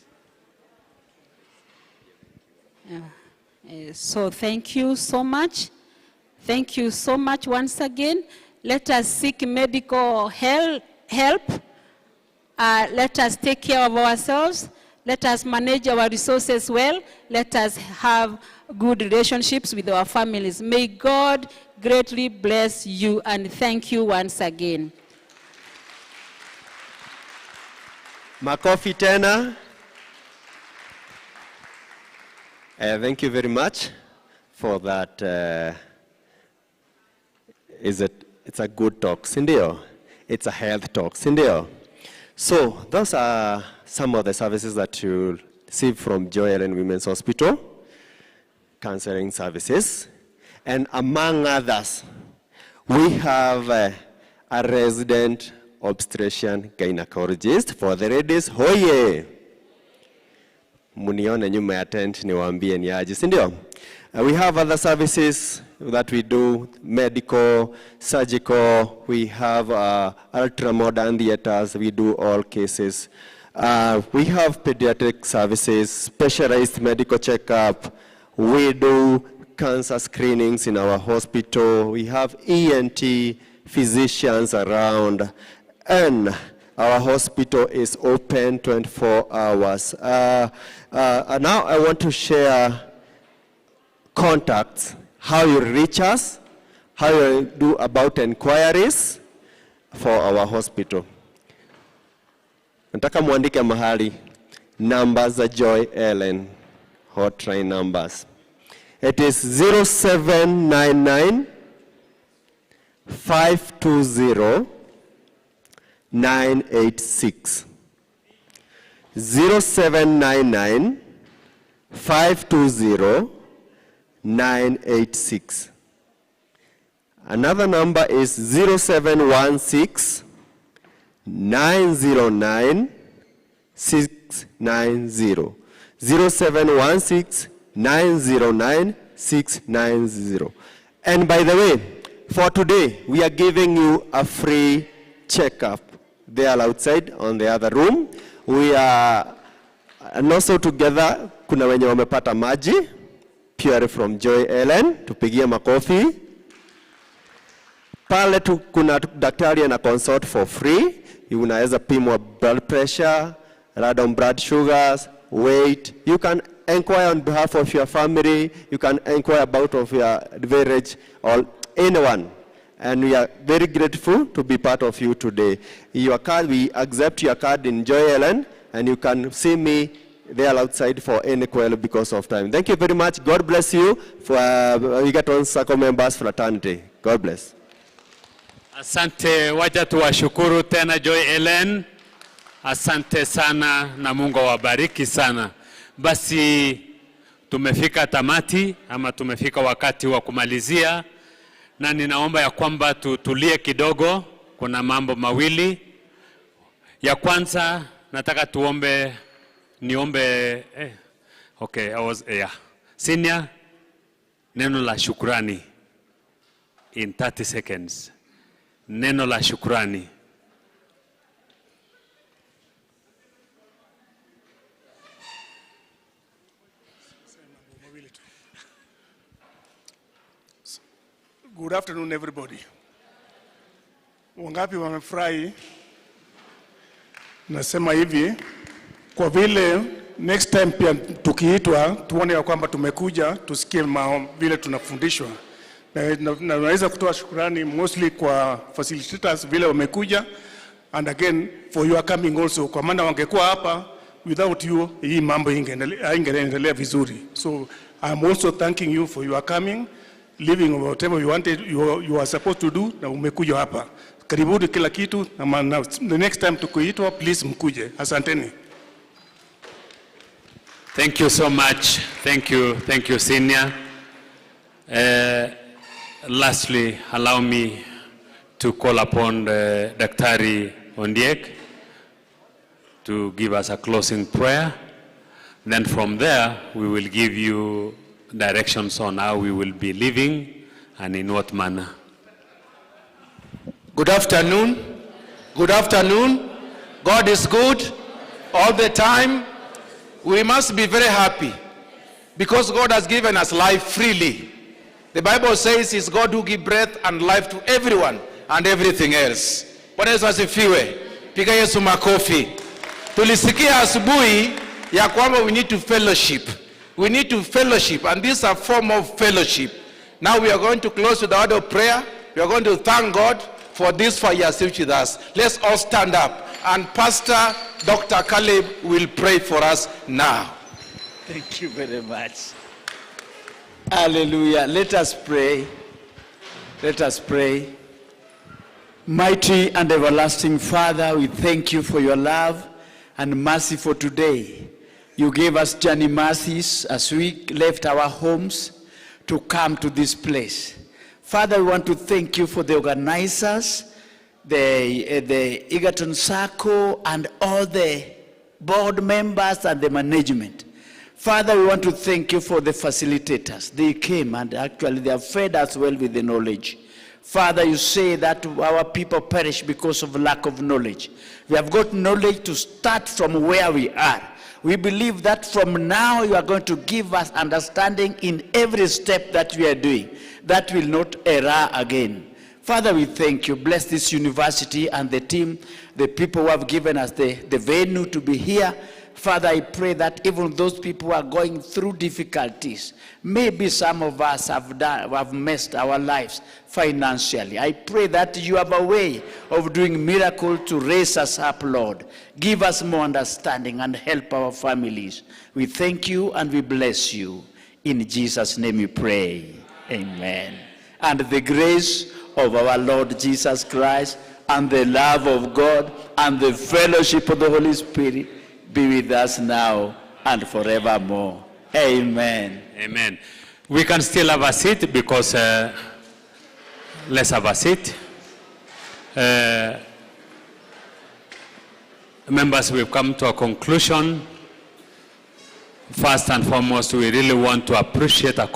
So thank you so much. Thank you so much once again. Let us seek medical help. Let us take care of ourselves. Let us manage our resources well. Let us have good relationships with our families. May God greatly bless you, and thank you once again. Makofi tena. Thank you very much for that. It's a good talk, sindio? It's a health talk, sindio? So those are some of the services that you receive from Joy Ellen Women's Hospital, counseling services. And among others, we have a resident obstetrician gynecologist for the ladies. Hoye! Munione nyuma ya tent niwaambie ni aje, sindio? We have other services that we do, medical, surgical, we have ultra-modern theaters, we do all cases. We have pediatric services, specialized medical checkup, we do cancer screenings in our hospital, we have ENT physicians around, and our hospital is open 24 hours. Now I want to share contacts, how you reach us, how you do about inquiries for our hospital. Nataka muandike mahali numbers za Joy Ellen hotline numbers. It is 0799 520 986. 0799 520 986. Another number is 0716 909 690. 0716 909 690. And by the way, for today, we are giving you a free checkup. They are outside on the other room. We are, and also together, kuna wenye wamepata maji, pure from Joy Ellen, tupigie makofi. Pale kuna daktari ana consult for free. Unaweza pimwa blood pressure, random blood sugars, weight. You can inquire on behalf of your family. You can inquire about of your marriage or anyone. And we are very grateful to be part of you today. Your card, we accept your card in Joy Ellen, and you can see me there outside for any query because of time. Thank you very much. God bless you for Egerton Sacco members fraternity. God bless. Asante, wacha tuwashukuru tena Joy Ellen. Asante sana na Mungu awabariki sana. Basi tumefika tamati ama tumefika wakati wa kumalizia, na ninaomba ya kwamba tutulie kidogo. Kuna mambo mawili. Ya kwanza nataka niombe senior, neno la shukrani in 30 seconds. Neno la shukrani. Good afternoon, everybody. Wangapi wamefurahi Nasema hivi, kwa vile next time pia tukiitwa tuone ya kwamba tumekuja tusikie vile tunafundishwa. Na naweza kutoa shukrani mostly kwa facilitators vile wamekuja, and again for your coming also, kwa maana wangekuwa hapa without you hii mambo ingeendelea vizuri. So I'm also thanking you for your coming, leaving whatever you wanted, you are supposed to do, na umekuja hapa. Karibuni kila kitu, na the next time tukiitwa please mkuje. Asanteni. Thank you so much. Thank you, Senior. Lastly, allow me to call upon Daktari Ondiek to give us a closing prayer. Then from there, we will give you directions on how we will be living and in what manner. Good afternoon. Good afternoon. God is good all the time. We must be very happy because God has given us life freely. The Bible says it's God who gives breath and life to everyone and everything else. Bwana Yesu asifiwe. Piga Yesu makofi. Tulisikia asubuhi ya kwamba we need to fellowship. We need to fellowship, and this is a form of fellowship. Now we are going to close with the word of prayer. We are going to thank God for this fire with us. Let's all stand up, and Pastor Dr. Caleb will pray for us now. Thank you very much. Hallelujah. Let us pray. Let us pray. Mighty and everlasting Father, we thank you for your love and mercy for today. You gave us journey mercies as we left our homes to come to this place. Father, we want to thank you for the organizers, the Egerton Sacco, and all the board members and the management. Father, we want to thank you for the facilitators. They came and actually they have fed us well with the knowledge. Father, you say that our people perish because of lack of knowledge. We have got knowledge to start from where we are. We believe that from now you are going to give us understanding in every step that we are doing, that will not err again. Father, we thank you. Bless this university and the team, the people who have given us the venue to be here. Father, I pray that even those people who are going through difficulties, maybe some of us have messed our lives financially. I pray that you have a way of doing miracles to raise us up, Lord. Give us more understanding and help our families. We thank you and we bless you. In Jesus' name we pray. Amen. And the grace of our Lord Jesus Christ and the love of God and the fellowship of the Holy Spirit be with us now and forevermore. Amen. Amen. We can still have a seat because let's have a seat. Members, we've come to a conclusion. First and foremost, we really want to appreciate a